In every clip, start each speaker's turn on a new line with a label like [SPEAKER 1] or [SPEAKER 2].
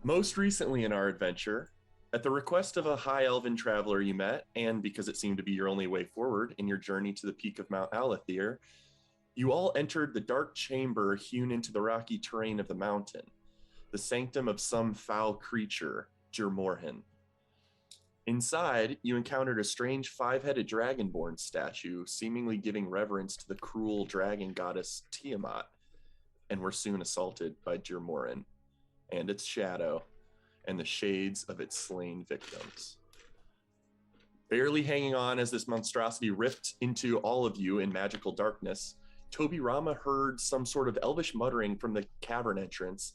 [SPEAKER 1] Most recently in our adventure, at the request of a high elven traveler you met, and because it seemed to be your only way forward in your journey to the peak of Mount Aulethier, you all entered the dark chamber hewn into the rocky terrain of the mountain, the sanctum of some foul creature, Jermorhin. Inside, you encountered a strange five-headed dragonborn statue, seemingly giving reverence to the cruel dragon goddess Tiamat, and were soon assaulted by Jermorhin and its shadow and the shades of its slain victims. Barely hanging on as this monstrosity ripped into all of you in magical darkness, Toby Rama heard some sort of elvish muttering from the cavern entrance,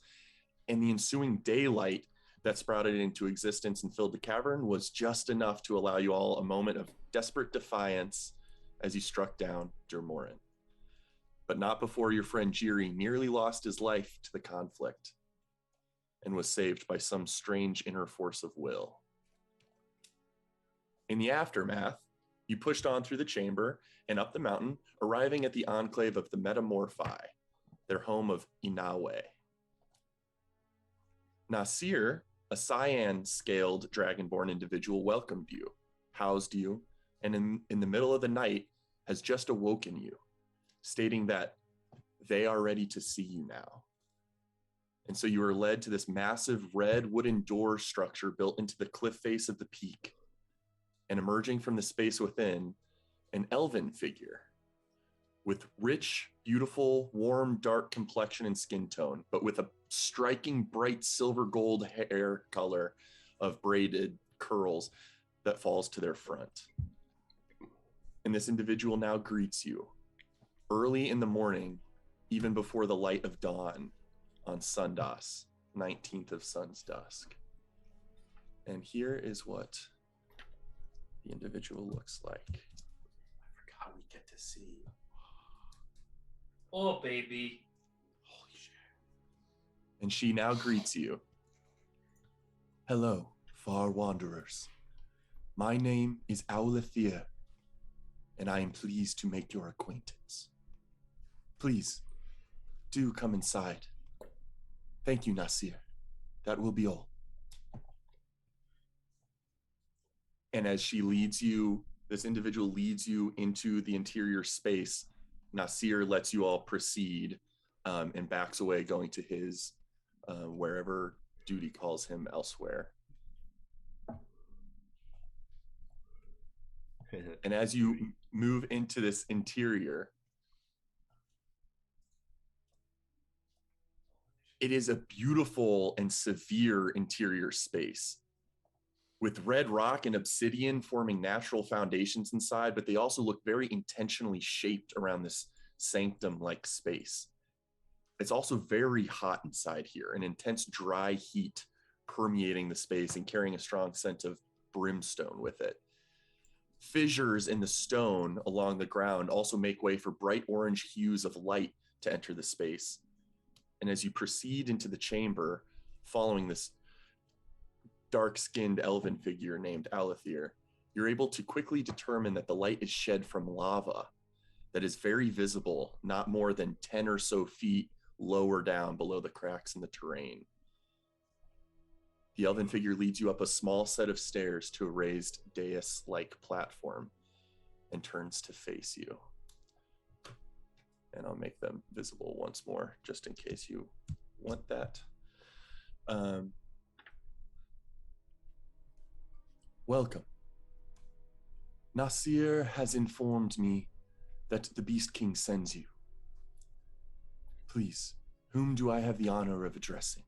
[SPEAKER 1] and the ensuing daylight that sprouted into existence and filled the cavern was just enough to allow you all a moment of desperate defiance as you struck down Jermorhin. But not before your friend Jiri nearly lost his life to the conflict and was saved by some strange inner force of will. In the aftermath, you pushed on through the chamber and up the mountain, arriving at the enclave of the Metamorphi, their home of Inawe. Nasir, a cyan-scaled dragonborn individual, welcomed you, housed you, and in the middle of the night has just awoken you, stating that they are ready to see you now. And so you are led to this massive red wooden door structure built into the cliff face of the peak. And emerging from the space within, an elven figure with rich, beautiful, warm, dark complexion and skin tone, but with a striking, bright silver gold hair color of braided curls that falls to their front. And this individual now greets you early in the morning, even before the light of dawn on Sundas, 19th of sun's dusk. And here is what the individual looks like.
[SPEAKER 2] I forgot we get to see.
[SPEAKER 3] Oh, baby.
[SPEAKER 2] Holy shit.
[SPEAKER 1] And she now greets you. Hello, far wanderers. My name is Aulethier, and I am pleased to make your acquaintance. Please, do come inside. Thank you, Nasir. That will be all. And as she leads you, this individual leads you into the interior space. Nasir lets you all proceed and backs away, going to his wherever duty calls him elsewhere. And as you move into this interior, it is a beautiful and severe interior space with red rock and obsidian forming natural foundations inside, but they also look very intentionally shaped around this sanctum-like space. It's also very hot inside here, an intense dry heat permeating the space and carrying a strong scent of brimstone with it. Fissures in the stone along the ground also make way for bright orange hues of light to enter the space. And as you proceed into the chamber, following this dark-skinned elven figure named Aulethier, you're able to quickly determine that the light is shed from lava that is very visible, not more than 10 or so feet lower down below the cracks in the terrain. The elven figure leads you up a small set of stairs to a raised dais-like platform and turns to face you. And I'll make them visible once more, just in case you want that. Welcome. Nasir has informed me that the Beast King sends you. Please, whom do I have the honor of addressing?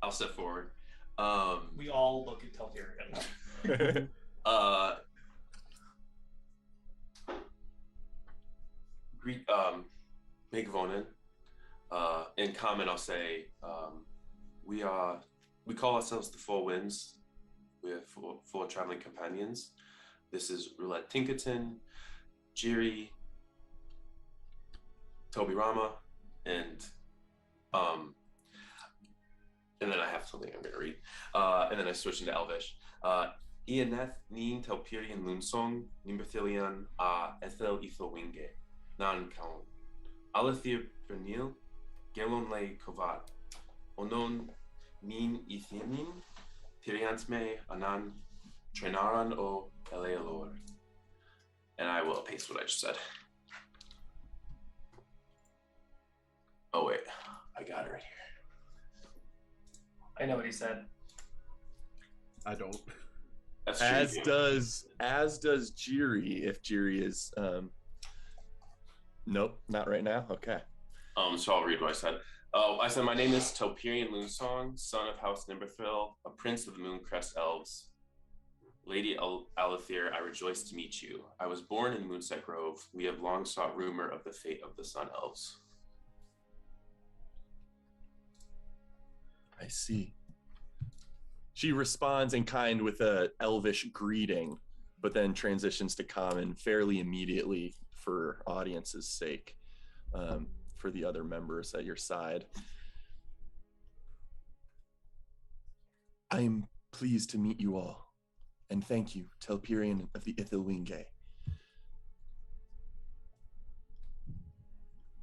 [SPEAKER 2] I'll step forward.
[SPEAKER 3] We all look at Telfir.
[SPEAKER 2] Greet Megavonen. In common, I'll say we call ourselves the Four Winds. We're four traveling companions. This is Roulette Tinkerton, Jiri, Toby Rama, and then I have something I'm going to read. And then I switch into Elvish. Ianeth nin telpirian lunsong, nimberthilian a ethel ethowinge, nan kaon. Aulethier pernil, gelon le kovat. Onon nin ethianin, tiriansme anan trenaran o elealor. And I will paste what I just said. Oh wait, I got it right here.
[SPEAKER 3] I know what he said.
[SPEAKER 4] I don't.
[SPEAKER 2] That's
[SPEAKER 1] As
[SPEAKER 2] true.
[SPEAKER 1] does Jiri, if Jiri is nope, not right now. Okay.
[SPEAKER 2] So I'll read what I said. Oh, I said, my name is Telpirian Loonsong, son of House Nimberthil, a prince of the Mooncrest Elves. Lady Aulethier, I rejoice to meet you. I was born in Moonset Grove. We have long sought rumor of the fate of the Sun Elves.
[SPEAKER 1] I see. She responds in kind with a elvish greeting, but then transitions to common fairly immediately for audience's sake, for the other members at your side. I am pleased to meet you all, and thank you, Telpirian of the Ithilwinge.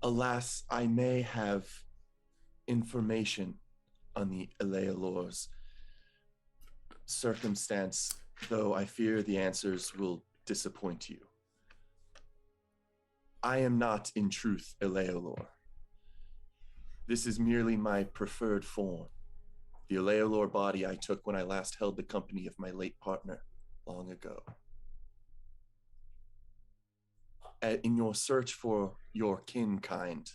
[SPEAKER 1] Alas, I may have information on the Elealor's circumstance, though I fear the answers will disappoint you. I am not, in truth, Elealor. This is merely my preferred form, the Elealor body I took when I last held the company of my late partner long ago. In your search for your kin kind,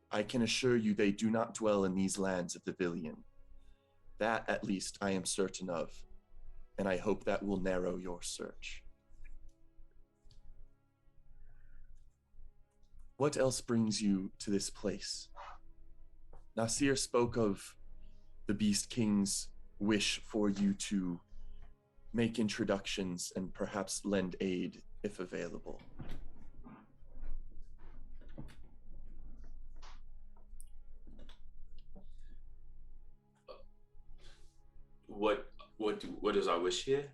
[SPEAKER 1] I can assure you they do not dwell in these lands of the Villian. That, at least, I am certain of, and I hope that will narrow your search. What else brings you to this place? Nasir spoke of the Beast King's wish for you to make introductions and perhaps lend aid if available.
[SPEAKER 2] What is our wish here?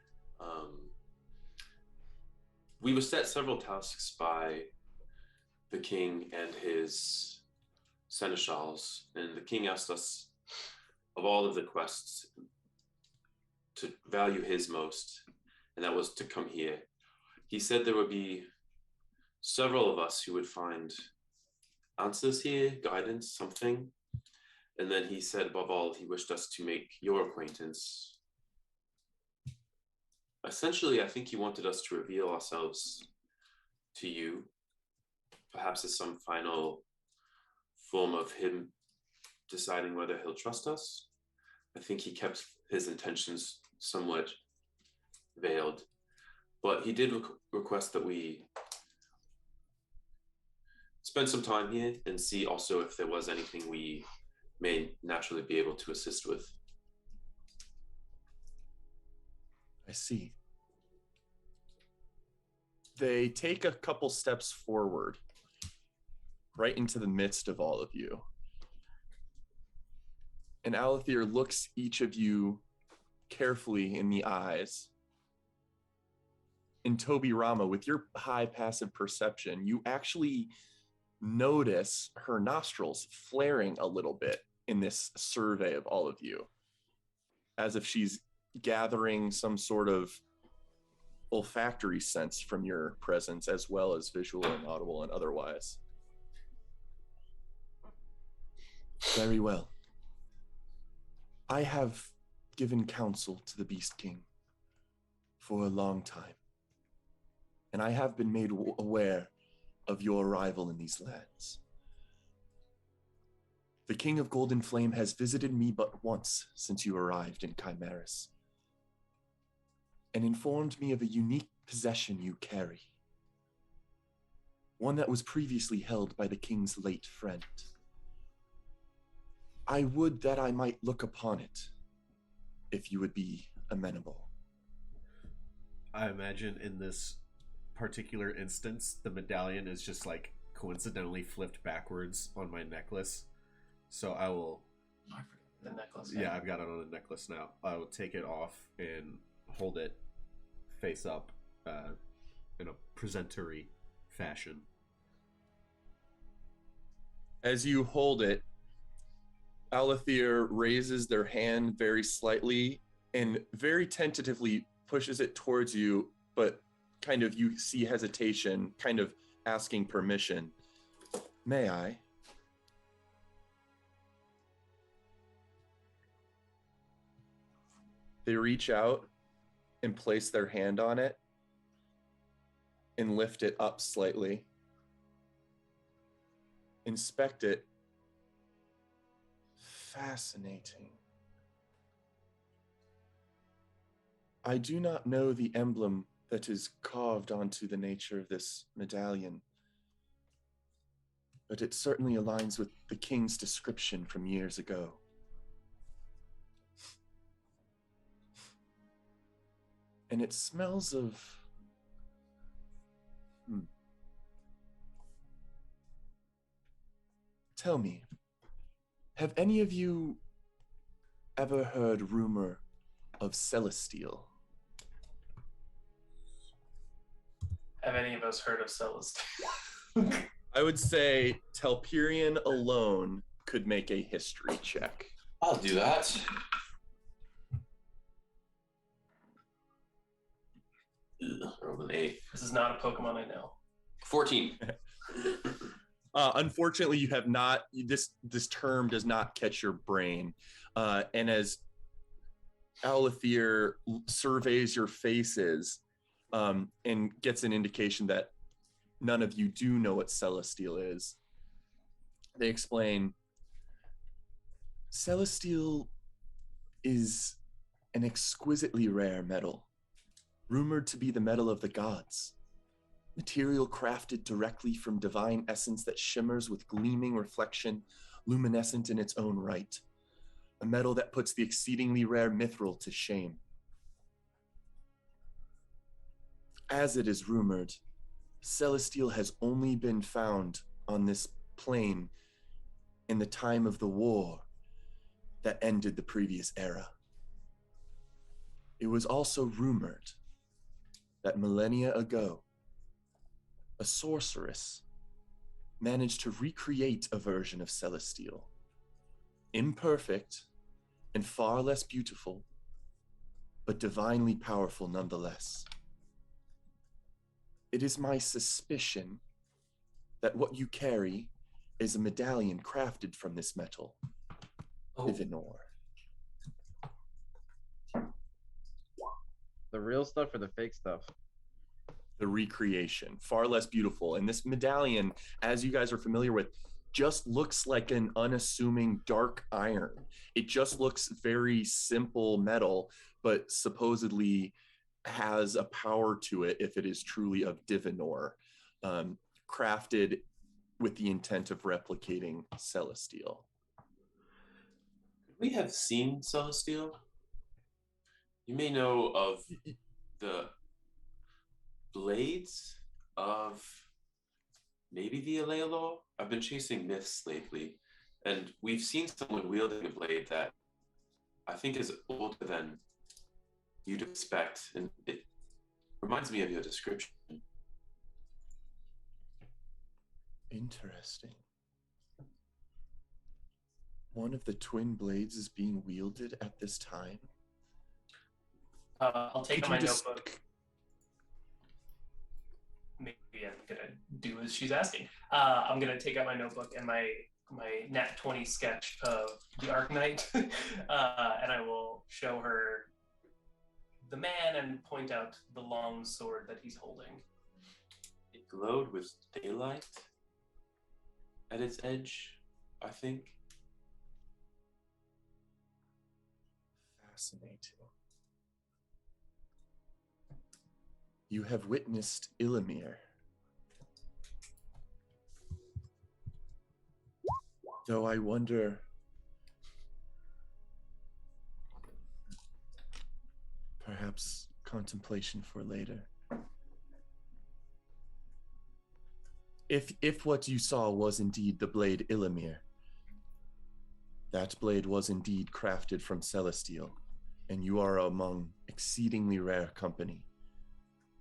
[SPEAKER 2] We were set several tasks by the king and his seneschals, and the king asked us of all of the quests to value his most, and that was to come here. He said there would be several of us who would find answers here, guidance, something. And then he said, above all, he wished us to make your acquaintance. Essentially, I think he wanted us to reveal ourselves to you, perhaps as some final form of him deciding whether he'll trust us. I think he kept his intentions somewhat veiled, but he did request that we spend some time here and see also if there was anything we may naturally be able to assist with.
[SPEAKER 1] I see. They take a couple steps forward, right into the midst of all of you. And Aulethier looks each of you carefully in the eyes. And Toby Rama, with your high passive perception, you actually notice her nostrils flaring a little bit in this survey of all of you, as if she's gathering some sort of olfactory sense from your presence, as well as visual and audible and otherwise. Very well. I have given counsel to the Beast King for a long time, and I have been made aware of your arrival in these lands. The King of Golden Flame has visited me but once since you arrived in Chimeris, and informed me of a unique possession you carry, one that was previously held by the King's late friend. I would that I might look upon it, if you would be amenable.
[SPEAKER 4] I imagine in this particular instance, the medallion is just like coincidentally flipped backwards on my necklace. So I will
[SPEAKER 3] The necklace.
[SPEAKER 4] Yeah, I've got it on a necklace now. I will take it off and hold it face up in a presentory fashion.
[SPEAKER 1] As you hold it, Aulethier raises their hand very slightly and very tentatively pushes it towards you, but kind of you see hesitation, kind of asking permission. May I? They reach out and place their hand on it and lift it up slightly. Inspect it. Fascinating. I do not know the emblem that is carved onto the nature of this medallion, but it certainly aligns with the king's description from years ago. And it smells of... Tell me, have any of you ever heard rumor of Celestial?
[SPEAKER 3] Have any of us heard of Celeste?
[SPEAKER 1] I would say Telperion alone could make a history check.
[SPEAKER 2] I'll do that. Roll an 8.
[SPEAKER 3] This is not a Pokemon I know.
[SPEAKER 2] 14.
[SPEAKER 1] Unfortunately, you have not. This term does not catch your brain, and as Aulethier surveys your faces and gets an indication that none of you do know what Celestial is, they explain, Celestial is an exquisitely rare metal, rumored to be the metal of the gods. Material crafted directly from divine essence that shimmers with gleaming reflection, luminescent in its own right. A metal that puts the exceedingly rare mithril to shame. As it is rumored, Celestial has only been found on this plane in the time of the war that ended the previous era. It was also rumored that millennia ago, a sorceress managed to recreate a version of Celestial, imperfect and far less beautiful, but divinely powerful nonetheless. It is my suspicion that what you carry is a medallion crafted from this metal, Divinor.
[SPEAKER 5] The real stuff or the fake stuff?
[SPEAKER 1] The recreation, far less beautiful. And this medallion, as you guys are familiar with, just looks like an unassuming dark iron. It just looks very simple metal, but supposedly has a power to it if it is truly of Divinor, crafted with the intent of replicating Celestial.
[SPEAKER 2] We have seen Celestial. You may know of the blades of maybe the Aulethier. I've been chasing myths lately, and we've seen someone wielding a blade that I think is older than you'd expect, and it reminds me of your description.
[SPEAKER 1] Interesting. One of the twin blades is being wielded at this time.
[SPEAKER 3] I'll take
[SPEAKER 1] Could
[SPEAKER 3] my
[SPEAKER 1] you just-
[SPEAKER 3] notebook. Maybe I'm gonna do as she's asking. I'm gonna take out my notebook and my Nat 20 sketch of the Arknight, and I will show her the man and point out the long sword that he's holding.
[SPEAKER 2] It glowed with daylight at its edge, I think.
[SPEAKER 1] Fascinating. You have witnessed Illimir. Though I wonder, perhaps contemplation for later. If what you saw was indeed the blade Illimir, That blade was indeed crafted from celestial, and you are among exceedingly rare company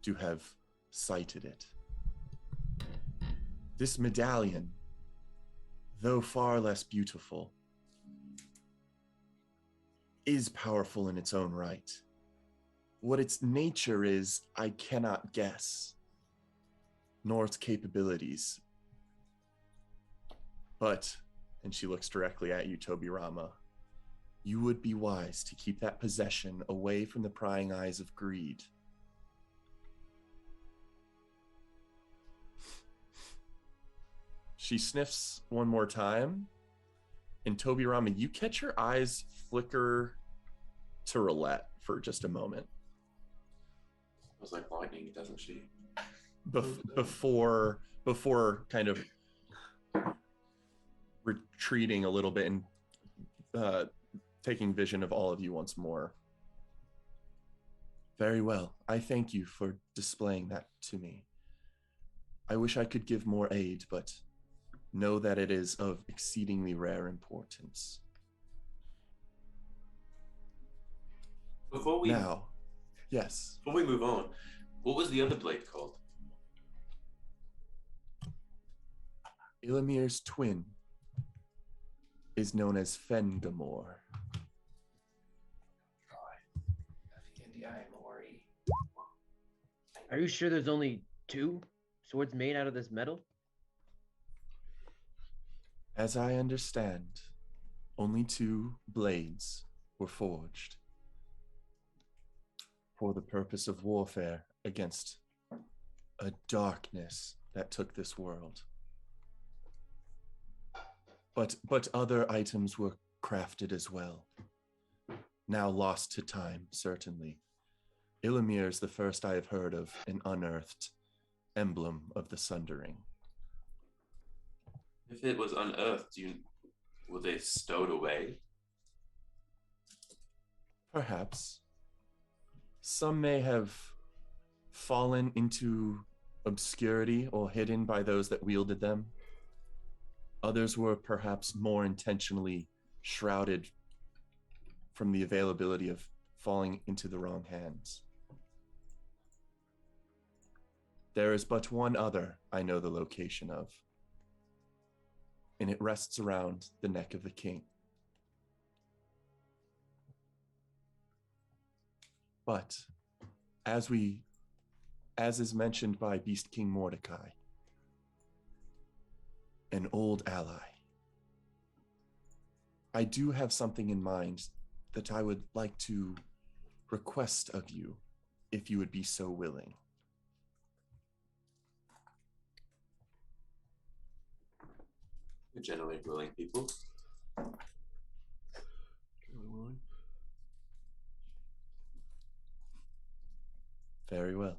[SPEAKER 1] to have sighted it. This medallion, though far less beautiful, is powerful in its own right. What its nature is, I cannot guess, nor its capabilities. But, and she looks directly at you, Tobirama, you would be wise to keep that possession away from the prying eyes of greed. She sniffs one more time, and Tobirama, you catch her eyes flicker to roulette for just a moment.
[SPEAKER 2] It was like lightning, doesn't she?
[SPEAKER 1] Before kind of retreating a little bit and taking vision of all of you once more. Very well. I thank you for displaying that to me. I wish I could give more aid, but know that it is of exceedingly rare importance.
[SPEAKER 2] Before we
[SPEAKER 1] Now, yes.
[SPEAKER 2] Before we move on, what was the other blade called?
[SPEAKER 1] Ilamir's twin is known as Fengamore.
[SPEAKER 5] Are you sure there's only 2 swords made out of this metal?
[SPEAKER 1] As I understand, only 2 blades were forged for the purpose of warfare against a darkness that took this world. But other items were crafted as well, now lost to time, certainly. Ilamir is the first I have heard of an unearthed emblem of the Sundering.
[SPEAKER 2] If it was unearthed, were they stowed away?
[SPEAKER 1] Perhaps. Some may have fallen into obscurity or hidden by those that wielded them. Others were perhaps more intentionally shrouded from the availability of falling into the wrong hands. There is but one other I know the location of, and it rests around the neck of the king. But as is mentioned by Beast King Mordecai, an old ally, I do have something in mind that I would like to request of you, if you would be so willing.
[SPEAKER 2] We're generally willing people.
[SPEAKER 1] Very well.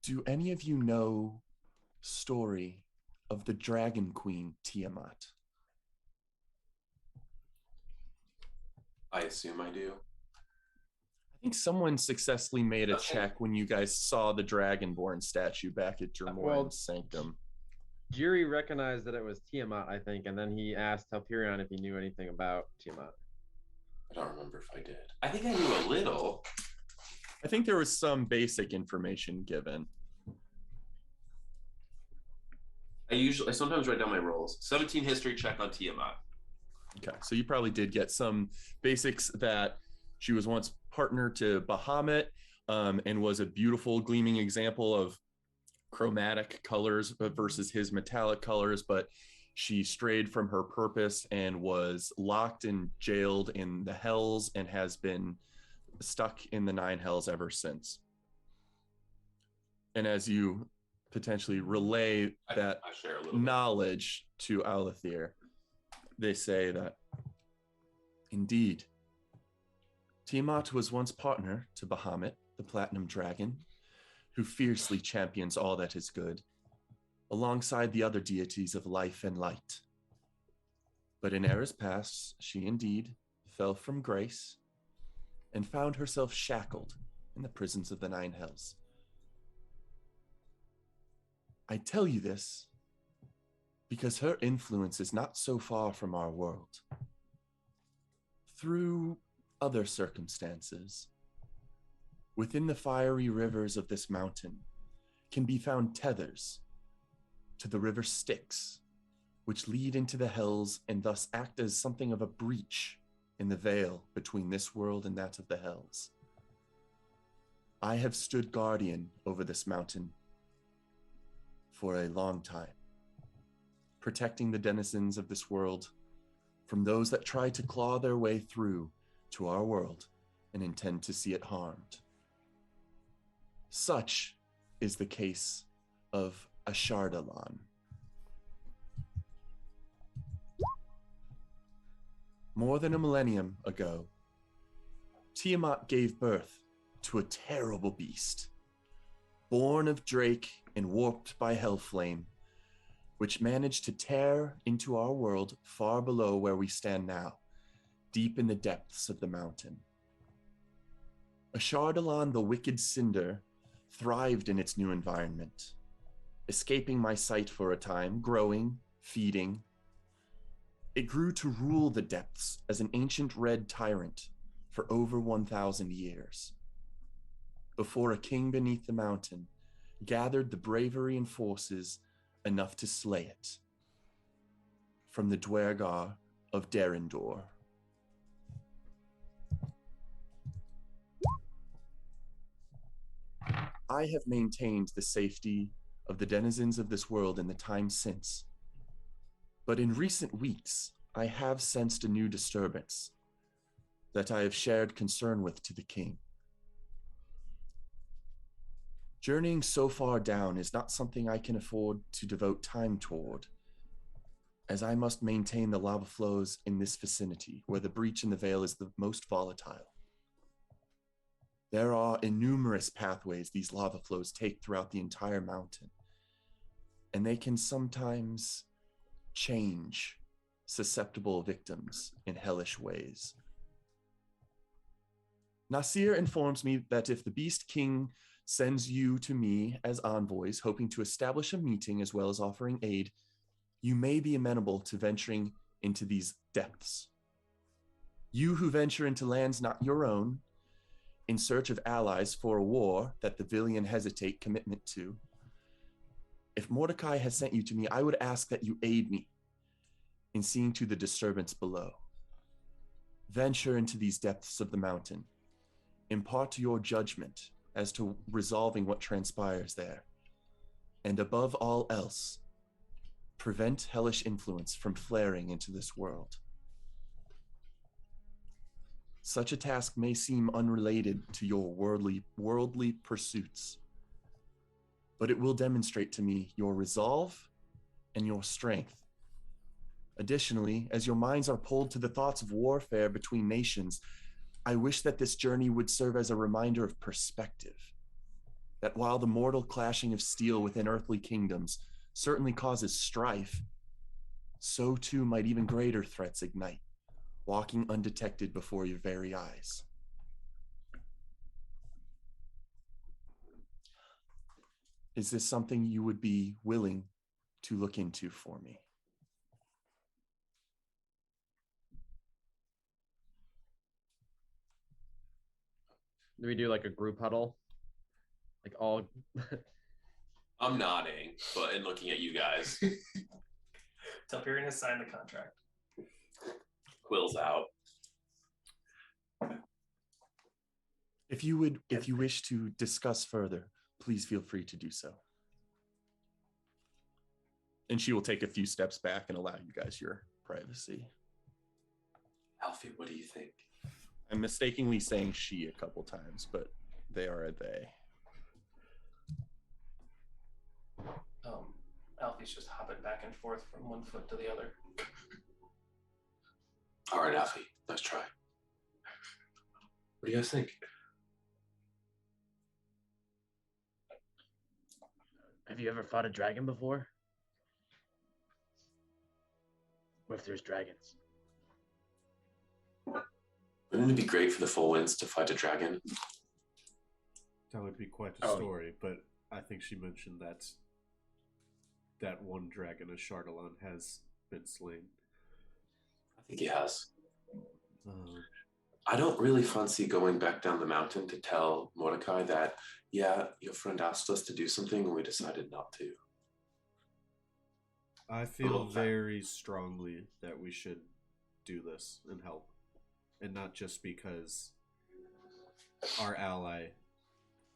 [SPEAKER 1] Do any of you know story of the Dragon Queen Tiamat?
[SPEAKER 2] I assume I do.
[SPEAKER 1] I think someone successfully made a check when you guys saw the Dragonborn statue back at Jermoran's Sanctum.
[SPEAKER 5] Jiri recognized that it was Tiamat, I think, and then he asked Halperion if he knew anything about Tiamat.
[SPEAKER 2] I don't remember if I did. I think I knew a little.
[SPEAKER 1] I think there was some basic information given.
[SPEAKER 2] I sometimes write down my rolls. 17 history check on Tiamat.
[SPEAKER 1] Okay, so you probably did get some basics that she was once partner to Bahamut, and was a beautiful gleaming example of chromatic colors versus his metallic colors, but she strayed from her purpose and was locked and jailed in the hells and has been stuck in the 9 hells ever since. And as you potentially relay that
[SPEAKER 2] I share a little
[SPEAKER 1] knowledge to Aulethier, they say that indeed Tiamat was once partner to Bahamut, the Platinum Dragon, who fiercely champions all that is good, alongside the other deities of life and light. But in eras past, she indeed fell from grace and found herself shackled in the prisons of the 9 hells. I tell you this because her influence is not so far from our world. Through other circumstances, within the fiery rivers of this mountain can be found tethers to the river Styx, which lead into the hells and thus act as something of a breach in the veil between this world and that of the hells. I have stood guardian over this mountain for a long time, protecting the denizens of this world from those that try to claw their way through to our world and intend to see it harmed. Such is the case of Ashardalan. More than a millennium ago, Tiamat gave birth to a terrible beast, born of Drake and warped by Hellflame, which managed to tear into our world far below where we stand now, deep in the depths of the mountain. Ashardalan, the wicked cinder, thrived in its new environment, escaping my sight for a time, growing, feeding. It grew to rule the depths as an ancient red tyrant for over 1,000 years, before a king beneath the mountain gathered the bravery and forces enough to slay it from the Dwergar of Derendor. I have maintained the safety of the denizens of this world in the time since, but in recent weeks, I have sensed a new disturbance that I have shared concern with to the king. Journeying so far down is not something I can afford to devote time toward, as I must maintain the lava flows in this vicinity, where the breach in the veil is the most volatile. There are innumerous pathways these lava flows take throughout the entire mountain, and they can sometimes change susceptible victims in hellish ways. Nasir informs me that if the Beast King sends you to me as envoys, hoping to establish a meeting as well as offering aid, you may be amenable to venturing into these depths. You who venture into lands not your own, in search of allies for a war that the Villian hesitate commitment to, if Mordecai has sent you to me, I would ask that you aid me in seeing to the disturbance below. Venture into these depths of the mountain. Impart your judgment as to resolving what transpires there. And above all else, prevent hellish influence from flaring into this world. Such a task may seem unrelated to your worldly pursuits, but it will demonstrate to me your resolve and your strength. Additionally, as your minds are pulled to the thoughts of warfare between nations, I wish that this journey would serve as a reminder of perspective, that while the mortal clashing of steel within earthly kingdoms certainly causes strife, so too might even greater threats ignite, walking undetected before your very eyes. Is this something you would be willing to look into for me?
[SPEAKER 5] Do we do like a group huddle? Like all.
[SPEAKER 2] I'm nodding, but and looking at you guys.
[SPEAKER 3] Telperion has signed the contract.
[SPEAKER 2] Quill's out.
[SPEAKER 1] If you wish to discuss further, please feel free to do so. And she will take a few steps back and allow you guys your privacy.
[SPEAKER 2] Alfie, what do you think?
[SPEAKER 1] I'm mistakenly saying she a couple times, but they are a they.
[SPEAKER 3] Alfie's just hopping back and forth from one foot to the other.
[SPEAKER 2] All right, Alfie, let's try. What do you guys think?
[SPEAKER 6] Have you ever fought a dragon before? What if there's dragons?
[SPEAKER 2] Wouldn't it be great for the full winds to fight a dragon?
[SPEAKER 4] That would be quite a story, but I think she mentioned that that one dragon of Chardalon has been slain.
[SPEAKER 2] I think he has.
[SPEAKER 4] Uh,
[SPEAKER 2] I don't really fancy going back down the mountain to tell Mordecai that, yeah, your friend asked us to do something and we decided not to.
[SPEAKER 4] I feel
[SPEAKER 2] Okay.
[SPEAKER 4] very strongly that we should do this and help. And not just because our ally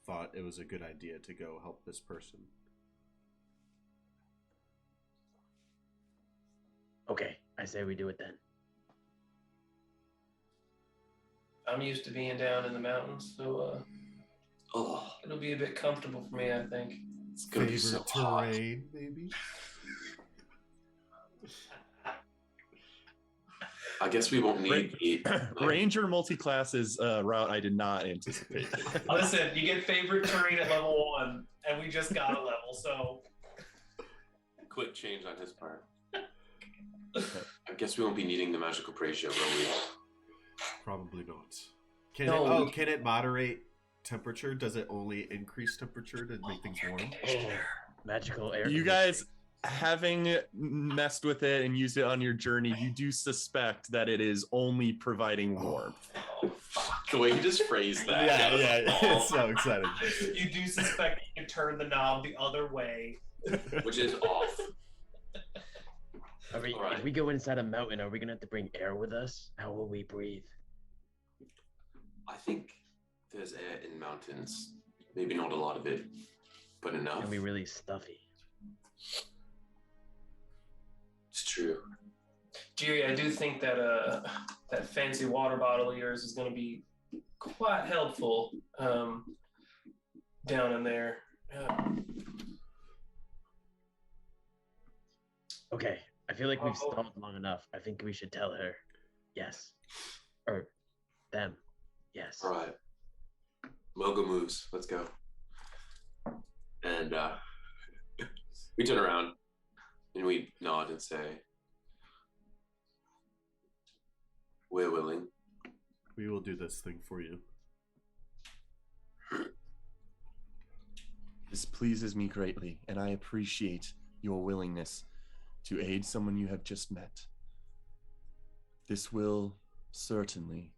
[SPEAKER 4] thought it was a good idea to go help this person.
[SPEAKER 6] Okay, I say we do it then.
[SPEAKER 3] I'm used to being down in the mountains, so
[SPEAKER 2] Oh,
[SPEAKER 3] it'll be a bit comfortable for me, I think.
[SPEAKER 2] it's gonna be so
[SPEAKER 4] Favorite
[SPEAKER 2] hot.
[SPEAKER 4] terrain, maybe?
[SPEAKER 2] I guess we won't need
[SPEAKER 1] Ranger multi-classes route I did not anticipate.
[SPEAKER 3] Listen, you get favorite terrain at level 1, and we just got a level, so
[SPEAKER 2] quick change on his part. I guess we won't be needing the magical brazier, will we?
[SPEAKER 4] Probably not. Can
[SPEAKER 3] No.
[SPEAKER 4] can it moderate temperature? Does it only increase temperature to make things warm?
[SPEAKER 6] Oh, magical air.
[SPEAKER 1] You
[SPEAKER 6] conditioning.
[SPEAKER 1] guys, having messed with it and used it on your journey, you do suspect that it is only providing warmth.
[SPEAKER 3] oh, fuck.
[SPEAKER 2] The way you just phrased that.
[SPEAKER 4] It's so exciting.
[SPEAKER 3] You do suspect you can turn the knob the other way.
[SPEAKER 2] Which is off.
[SPEAKER 6] Are we,
[SPEAKER 2] Alright.
[SPEAKER 6] If we go inside a mountain, are we gonna have to bring air with us? How will we breathe?
[SPEAKER 2] I think there's air in mountains. Maybe not a lot of it, but enough.
[SPEAKER 6] Can we really stuffy?
[SPEAKER 2] It's true.
[SPEAKER 3] Jerry, I do think that that fancy water bottle of yours is going to be quite helpful down in there.
[SPEAKER 6] Okay, I feel like we've
[SPEAKER 3] Oh.
[SPEAKER 6] stalled long enough. I think we should tell her. Yes. Or them. Yes.
[SPEAKER 2] All right. Mogo moves. Let's go. And we turn around and we nod and say, we're willing.
[SPEAKER 4] We will do this thing for you.
[SPEAKER 1] This pleases me greatly, and I appreciate your willingness to aid someone you have just met. This will certainly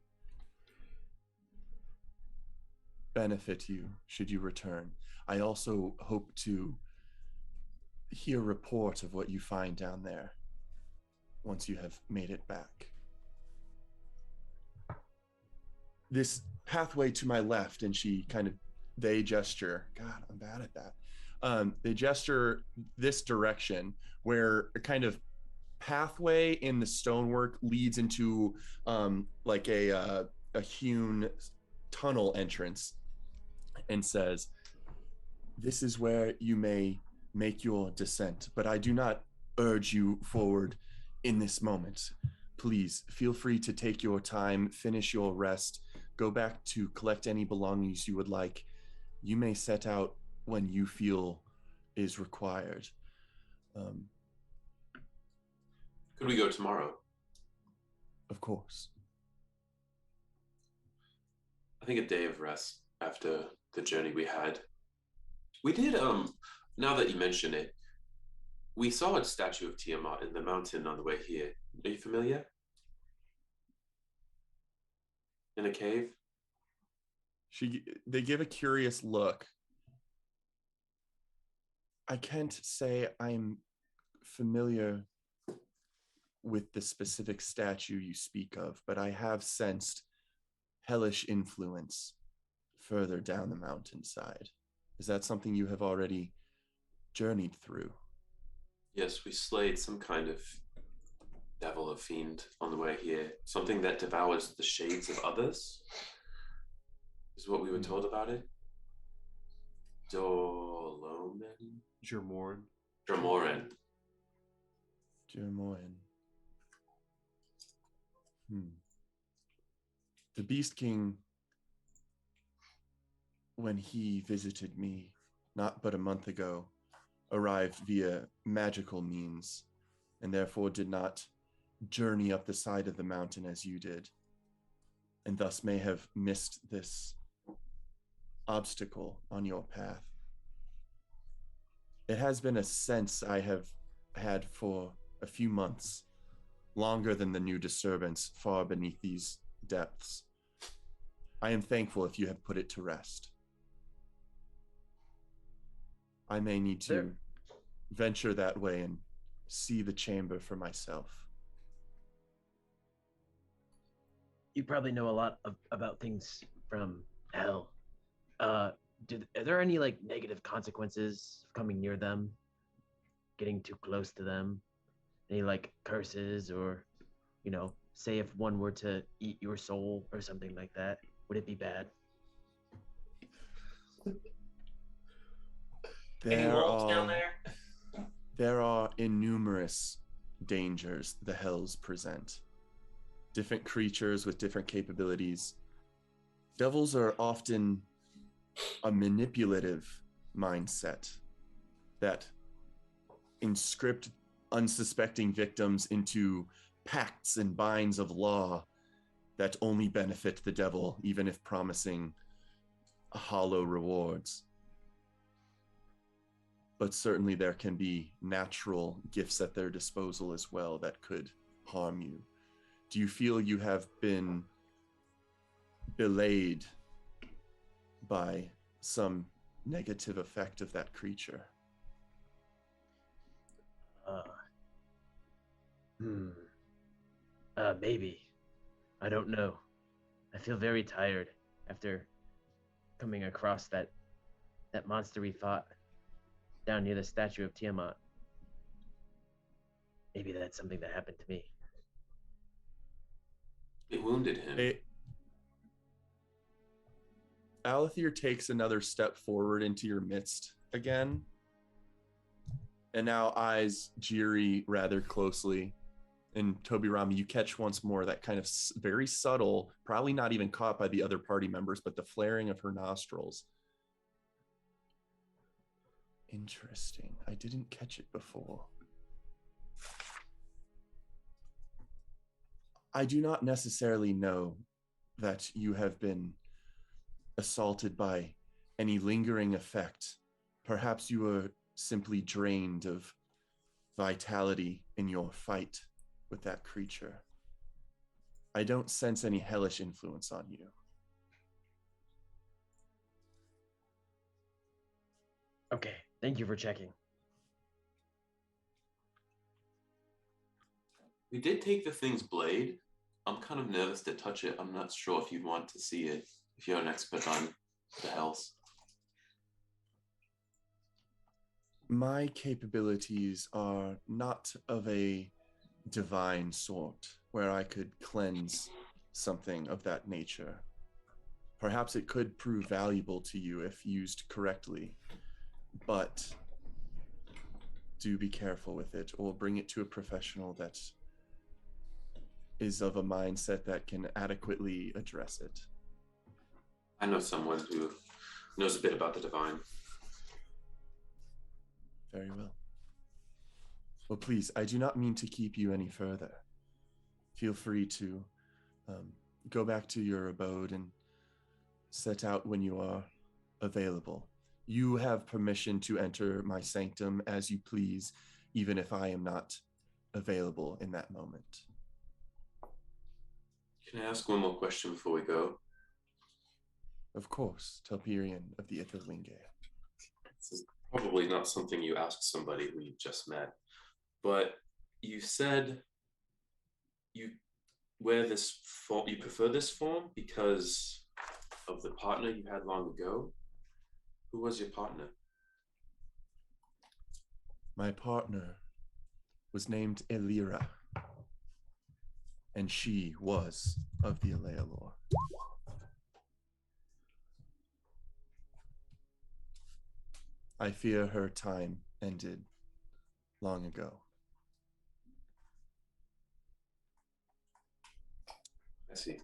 [SPEAKER 1] benefit you should you return. I also hope to hear a report of what you find down there once you have made it back. This pathway to my left, and they gesture. God, I'm bad at that. They gesture this direction where a kind of pathway in the stonework leads into like a hewn tunnel entrance, and says, "This is where you may make your descent, but I do not urge you forward in this moment. Please feel free to take your time, finish your rest, go back to collect any belongings you would like. You may set out when you feel is required."
[SPEAKER 2] Could we go tomorrow?
[SPEAKER 1] Of course.
[SPEAKER 2] I think a day of rest after the journey we had. We did, now that you mention it, we saw a statue of Tiamat in the mountain on the way here. Are you familiar? In a cave?
[SPEAKER 1] They give a curious look. I can't say I'm familiar with the specific statue you speak of, but I have sensed hellish influence further down the mountainside. Is that something you have already journeyed through?
[SPEAKER 2] Yes, we slayed some kind of devil or fiend on the way here. Something that devours the shades of others, is what we were told about it. Dolomen?
[SPEAKER 4] Jermorin.
[SPEAKER 2] Dramorin.
[SPEAKER 1] Jermoin. The Beast King, when he visited me not but a month ago, arrived via magical means, and therefore did not journey up the side of the mountain as you did, and thus may have missed this obstacle on your path. It has been a sense I have had for a few months, longer than the new disturbance far beneath these depths. I am thankful if you have put it to rest. I may need to venture that way and see the chamber for myself.
[SPEAKER 6] You probably know a lot about things from hell. Are there any like negative consequences of coming near them, getting too close to them? Any like curses or, say if one were to eat your soul or something like that, would it be bad?
[SPEAKER 3] Any wolves down there?
[SPEAKER 1] There are innumerous dangers the hells present. Different creatures with different capabilities. Devils are often a manipulative mindset that inscript unsuspecting victims into pacts and binds of law that only benefit the devil, even if promising hollow rewards. But certainly there can be natural gifts at their disposal as well that could harm you. Do you feel you have been belayed by some negative effect of that creature?
[SPEAKER 6] Maybe. I don't know. I feel very tired after coming across that monster we fought down near the statue of Tiamat. Maybe that's something that happened to me.
[SPEAKER 2] It wounded him.
[SPEAKER 1] Aulethier takes another step forward into your midst again, and now eyes Jiri rather closely. And Toby Rami, you catch once more that kind of very subtle, probably not even caught by the other party members, but the flaring of her nostrils. Interesting. I didn't catch it before. I do not necessarily know that you have been assaulted by any lingering effect. Perhaps you were simply drained of vitality in your fight with that creature. I don't sense any hellish influence on you.
[SPEAKER 6] Okay, thank you for checking.
[SPEAKER 2] We did take the thing's blade. I'm kind of nervous to touch it. I'm not sure if you'd want to see it, if you're an expert on the hells.
[SPEAKER 1] My capabilities are not of a divine sort where I could cleanse something of that nature. Perhaps it could prove valuable to you if used correctly, but do be careful with it, or bring it to a professional that is of a mindset that can adequately address it.
[SPEAKER 2] I know someone who knows a bit about the divine.
[SPEAKER 1] Very well. Well, please, I do not mean to keep you any further. Feel free to go back to your abode and set out when you are available. You have permission to enter my sanctum as you please, even if I am not available in that moment.
[SPEAKER 2] Can I ask one more question before we go?
[SPEAKER 1] Of course, Telperion of the Itherlinge.
[SPEAKER 2] This is probably not something you ask somebody who you just met, but you said you wear this form, you prefer this form because of the partner you had long ago. Who was your partner?
[SPEAKER 1] My partner was named Elira, and she was of the Aulethier. I fear her time ended long ago.
[SPEAKER 2] I see.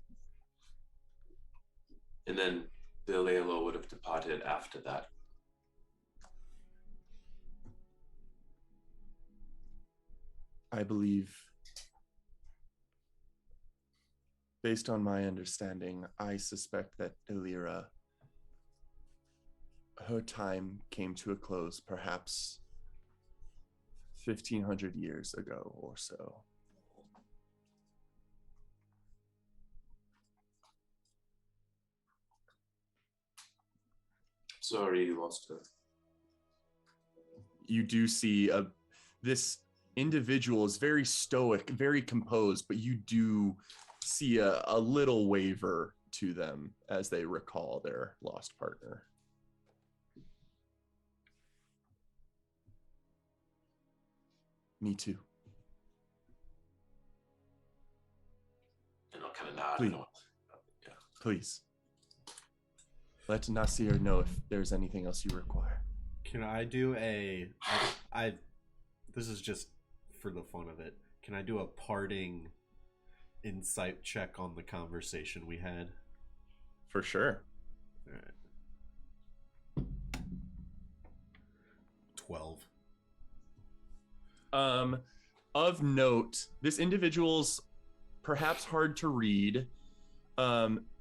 [SPEAKER 2] And then the Aulethier would have departed after that.
[SPEAKER 1] I believe, based on my understanding, I suspect that Elira, her time came to a close, perhaps 1,500 years ago or so.
[SPEAKER 2] Sorry, you lost her.
[SPEAKER 1] You do see this individual is very stoic, very composed, but you do see a little waver to them as they recall their lost partner. Me too.
[SPEAKER 2] And I'll kind of nod.
[SPEAKER 1] Please. Please. Let Nasir know if there's anything else you require.
[SPEAKER 4] Can I do this is just for the fun of it. Can I do a parting insight check on the conversation we had?
[SPEAKER 1] For sure.
[SPEAKER 4] All right. 12.
[SPEAKER 1] Of note, this individual's perhaps hard to read.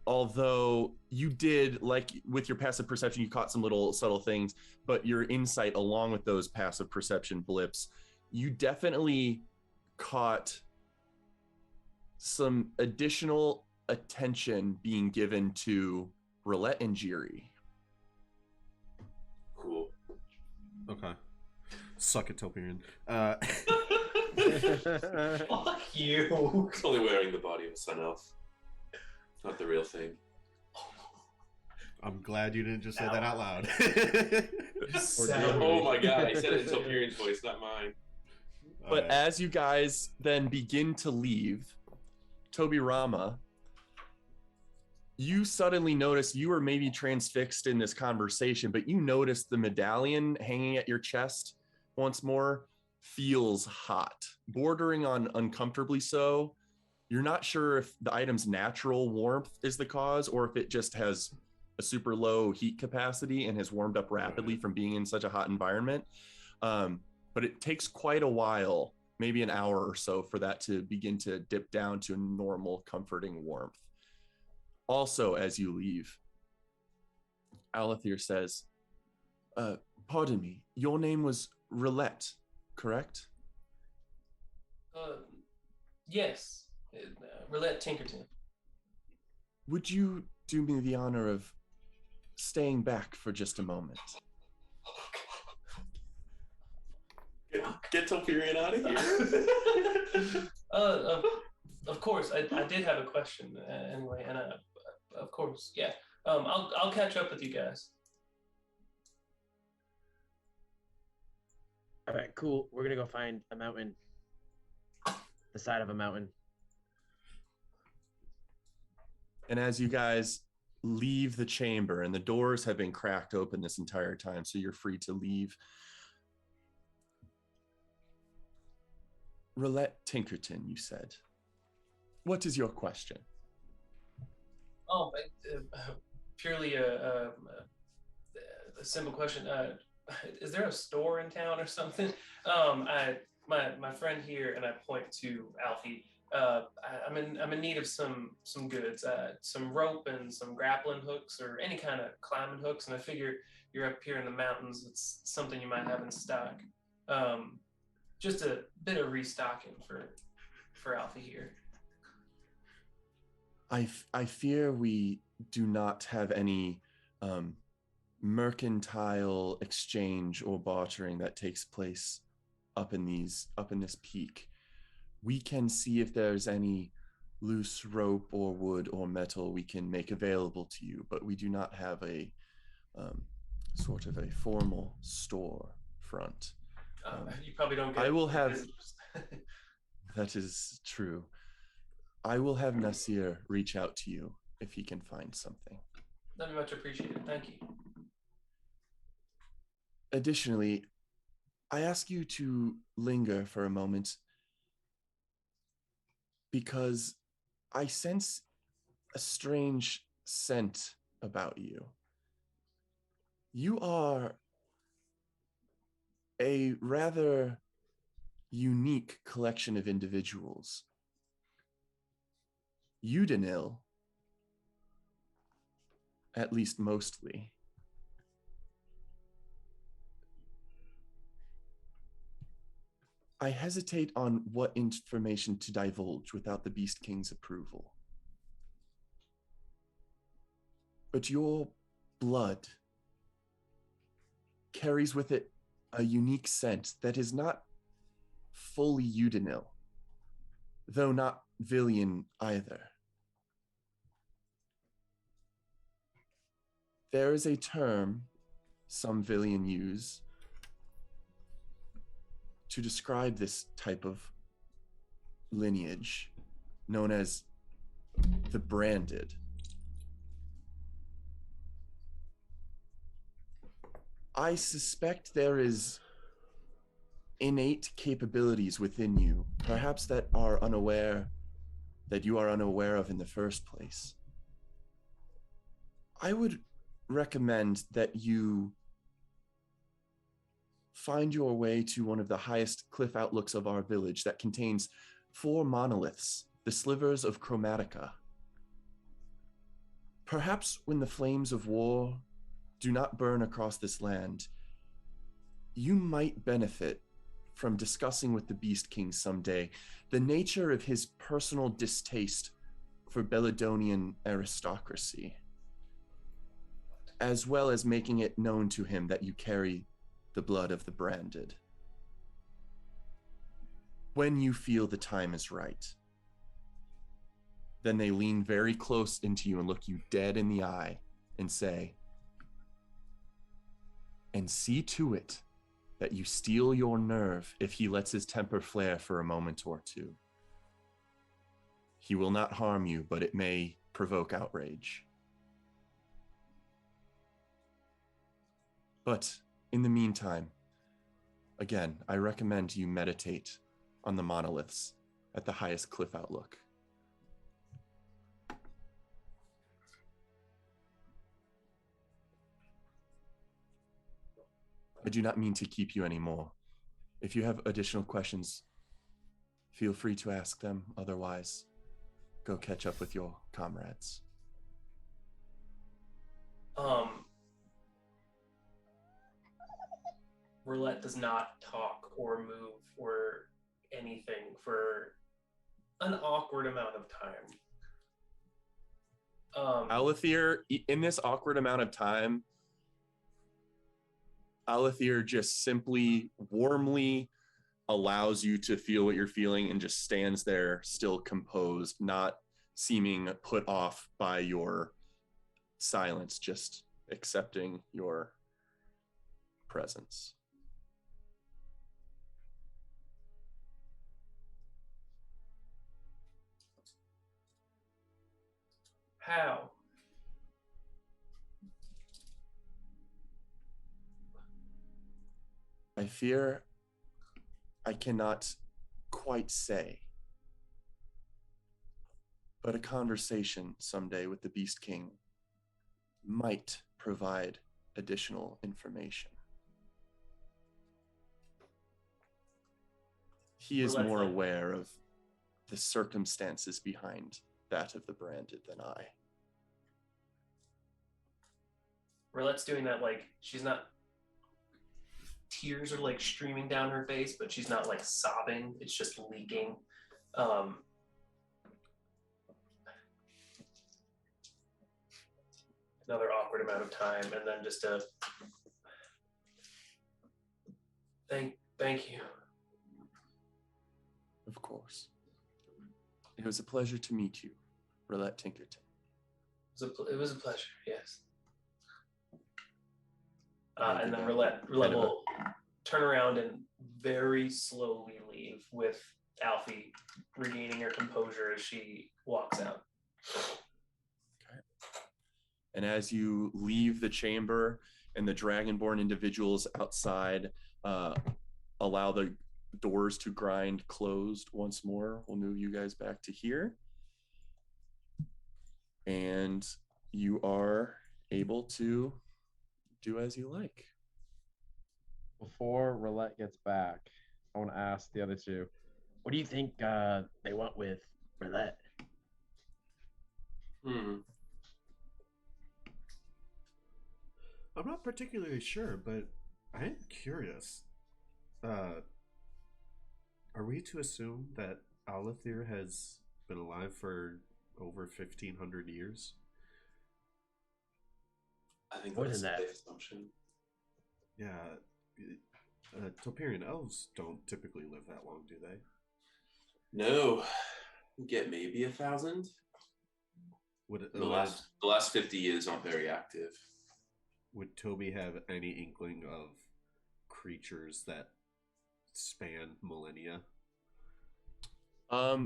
[SPEAKER 1] Although you did, like with your passive perception, you caught some little subtle things, but your insight along with those passive perception blips, you definitely caught some additional attention being given to Roulette and Jiri.
[SPEAKER 2] Cool.
[SPEAKER 4] Okay. Suck it, Topirian.
[SPEAKER 3] Fuck you.
[SPEAKER 2] It's only wearing the body of a sun elf. Not the real thing.
[SPEAKER 4] I'm glad you didn't just say that out loud.
[SPEAKER 2] Oh my god, I said it in Topirian's voice, not mine.
[SPEAKER 1] But as you guys then begin to leave, Toby Rama, you suddenly notice you were maybe transfixed in this conversation, but you notice the medallion hanging at your chest once more feels hot, bordering on uncomfortably so. You're not sure if the item's natural warmth is the cause or if it just has a super low heat capacity and has warmed up rapidly from being in such a hot environment. But it takes quite a while, maybe an hour or so, for that to begin to dip down to normal, comforting warmth. Also, as you leave, Aulethier says, pardon me, your name was Roulette, correct?
[SPEAKER 3] Yes. Roulette Tinkerton.
[SPEAKER 1] Would you do me the honor of staying back for just a moment?
[SPEAKER 2] Get Topirian out of here.
[SPEAKER 3] Of course, I did have a question anyway, and of course, yeah. I'll catch up with you guys.
[SPEAKER 6] All right, cool. We're gonna go find a mountain, the side of a mountain.
[SPEAKER 1] And as you guys leave the chamber, and the doors have been cracked open this entire time, so you're free to leave. Roulette Tinkerton, you said. What is your question?
[SPEAKER 3] Oh, purely a simple question. Is there a store in town or something? My friend here, and I point to Alfie. I'm in need of some goods, some rope and some grappling hooks or any kind of climbing hooks. And I figure you're up here in the mountains. It's something you might have in stock. Just a bit of restocking for Alfie here.
[SPEAKER 1] I fear we do not have any mercantile exchange or bartering that takes place up in this peak. We can see if there's any loose rope or wood or metal we can make available to you, but we do not have a sort of a formal store front.
[SPEAKER 3] You probably don't get
[SPEAKER 1] I will have
[SPEAKER 3] visitors.
[SPEAKER 1] That is true. I will have Nasir reach out to you if he can find something.
[SPEAKER 3] That'd be much appreciated. Thank you.
[SPEAKER 1] Additionally, I ask you to linger for a moment because I sense a strange scent about you. You are a rather unique collection of individuals. Udinil, at least mostly, I hesitate on what information to divulge without the Beast King's approval. But your blood carries with it a unique scent that is not fully Udinil, though not Villian either. There is a term some Villian use to describe this type of lineage, known as the branded. I suspect there is innate capabilities within you, perhaps that you are unaware of in the first place. I would recommend that you find your way to one of the highest cliff outlooks of our village that contains 4 monoliths, the slivers of Chromatica. Perhaps when the flames of war do not burn across this land, you might benefit from discussing with the Beast King someday the nature of his personal distaste for Belladonian aristocracy, as well as making it known to him that you carry the blood of the branded. When you feel the time is right, then they lean very close into you and look you dead in the eye and say, and see to it that you steel your nerve if he lets his temper flare for a moment or two. He will not harm you, but it may provoke outrage. But in the meantime, again, I recommend you meditate on the monoliths at the highest cliff outlook. I do not mean to keep you anymore. If you have additional questions, feel free to ask them. Otherwise, go catch up with your comrades.
[SPEAKER 3] Roulette does not talk or move or anything for an awkward amount of time.
[SPEAKER 1] Aulethier, in this awkward amount of time, Aulethier just simply warmly allows you to feel what you're feeling and just stands there still composed, not seeming put off by your silence, just accepting your presence.
[SPEAKER 3] How?
[SPEAKER 1] I fear I cannot quite say, but a conversation someday with the Beast King might provide additional information. He is more aware of the circumstances behind that of the branded than I.
[SPEAKER 3] Roulette's doing that, like, she's not, tears are like streaming down her face, but she's not like sobbing, it's just leaking. Another awkward amount of time, and then just a thank you.
[SPEAKER 1] Of course. It was a pleasure to meet you, Roulette Tinkerton.
[SPEAKER 3] It was a pleasure, yes. And then Roulette will turn around and very slowly leave, with Alfie regaining her composure as she walks out.
[SPEAKER 1] Okay. And as you leave the chamber and the Dragonborn individuals outside allow the doors to grind closed once more, we'll move you guys back to here. And you are able to do as you like.
[SPEAKER 5] Before Roulette gets back, I want to ask the other two.
[SPEAKER 6] What do you think they want with Roulette?
[SPEAKER 4] I'm not particularly sure, but I am curious. Are we to assume that Aulethier has been alive for over 1,500 years?
[SPEAKER 2] I think
[SPEAKER 6] More
[SPEAKER 2] that's
[SPEAKER 6] than
[SPEAKER 2] a
[SPEAKER 6] that.
[SPEAKER 2] safe assumption.
[SPEAKER 4] Yeah. Topirian elves don't typically live that long, do they?
[SPEAKER 2] No, we get maybe 1,000.
[SPEAKER 4] Would
[SPEAKER 2] The last 50 years aren't very active.
[SPEAKER 4] would Toby have any inkling of creatures that span millennia?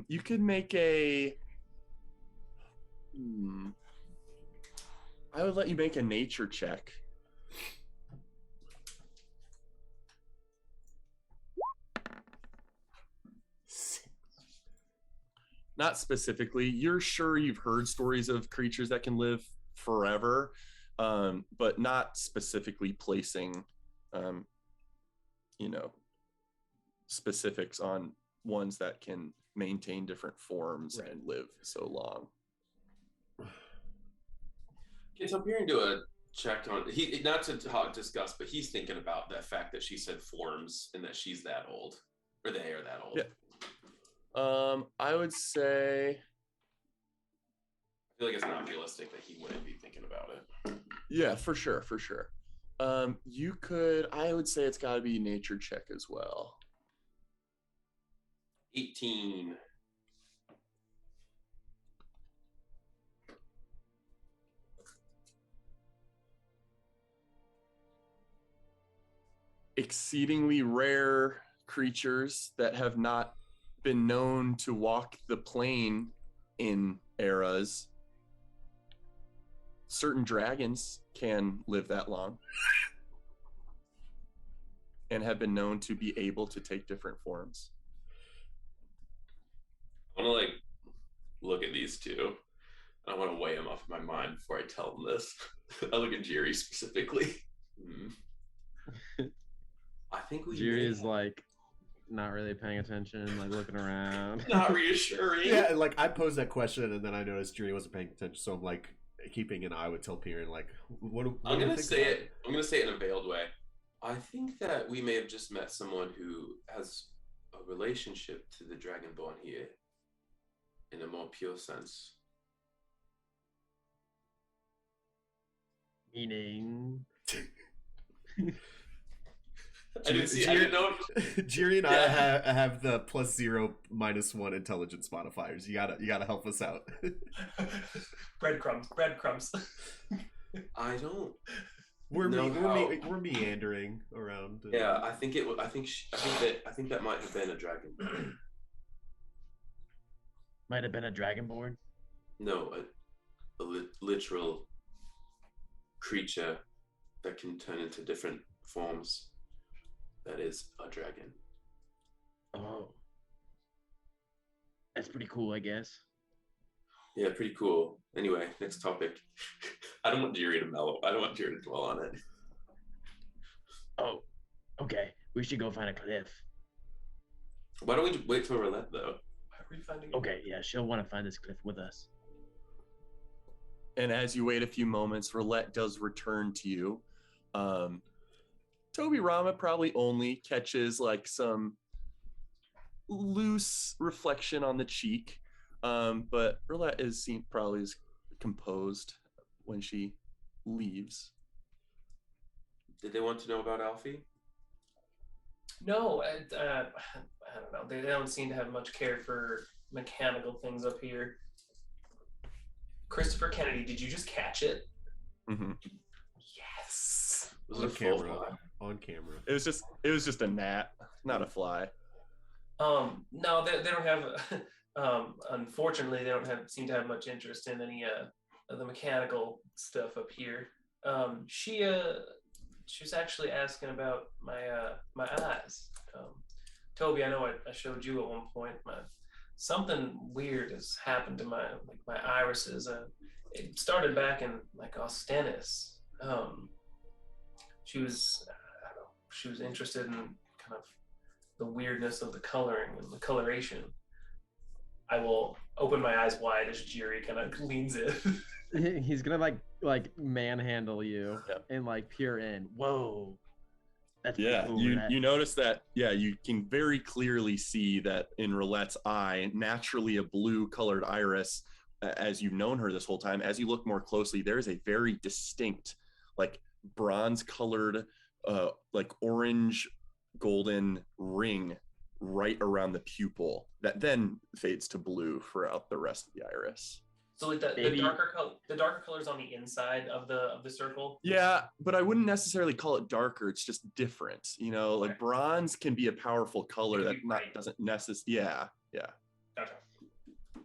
[SPEAKER 1] You could make a. I would let you make a nature check. Not specifically. You're sure you've heard stories of creatures that can live forever, but not specifically placing, specifics on ones that can maintain different forms and live so long.
[SPEAKER 2] Can Topirian do a check on he? Not to discuss, but he's thinking about the fact that she said forms and that she's that old, or they are that old.
[SPEAKER 1] Yeah. I would say.
[SPEAKER 2] I feel like it's not realistic that he wouldn't be thinking about it.
[SPEAKER 1] Yeah, for sure. You could. I would say it's got to be nature check as well.
[SPEAKER 2] 18.
[SPEAKER 1] Exceedingly rare creatures that have not been known to walk the plane in eras. Certain dragons can live that long and have been known to be able to take different forms.
[SPEAKER 2] I want to look at these two. I want to weigh them off in my mind before I tell them this. I look at Jiri specifically. I think
[SPEAKER 5] Jiri is not really paying attention, looking around.
[SPEAKER 2] Not reassuring.
[SPEAKER 4] Yeah, I posed that question and then I noticed Jiri wasn't paying attention, so I'm keeping an eye with Topirian. What
[SPEAKER 2] I'm gonna say it. I'm gonna say it in a veiled way. I think that we may have just met someone who has a relationship to the Dragonborn here, in a more pure sense.
[SPEAKER 6] Meaning.
[SPEAKER 2] I didn't know.
[SPEAKER 4] Jiri and I have the +0, -1 intelligence modifiers. You gotta help us out.
[SPEAKER 3] Breadcrumbs.
[SPEAKER 2] I don't.
[SPEAKER 4] We're meandering around.
[SPEAKER 2] Yeah, I think that might have been a dragon.
[SPEAKER 6] Might have been a dragonborn.
[SPEAKER 2] No, a literal creature that can turn into different forms. That is a dragon.
[SPEAKER 6] Oh. That's pretty cool, I guess.
[SPEAKER 2] Yeah, pretty cool. Anyway, next topic. I don't want Jiri to mellow. I don't want Jiri to dwell on it.
[SPEAKER 6] Oh, okay. We should go find a cliff.
[SPEAKER 2] Why don't we wait for Roulette, though?
[SPEAKER 3] Why are we finding?
[SPEAKER 6] Okay, yeah, she'll want to find this cliff with us.
[SPEAKER 1] And as you wait a few moments, Roulette does return to you. Toby Rama probably only catches some loose reflection on the cheek, but Roulette is probably as composed when she leaves.
[SPEAKER 2] Did they want to know about Alfie?
[SPEAKER 3] No, I don't know. They don't seem to have much care for mechanical things up here. Christopher Kennedy, did you just catch it?
[SPEAKER 1] Mm-hmm.
[SPEAKER 3] Yes.
[SPEAKER 2] Was it a full fly?
[SPEAKER 4] On camera.
[SPEAKER 1] It was just a gnat, not a fly.
[SPEAKER 3] No, they don't have. Unfortunately, they don't seem to have much interest in any of the mechanical stuff up here. She was actually asking about my eyes. Toby, I know I showed you at one point. Something weird has happened to my irises. It started back in Ostenis. She was interested in kind of the weirdness of the coloring and the coloration. I will open my eyes wide as Jiri kind of leans in.
[SPEAKER 5] He's gonna manhandle you and peer in. Whoa.
[SPEAKER 6] That's
[SPEAKER 1] Yeah,
[SPEAKER 6] pretty cool.
[SPEAKER 1] you notice that. Yeah, you can very clearly see that in Roulette's eye, naturally a blue-colored iris, as you've known her this whole time. As you look more closely, there is a very distinct, like bronze-colored, like orange golden ring right around the pupil that then fades to blue throughout the rest of the iris.
[SPEAKER 3] So like the
[SPEAKER 6] Maybe-
[SPEAKER 3] darker colors on the inside of the circle.
[SPEAKER 1] Yeah, but I wouldn't necessarily call it darker. It's just different. You know, like
[SPEAKER 3] Okay.
[SPEAKER 1] bronze can be a powerful color
[SPEAKER 3] It can
[SPEAKER 1] that
[SPEAKER 3] be
[SPEAKER 1] not
[SPEAKER 3] bright.
[SPEAKER 1] doesn't necessarily. Yeah.
[SPEAKER 3] Gotcha.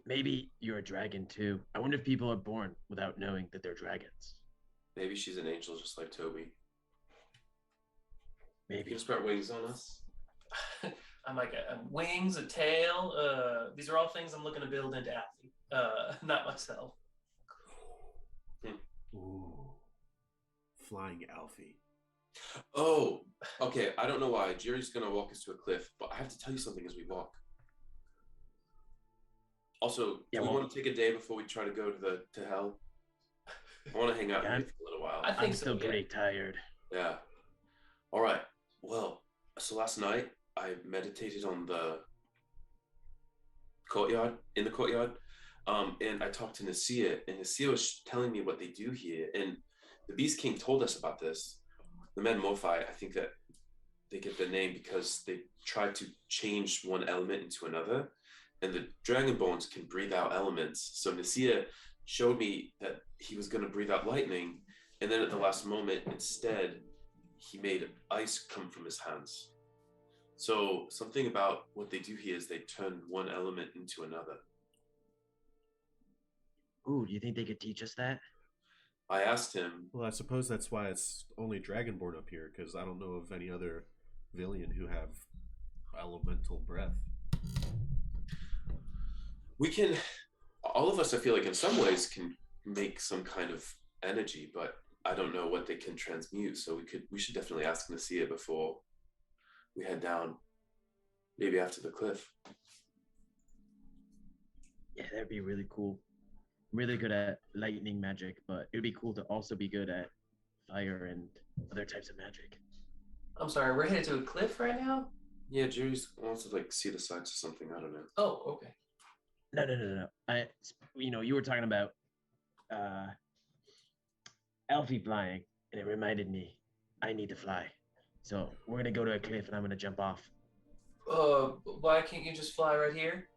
[SPEAKER 6] Maybe you're a dragon too. I wonder if people are born without knowing that they're dragons.
[SPEAKER 2] Maybe she's an angel just like Toby. You
[SPEAKER 6] Maybe.
[SPEAKER 2] can spread wings on us.
[SPEAKER 3] I'm like wings, a tail. These are all things I'm looking to build into Alfie. Not myself.
[SPEAKER 4] Ooh. Flying Alfie.
[SPEAKER 2] Oh, okay. I don't know why. Jerry's gonna walk us to a cliff, but I have to tell you something as we walk. Also,
[SPEAKER 6] Yeah,
[SPEAKER 2] do we
[SPEAKER 6] well-
[SPEAKER 2] want to take a day before we try to go to hell? I want to hang out
[SPEAKER 6] Yeah,
[SPEAKER 2] with you for a little while.
[SPEAKER 3] I think
[SPEAKER 6] I'm
[SPEAKER 3] so,
[SPEAKER 6] still
[SPEAKER 3] yeah.
[SPEAKER 6] pretty tired.
[SPEAKER 2] Yeah. All right. Well, so last night I meditated on the courtyard, and I talked to Nasia, and Nasia was telling me what they do here. And the Beast King told us about this. The Metamorphi, I think that they get their name because they tried to change one element into another. And the Dragonborns can breathe out elements. So Nasia showed me that he was going to breathe out lightning. And then at the last moment, instead, he made ice come from his hands. So something about what they do here is they turn one element into another.
[SPEAKER 6] Ooh, do you think they could teach us that?
[SPEAKER 2] I asked him,
[SPEAKER 4] Well, I suppose that's why it's only Dragonborn up here, because I don't know of any other Villian who have elemental breath.
[SPEAKER 2] we can, all of us, I feel like in some ways can make some kind of energy, but I don't know what they can transmute. So we should definitely ask Nasia before we head down, maybe after the cliff.
[SPEAKER 6] Yeah, that'd be really cool. I'm really good at lightning magic, but it'd be cool to also be good at fire and other types of magic.
[SPEAKER 3] I'm sorry, we're headed to a cliff right now?
[SPEAKER 2] Yeah, Jerry wants to like see the sights or something. I don't know.
[SPEAKER 3] Oh, okay.
[SPEAKER 6] No. You were talking about Alfie flying, and it reminded me I need to fly. So we're gonna go to a cliff, and I'm gonna jump off
[SPEAKER 3] Why can't you just fly right here?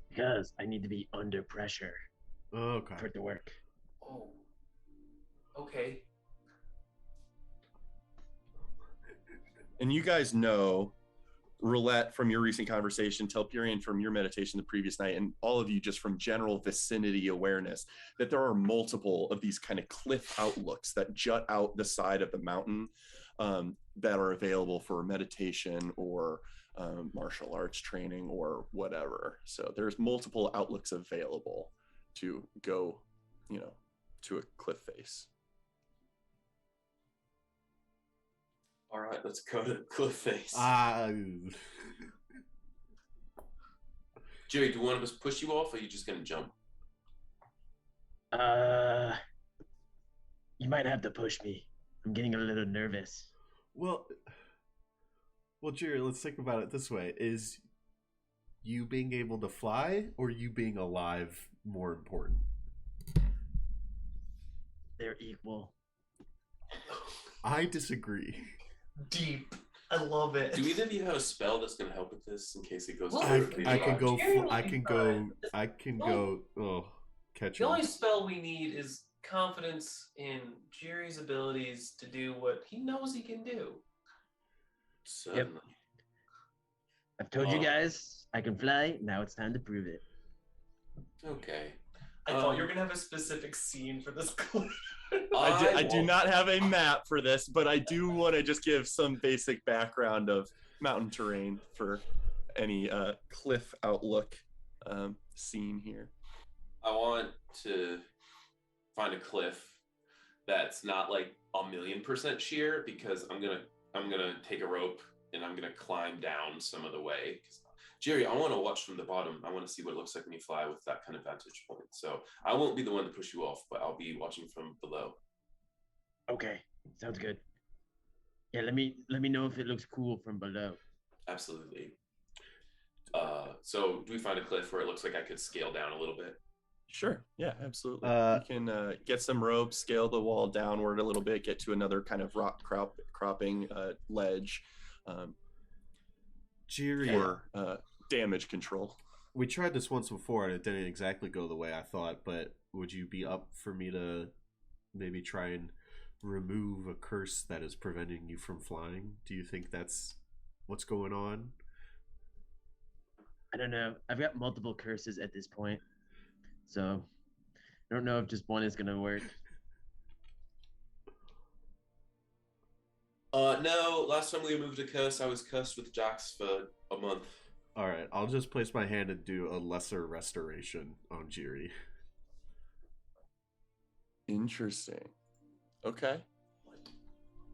[SPEAKER 6] because I need to be under pressure
[SPEAKER 4] Okay.
[SPEAKER 6] for it to work.
[SPEAKER 3] Oh. Okay.
[SPEAKER 1] And you guys know, Roulette from your recent conversation, Telperion from your meditation the previous night, and all of you just from general vicinity awareness, that there are multiple of these kind of cliff outlooks that jut out the side of the mountain that are available for meditation or martial arts training or whatever. So there's multiple outlooks available to go, to a cliff face.
[SPEAKER 2] All right, let's go to the cliff face. Jerry, do one of us push you off, or are you just gonna jump?
[SPEAKER 6] You might have to push me. I'm getting a little nervous.
[SPEAKER 4] Well, Jerry, let's think about it this way. Is you being able to fly or you being alive more important?
[SPEAKER 6] They're equal.
[SPEAKER 4] I disagree.
[SPEAKER 3] Deep. I love it.
[SPEAKER 2] Do either of you have a spell that's gonna help with this in case it goes?
[SPEAKER 3] Well,
[SPEAKER 4] I
[SPEAKER 2] through?
[SPEAKER 4] can go.
[SPEAKER 3] Jerry
[SPEAKER 4] I
[SPEAKER 3] will be
[SPEAKER 4] can go.
[SPEAKER 3] fine.
[SPEAKER 4] I can go. Oh, catch
[SPEAKER 3] The
[SPEAKER 4] him.
[SPEAKER 3] only spell we need is confidence in Jerry's abilities to do what he knows he can do.
[SPEAKER 2] Certainly.
[SPEAKER 6] I've told you
[SPEAKER 2] Oh.
[SPEAKER 6] guys I can fly. Now it's time to prove it.
[SPEAKER 2] Okay.
[SPEAKER 3] I thought you were gonna have a specific scene for this clip.
[SPEAKER 1] I do
[SPEAKER 2] won't-
[SPEAKER 1] not have a map for this, but I do want to just give some basic background of mountain terrain for any cliff outlook scene here.
[SPEAKER 2] I want to find a cliff that's not like 1,000,000% sheer, because I'm gonna take a rope and I'm gonna climb down some of the way. Jerry, I want to watch from the bottom. I want to see what it looks like when you fly with that kind of vantage point. So I won't be the one to push you off, but I'll be watching from below.
[SPEAKER 6] Okay, sounds good. Yeah, let me know if it looks cool from below.
[SPEAKER 2] Absolutely. So do we find a cliff where it looks like I could scale down a little bit?
[SPEAKER 1] Sure. Yeah, absolutely. You can get some rope, scale the wall downward a little bit, get to another kind of rock cropping ledge
[SPEAKER 4] Jiri,
[SPEAKER 1] for damage control.
[SPEAKER 4] we tried this once before and it didn't exactly go the way I thought, but would you be up for me to maybe try and remove a curse that is preventing you from flying? Do you think that's what's going on?
[SPEAKER 6] I don't know. I've got multiple curses at this point, so I don't know if just one is gonna work.
[SPEAKER 2] No. Last time we moved a curse, I was cursed with jocks for a month.
[SPEAKER 4] All right, I'll just place my hand and do a lesser restoration on Jiri.
[SPEAKER 1] Interesting. Okay.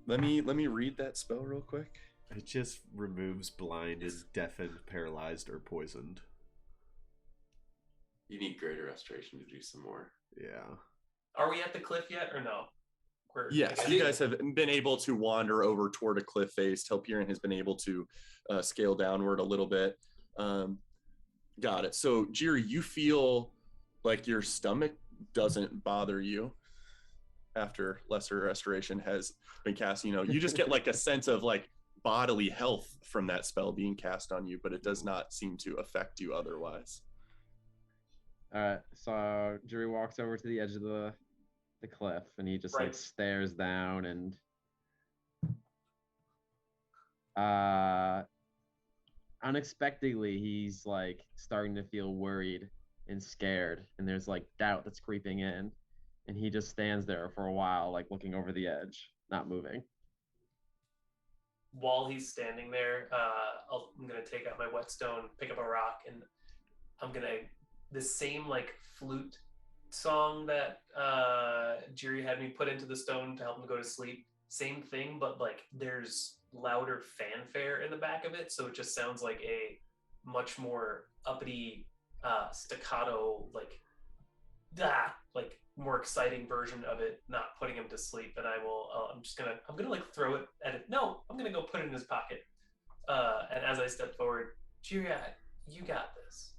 [SPEAKER 1] Let me read that spell real quick.
[SPEAKER 4] It just removes blinded, deafened, paralyzed, or poisoned.
[SPEAKER 2] You need greater restoration to do some more.
[SPEAKER 4] Yeah.
[SPEAKER 3] Are we at the cliff yet or no?
[SPEAKER 1] Yes, you guys have been able to wander over toward a cliff face. Telpiran has been able to scale downward a little bit. Got it. So, Jiri, you feel like your stomach doesn't bother you after lesser restoration has been cast. You know, you just get like a sense of like bodily health from that spell being cast on you, but it does not seem to affect you otherwise.
[SPEAKER 5] All right, so Jiri walks over to the edge of the cliff, and he just like stares down, and unexpectedly he's like starting to feel worried and scared, and there's like doubt that's creeping in, and he just stands there for a while, like looking over the edge, not moving.
[SPEAKER 3] While he's standing there, I'm gonna take out my whetstone, pick up a rock, and I'm gonna the same like flute song that Jiri had me put into the stone to help him go to sleep. Same thing, but like there's louder fanfare in the back of it, so it just sounds like a much more uppity staccato, like more exciting version of it, not putting him to sleep. And I'm gonna like throw it at it. No, I'm gonna go put it in his pocket. And as I step forward, Jiri, you got this.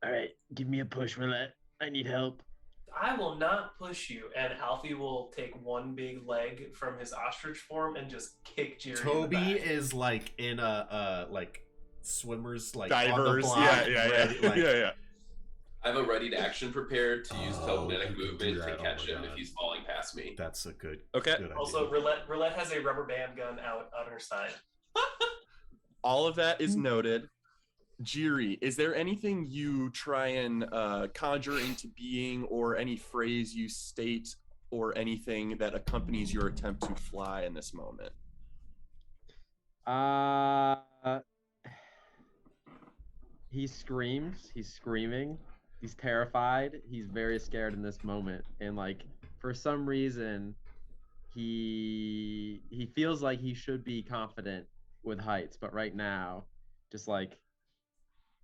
[SPEAKER 6] All right, give me a push, Roulette. I need help.
[SPEAKER 3] I will not push you. And Alfie will take one big leg from his ostrich form and just kick Jiri.
[SPEAKER 4] Toby is like in a like swimmers, like
[SPEAKER 1] divers.
[SPEAKER 4] On the block,
[SPEAKER 1] Yeah.
[SPEAKER 2] I have a ready to action prepared to use telekinetic movement to catch him if he's falling past me.
[SPEAKER 4] That's a good.
[SPEAKER 1] Okay.
[SPEAKER 4] Good idea.
[SPEAKER 3] Also, Roulette has a rubber band gun out on her side.
[SPEAKER 1] All of that is noted. Jiri, is there anything you try and conjure into being, or any phrase you state, or anything that accompanies your attempt to fly in this moment?
[SPEAKER 5] He screams. He's screaming. He's terrified. He's very scared in this moment, and like for some reason, he feels like he should be confident with heights, but right now, just like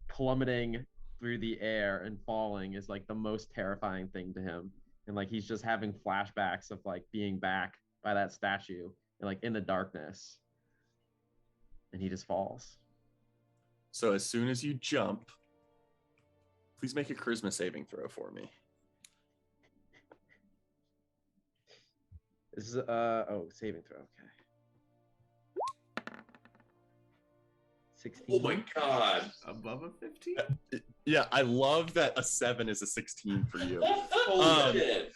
[SPEAKER 5] plummeting through the air and falling is like the most terrifying thing to him, and like he's just having flashbacks of like being back by that statue and like in the darkness, and he just falls.
[SPEAKER 1] So as soon as you jump, please make a charisma saving throw for me.
[SPEAKER 5] This is saving throw. Okay. 16.
[SPEAKER 2] Oh my god.
[SPEAKER 4] Above a 15?
[SPEAKER 1] Yeah, I love that a 7 is a 16 for you.
[SPEAKER 2] Holy shit.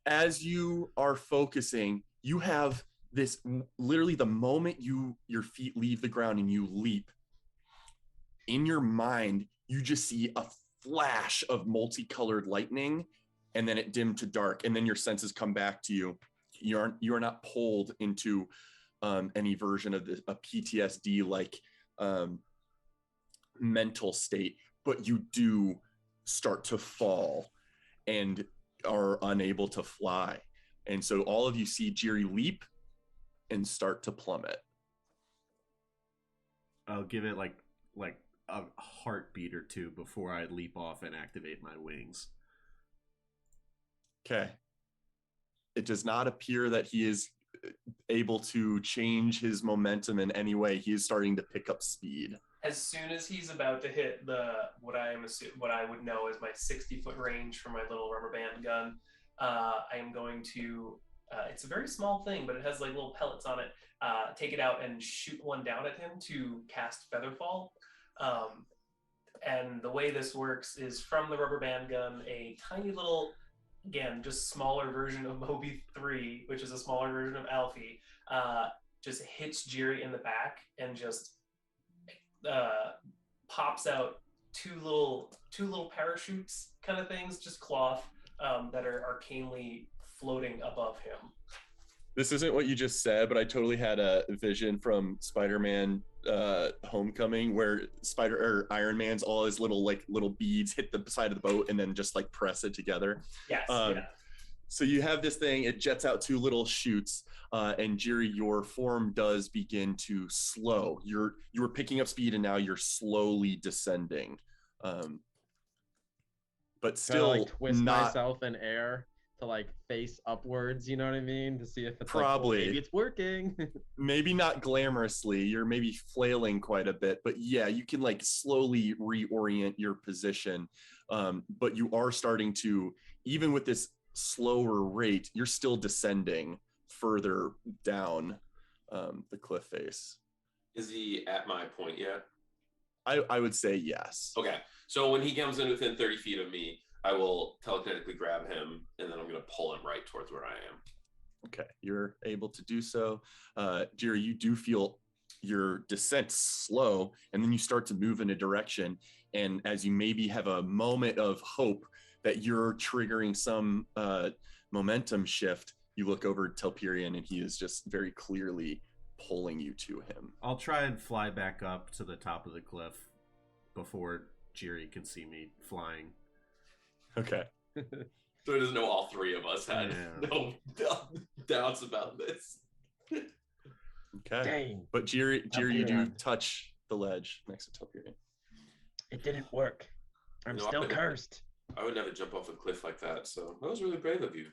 [SPEAKER 1] As you are focusing, you have this, literally the moment your feet leave the ground and you leap, in your mind, you just see a flash of multicolored lightning, and then it dimmed to dark, and then your senses come back to you. You are not pulled into any version of a PTSD like mental state, but you do start to fall and are unable to fly. And so all of you see Jiri leap and start to plummet.
[SPEAKER 4] I'll give it like a heartbeat or two before I leap off and activate my wings.
[SPEAKER 1] Okay. It does not appear that he is able to change his momentum in any way. He is starting to pick up speed.
[SPEAKER 3] As soon as he's about to hit what I would know is my 60-foot range for my little rubber band gun, I am going to. It's a very small thing, but it has like little pellets on it. Take it out and shoot one down at him to cast Featherfall. And the way this works is from the rubber band gun, a tiny little, again, just smaller version of Moby 3, which is a smaller version of Alfie, just hits Jiri in the back and just pops out two little parachutes kind of things, just cloth, that are arcanely floating above him.
[SPEAKER 1] This isn't what you just said, but I totally had a vision from Spider-Man Homecoming where Iron Man's all his little beads hit the side of the boat and then just like press it together.
[SPEAKER 3] Yes.
[SPEAKER 1] So you have this thing, it jets out two little chutes, and Jiri, your form does begin to slow. You were picking up speed and now you're slowly descending. But still
[SPEAKER 5] like twist
[SPEAKER 1] not
[SPEAKER 5] myself in air to like face upwards, you know what I mean? To see if it's
[SPEAKER 1] probably
[SPEAKER 5] like, well, maybe it's working.
[SPEAKER 1] Maybe not glamorously, you're maybe flailing quite a bit, but yeah, you can like slowly reorient your position. But you are starting to, even with this slower rate, you're still descending further down the cliff face.
[SPEAKER 2] Is he at my point yet?
[SPEAKER 1] I would say yes.
[SPEAKER 2] Okay, so when he comes in within 30 feet of me, I will telekinetically grab him, and then I'm going to pull him right towards where I am.
[SPEAKER 1] Okay, you're able to do so. Jiri, you do feel your descent slow, and then you start to move in a direction. And as you maybe have a moment of hope that you're triggering some momentum shift, you look over at Telperion, and he is just very clearly pulling you to him.
[SPEAKER 4] I'll try and fly back up to the top of the cliff before Jiri can see me flying.
[SPEAKER 1] Okay.
[SPEAKER 2] So it doesn't know all three of us had no doubts about this.
[SPEAKER 1] Okay.
[SPEAKER 6] Dang.
[SPEAKER 1] But Jiri, you do touch the ledge next to Telperion.
[SPEAKER 6] It didn't work. I'm
[SPEAKER 2] No,
[SPEAKER 6] still cursed.
[SPEAKER 2] I would never jump off a cliff like that, so that was really brave of you.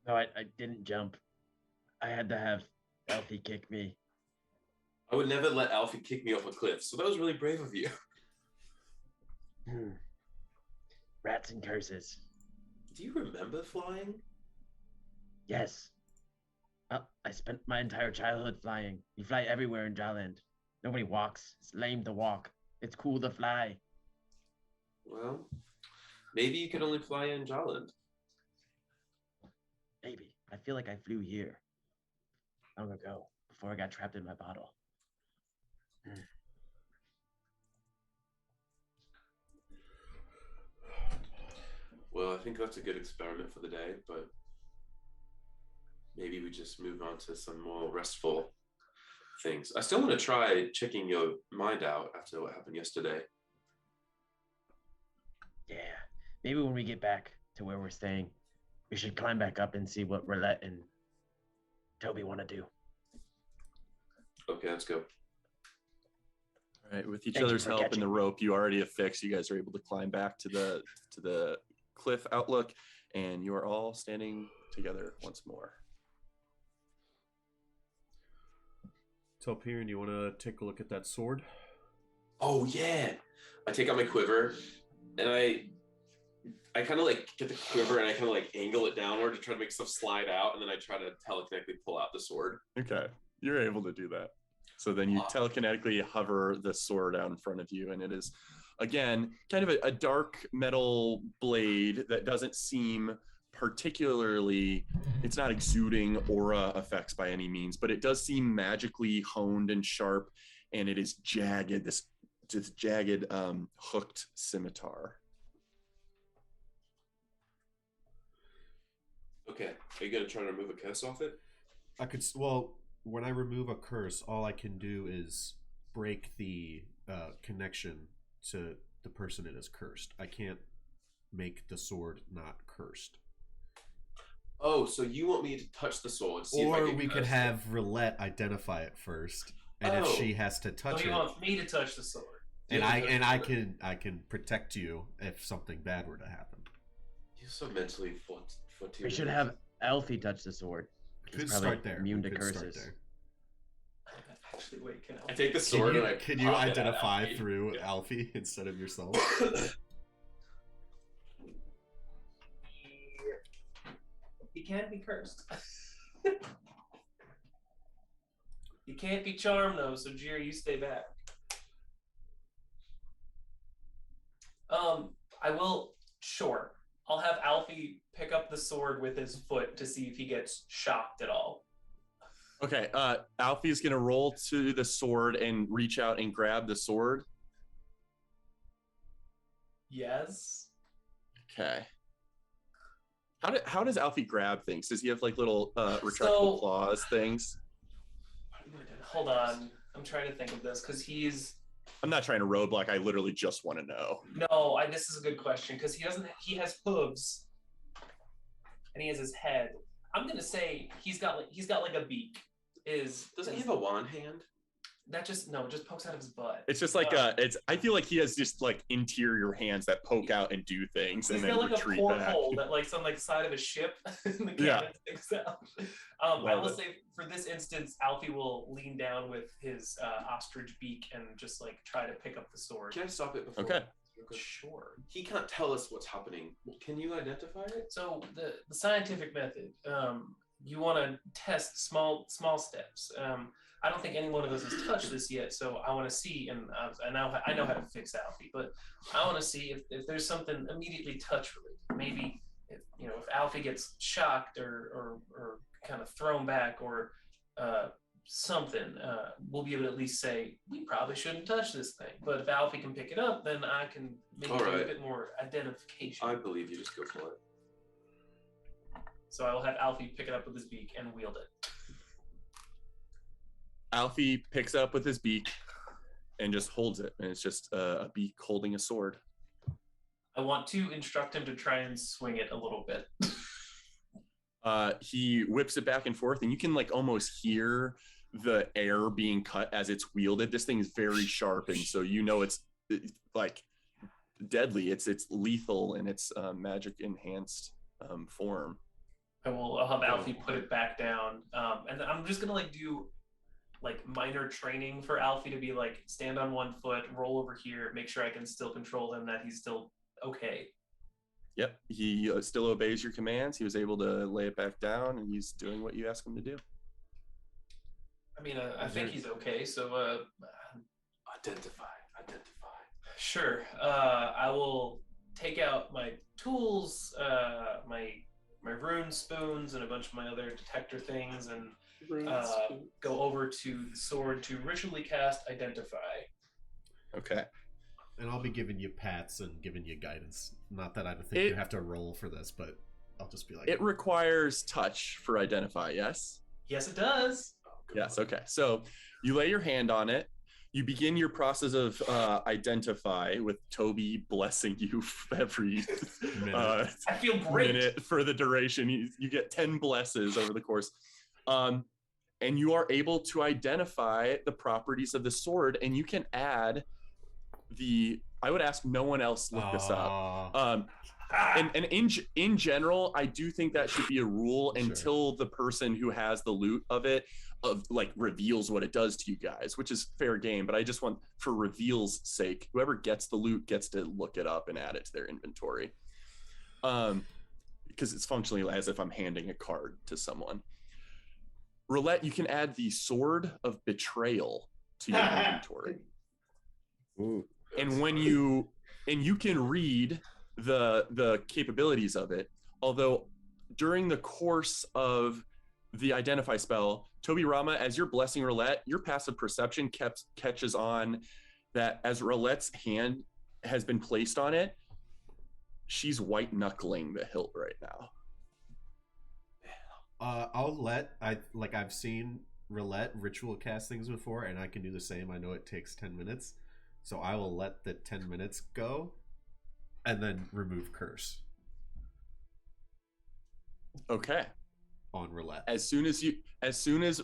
[SPEAKER 6] No, I didn't jump. I had to have Alfie kick me.
[SPEAKER 2] I would never let Alfie kick me off a cliff, so that was really brave of you.
[SPEAKER 6] Rats and curses.
[SPEAKER 2] Do you remember flying?
[SPEAKER 6] Yes. I spent my entire childhood flying. You fly everywhere in Jawland. Nobody walks. It's lame to walk. It's cool to fly.
[SPEAKER 2] Well, maybe you could only fly in Jawland.
[SPEAKER 6] Maybe. I feel like I flew here long ago, before I got trapped in my bottle.
[SPEAKER 2] Well, I think that's a good experiment for the day, but maybe we just move on to some more restful things. I still want to try checking your mind out after what happened yesterday.
[SPEAKER 6] Yeah. Maybe when we get back to where we're staying, we should climb back up and see what Roulette and Toby want to do.
[SPEAKER 2] Okay, let's go.
[SPEAKER 1] All right, with each
[SPEAKER 6] Thank you
[SPEAKER 1] other's
[SPEAKER 6] for
[SPEAKER 1] help and
[SPEAKER 6] catching
[SPEAKER 1] the
[SPEAKER 6] me.
[SPEAKER 1] rope you already affixed, you guys are able to climb back to the cliff outlook, and you are all standing together once more.
[SPEAKER 4] Telperion, you want to take a look at that sword?
[SPEAKER 2] Oh yeah! I take out my quiver, and I kind of like get the quiver and I kind of like angle it downward to try to make stuff slide out, and then I try to telekinetically pull out the sword.
[SPEAKER 1] Okay, you're able to do that. So then you telekinetically hover the sword out in front of you, and it is, again, kind of a dark metal blade that doesn't seem particularly, it's not exuding aura effects by any means, but it does seem magically honed and sharp, and it is jagged, this jagged hooked scimitar.
[SPEAKER 2] Okay, are you gonna try to remove a curse off it?
[SPEAKER 4] When I remove a curse, all I can do is break the connection to the person it is cursed. I can't make the sword not cursed.
[SPEAKER 2] Oh, so you want me to touch the sword? See if I
[SPEAKER 4] Or
[SPEAKER 2] get
[SPEAKER 4] we could
[SPEAKER 2] cursed?
[SPEAKER 4] have Roulette identify it first, and if
[SPEAKER 2] Oh.
[SPEAKER 4] she has to touch
[SPEAKER 3] So he
[SPEAKER 4] it,
[SPEAKER 3] wants me to touch the sword.
[SPEAKER 4] and
[SPEAKER 2] Yeah,
[SPEAKER 4] I can protect you if something bad were to happen.
[SPEAKER 2] You're so mentally fortunate.
[SPEAKER 6] We should have Alfie touch the sword.
[SPEAKER 5] He's
[SPEAKER 4] Could
[SPEAKER 5] probably
[SPEAKER 4] start there.
[SPEAKER 5] immune to
[SPEAKER 4] Could start
[SPEAKER 5] curses.
[SPEAKER 4] there.
[SPEAKER 3] Actually, wait, can
[SPEAKER 2] I take the sword and I
[SPEAKER 4] Can you
[SPEAKER 2] pop it at
[SPEAKER 4] identify
[SPEAKER 2] Alfie.
[SPEAKER 4] through
[SPEAKER 2] Yeah.
[SPEAKER 4] Alfie instead of yourself?
[SPEAKER 3] He can't be cursed. He can't be charmed though, so Jerry, you stay back. I will. Sure, I'll have Alfie pick up the sword with his foot to see if he gets shocked at all.
[SPEAKER 1] Okay, Alfie's gonna roll to the sword and reach out and grab the sword.
[SPEAKER 3] Yes.
[SPEAKER 1] Okay. How does Alfie grab things? Does he have like little retractable
[SPEAKER 3] So-
[SPEAKER 1] claws things?
[SPEAKER 3] Hold on, I'm trying to think of this because he's.
[SPEAKER 1] I'm not trying to roadblock. I literally just want to know.
[SPEAKER 3] No, this is a good question because he doesn't. He has hooves, and he has his head. I'm gonna say he's got like a beak.
[SPEAKER 2] Doesn't he have a wand hand?
[SPEAKER 3] That just pokes out of his butt.
[SPEAKER 1] It's just like I feel like he has just like interior hands that poke out and do things
[SPEAKER 3] He's
[SPEAKER 1] and then
[SPEAKER 3] got like a
[SPEAKER 1] retreat back.
[SPEAKER 3] porthole that like on like the side of a ship and the
[SPEAKER 1] Yeah.
[SPEAKER 3] cannon sticks out. I
[SPEAKER 1] Love
[SPEAKER 3] will
[SPEAKER 1] it.
[SPEAKER 3] say for this instance, Alfie will lean down with his ostrich beak and just like try to pick up the sword.
[SPEAKER 2] Can I stop it before?
[SPEAKER 1] Okay.
[SPEAKER 3] Sure.
[SPEAKER 2] He can't tell us what's happening. Can you identify it?
[SPEAKER 3] So the scientific method, you want to test small steps. I don't think any one of us has touched this yet, so I want to see, and I know how to fix Alfie, but I want to see if there's something immediately touch related. Maybe if Alfie gets shocked or kind of thrown back or something, we'll be able to at least say we probably shouldn't touch this thing. But if Alfie can pick it up, then I can maybe do a
[SPEAKER 2] Alright.
[SPEAKER 3] bit more identification.
[SPEAKER 2] I believe you. Just go for it.
[SPEAKER 3] So I will have Alfie pick it up with his beak and wield it.
[SPEAKER 1] Alfie picks it up with his beak and just holds it, and it's just a beak holding a sword.
[SPEAKER 3] I want to instruct him to try and swing it a little bit.
[SPEAKER 1] He whips it back and forth, and you can like almost hear the air being cut as it's wielded. This thing is very sharp, and so it's like deadly. It's lethal in its magic enhanced form.
[SPEAKER 3] I'll have Alfie put it back down, and then I'm just gonna like do like minor training for Alfie to be like stand on one foot, roll over here, make sure I can still control him, that he's still okay.
[SPEAKER 1] Yep, he still obeys your commands. He was able to lay it back down, and he's doing what you ask him to do.
[SPEAKER 3] I mean, I think he's okay. So
[SPEAKER 2] Identify.
[SPEAKER 3] sure, I will take out my tools, my rune spoons, and a bunch of my other detector things, and go over to the sword to ritually cast Identify.
[SPEAKER 1] Okay.
[SPEAKER 4] And I'll be giving you pats and giving you guidance. Not that I think you have to roll for this, but I'll just be like...
[SPEAKER 1] It requires touch for Identify, yes?
[SPEAKER 3] Yes, it does.
[SPEAKER 1] Yes, okay. So you lay your hand on it. You begin your process of Identify with Toby blessing you every
[SPEAKER 3] I feel great.
[SPEAKER 1] minute for the duration. You get 10 blesses over the course. And you are able to identify the properties of the sword, and you can add I would ask no one else look this up. And in general, I do think that should be a rule until the person who has the loot of it reveals what it does to you guys, which is fair game. But I just want, for reveal's sake, whoever gets the loot gets to look it up and add it to their inventory. Because it's functionally as if I'm handing a card to someone. Roulette, you can add the Sword of Betrayal to your inventory.
[SPEAKER 5] Ooh.
[SPEAKER 1] And you can read the capabilities of it, although during the course of the Identify spell, Toby Rama, as you're blessing Roulette, your passive perception catches on that as Roulette's hand has been placed on it, she's white knuckling the hilt right now.
[SPEAKER 4] I've seen Roulette ritual cast things before, and I can do the same. I know it takes 10 minutes, so I will let the 10 minutes go and then remove curse.
[SPEAKER 1] Okay.
[SPEAKER 4] On Roulette.
[SPEAKER 1] As soon as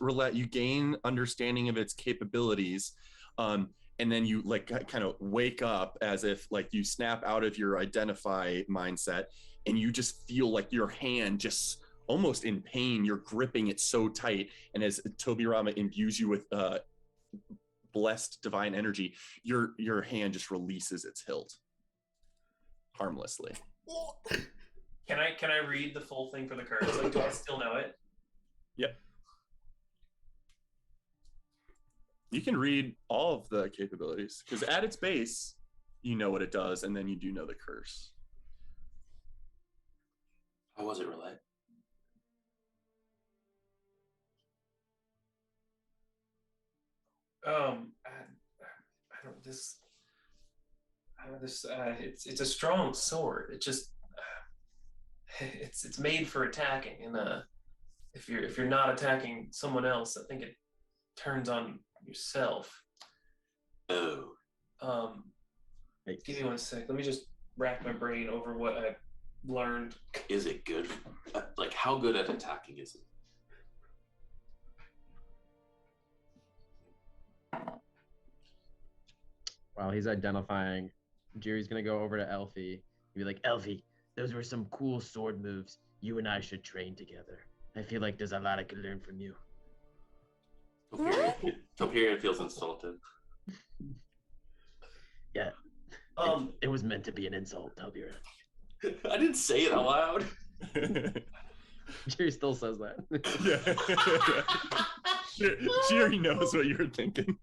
[SPEAKER 1] Roulette, you gain understanding of its capabilities, and then you kind of wake up as if you snap out of your Identify mindset, and you just feel like your hand just almost in pain. You're gripping it so tight, and as Tobirama imbues you with blessed divine energy, your hand just releases its hilt harmlessly.
[SPEAKER 3] Can I read the full thing for the curse? Like, do I still know it?
[SPEAKER 1] Yep. You can read all of the capabilities, because at its base, you know what it does, and then you do know the curse.
[SPEAKER 2] How was it, Roulette?
[SPEAKER 3] It's a strong sword. It just it's made for attacking, and if you're not attacking someone else, I think it turns on yourself.
[SPEAKER 2] Oh.
[SPEAKER 3] Give me 1 sec. Let me just rack my brain over what I learned.
[SPEAKER 2] Is it good? Like, how good at attacking is it?
[SPEAKER 5] While he's identifying, Jerry's gonna go over to Elfie and be like,
[SPEAKER 6] Elfie, those were some cool sword moves. You and I should train together. I feel like there's a lot I could learn from you.
[SPEAKER 2] Topirian feels insulted.
[SPEAKER 6] Yeah. It was meant to be an insult, Tobira.
[SPEAKER 2] I didn't say it out loud.
[SPEAKER 5] Jerry still says that.
[SPEAKER 1] Yeah. Jerry knows what you were thinking.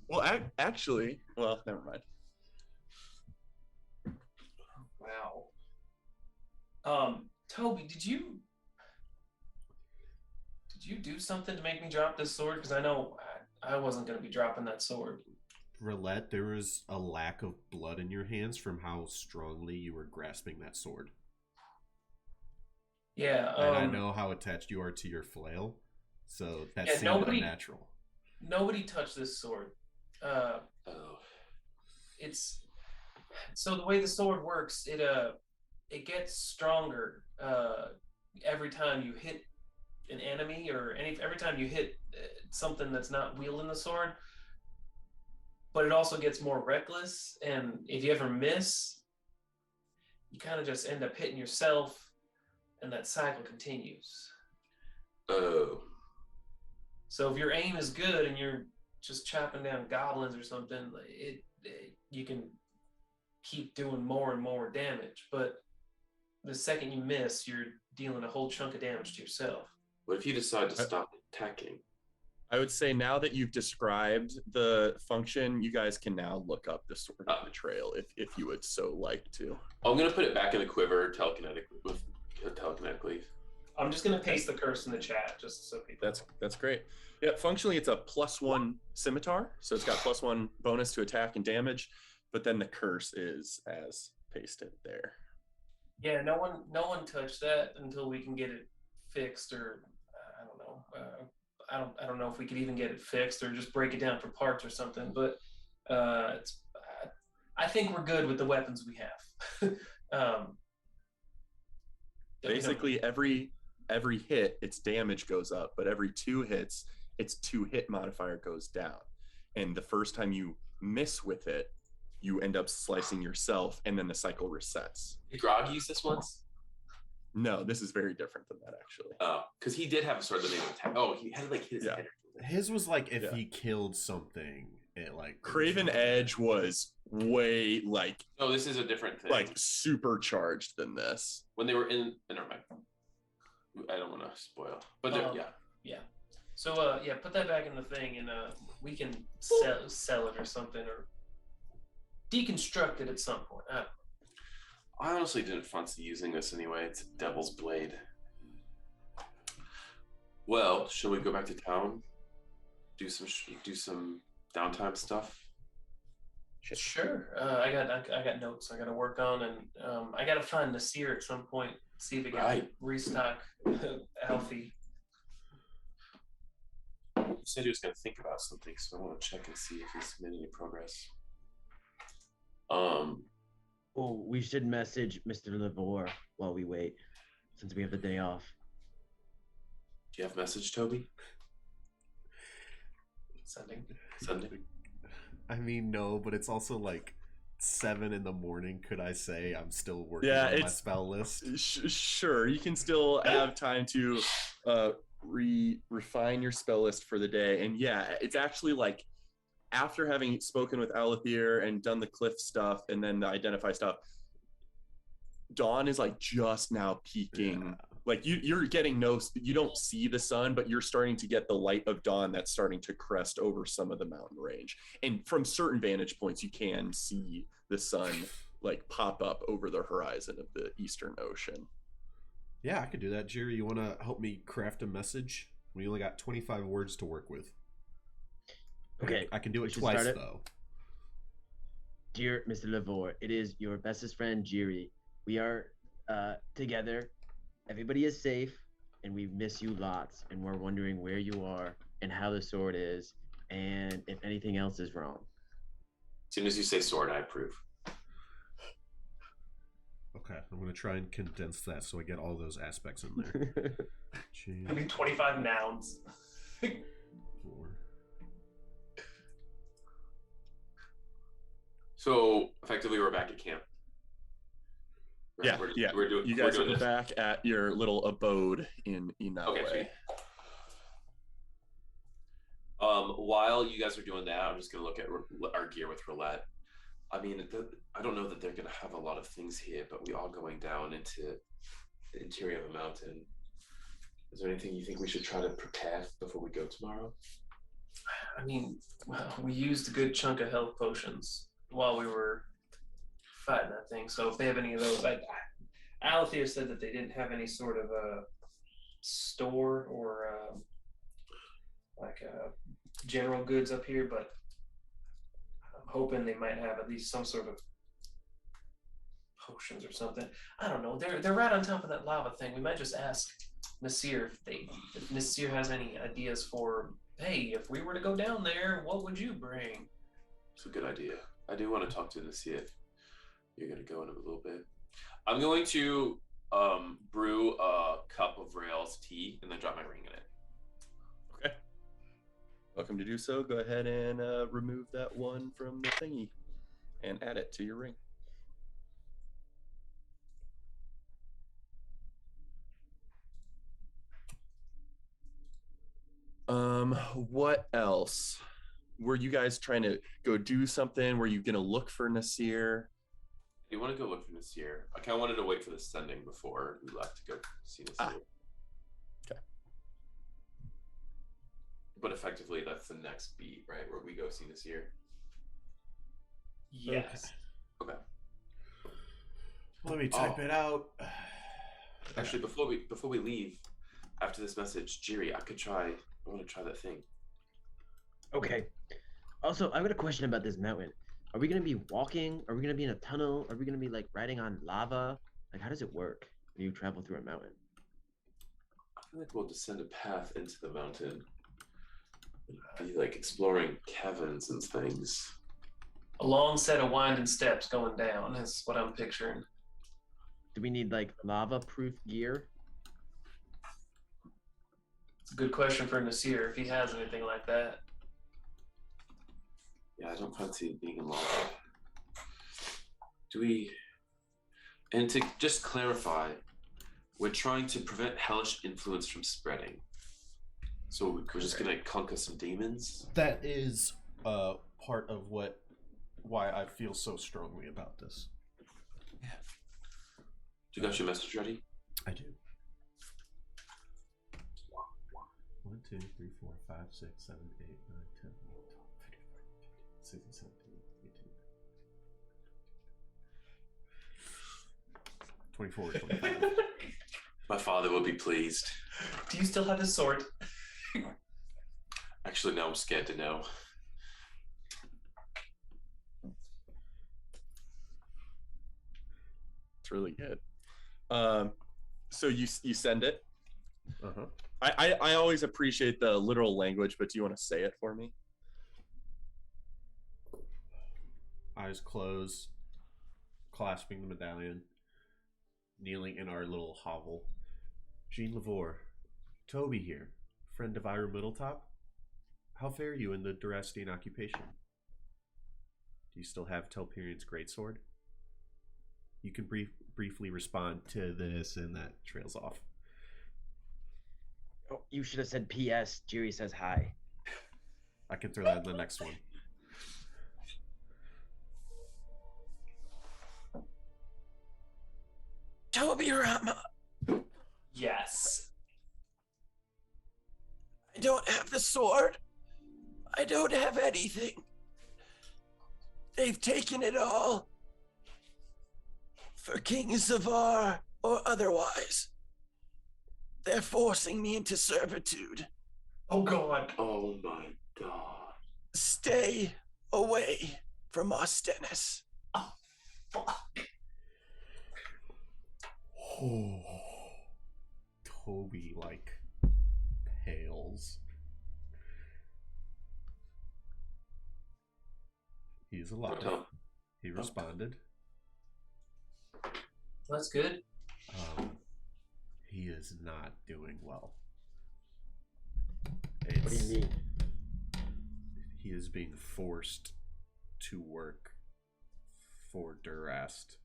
[SPEAKER 1] Well, actually, never mind.
[SPEAKER 3] Wow. Toby, did you do something to make me drop this sword? Because I know I wasn't going to be dropping that sword.
[SPEAKER 4] Roulette, there was a lack of blood in your hands from how strongly you were grasping that sword.
[SPEAKER 3] Yeah.
[SPEAKER 4] And I know how attached you are to your flail, so that seemed unnatural.
[SPEAKER 3] Nobody touched this sword. It's so the way the sword works. It gets stronger every time you hit an enemy, or every time you hit something that's not wielding the sword. But it also gets more reckless, and if you ever miss, you kind of just end up hitting yourself, and that cycle continues.
[SPEAKER 2] Oh.
[SPEAKER 3] So if your aim is good and you're just chopping down goblins or something, you can keep doing more and more damage. But the second you miss, you're dealing a whole chunk of damage to yourself.
[SPEAKER 2] What if you decide to stop attacking?
[SPEAKER 1] I would say now that you've described the function, you guys can now look up the sword of betrayal if you would so like to.
[SPEAKER 2] I'm going to put it back in the quiver telekinetically.
[SPEAKER 3] I'm just going to paste the curse in the chat just so people.
[SPEAKER 1] That's great. Yeah, functionally it's a +1 scimitar, so it's got +1 bonus to attack and damage, but then the curse is as pasted there.
[SPEAKER 3] Yeah, no one touched that until we can get it fixed, or I don't know. I don't know if we could even get it fixed or just break it down for parts or something. But I think we're good with the weapons we have.
[SPEAKER 1] Basically, every hit, its damage goes up, but every 2 hits, its 2-hit modifier goes down. And the first time you miss with it, you end up slicing yourself, and then the cycle resets.
[SPEAKER 2] Did Grog use this once?
[SPEAKER 1] No, this is very different than that, actually.
[SPEAKER 2] Oh, because he did have a sword that made him attack. Oh, he had like his head.
[SPEAKER 4] His was like if he killed something, it like
[SPEAKER 1] Craven Edge was way like.
[SPEAKER 2] No, this is a different thing.
[SPEAKER 1] Like supercharged than this.
[SPEAKER 2] When they were in, never mind. I don't want to spoil, but
[SPEAKER 3] yeah. So put that back in the thing, and we can sell it or something, or deconstruct it at some point.
[SPEAKER 2] I honestly didn't fancy using this anyway. It's a devil's blade. Well, shall we go back to town? Do some downtime stuff?
[SPEAKER 3] Sure. I got notes I got to work on, and I got to find Nasir at some point. See if we can restock Alfie.
[SPEAKER 2] You said he was going to think about something, so I want to check and see if he's made any progress.
[SPEAKER 6] Oh, we should message Mr. Lavore while we wait, since we have the day off.
[SPEAKER 2] Do you have a message, Toby?
[SPEAKER 3] Sending.
[SPEAKER 4] I mean, no, but it's also like 7 in the morning, could I say I'm still working on my spell list?
[SPEAKER 1] Sure, you can still have time to refine your spell list for the day. And yeah, it's actually like after having spoken with Aulethier and done the cliff stuff and then the identify stuff, dawn is like just now peaking. Yeah. Like you're getting you don't see the sun, but you're starting to get the light of dawn that's starting to crest over some of the mountain range. And from certain vantage points, you can see the sun like pop up over the horizon of the Eastern Ocean.
[SPEAKER 4] Yeah, I could do that. Jerry, you want to help me craft a message? We only got 25 words to work with.
[SPEAKER 5] Okay.
[SPEAKER 4] I can do it twice, though.
[SPEAKER 5] Dear Mr. Lavore, it is your bestest friend, Jiri. We are together. Everybody is safe, and we miss you lots, and we're wondering where you are and how the sword is, and if anything else is wrong.
[SPEAKER 2] As soon as you say sword, I approve.
[SPEAKER 4] Okay, I'm going to try and condense that so I get all those aspects in there.
[SPEAKER 3] I mean, 25 nouns.
[SPEAKER 4] 4.
[SPEAKER 2] So, effectively, we're back at camp.
[SPEAKER 1] Right? You guys are back at your little abode in Inaue.
[SPEAKER 2] Okay, while you guys are doing that, I'm just going to look at our gear with Roulette. I mean, I don't know that they're going to have a lot of things here, but we are going down into the interior of a mountain. Is there anything you think we should try to prepare before we go tomorrow?
[SPEAKER 3] I mean, we used a good chunk of health potions while we were fighting that thing. So if they have any of those, Aulethier said that they didn't have any sort of a store or general goods up here, but I'm hoping they might have at least some sort of potions or something. I don't know. They're right on top of that lava thing. We might just ask Nasir if Nasir has any ideas for, hey, if we were to go down there, what would you bring?
[SPEAKER 2] It's a good idea. I do want to talk to Nasir if you're going to go in a little bit. I'm going to brew a cup of Rael's tea and then drop my ring in it.
[SPEAKER 1] Okay. Welcome to do so. Go ahead and remove that one from the thingy and add it to your ring. What else? Were you guys trying to go do something? Were you going to look for Nasir?
[SPEAKER 2] You want to go look for Nasir? I kind of wanted to wait for the sending before we left to go see Nasir.
[SPEAKER 1] Okay.
[SPEAKER 2] But effectively, that's the next beat, right? Where we go see Nasir.
[SPEAKER 3] Yes.
[SPEAKER 2] Okay.
[SPEAKER 4] Let me type it out.
[SPEAKER 2] Actually, before we leave, after this message, Jiri, I want to try that thing.
[SPEAKER 5] Okay. Also, I've got a question about this mountain. Are we going to be walking? Are we going to be in a tunnel? Are we going to be like riding on lava? Like, how does it work when you travel through a mountain?
[SPEAKER 2] I feel like we'll descend a path into the mountain. Be like exploring caverns and things.
[SPEAKER 3] A long set of winding steps going down is what I'm picturing.
[SPEAKER 5] Do we need like lava-proof gear?
[SPEAKER 3] It's a good question for Nasir if he has anything like that.
[SPEAKER 2] Yeah, I don't fancy being in lava. And to just clarify, we're trying to prevent hellish influence from spreading. So we're just going to conquer some demons?
[SPEAKER 4] That is part of why I feel so strongly about this.
[SPEAKER 2] Yeah. Do you got your message ready?
[SPEAKER 4] I do. 1, 2, 3, 4, 5, 6, 7, 8, 9, 10, 11, 12, 13, 16, 17, 18, 24, 25.
[SPEAKER 2] My father will be pleased.
[SPEAKER 3] Do you still have his sword?
[SPEAKER 2] Actually, no, I'm scared to know.
[SPEAKER 1] It's really good. So you send it?
[SPEAKER 4] Uh-huh.
[SPEAKER 1] I always appreciate the literal language, but do you want to say it for me?
[SPEAKER 4] Eyes closed, clasping the medallion, kneeling in our little hovel. Jean Lavore, Toby here, friend of Ira Middletop. How fare you in the Durastine occupation? Do you still have Telperian's greatsword? You can briefly respond to this, and that trails off.
[SPEAKER 6] Oh, you should have said P.S. Jiri says hi.
[SPEAKER 4] I can throw that in the next one.
[SPEAKER 7] Toby Rama,
[SPEAKER 3] Yes.
[SPEAKER 7] I don't have the sword. I don't have anything. They've taken it all. For King Zavar or otherwise. They're forcing me into servitude.
[SPEAKER 3] Oh God.
[SPEAKER 2] Oh my god.
[SPEAKER 7] Stay away from Ostenis.
[SPEAKER 3] Oh fuck.
[SPEAKER 4] Oh, Toby pales. He's alive. He responded.
[SPEAKER 3] That's good.
[SPEAKER 4] He is not doing well.
[SPEAKER 6] What do you mean?
[SPEAKER 4] He is being forced to work for Durast.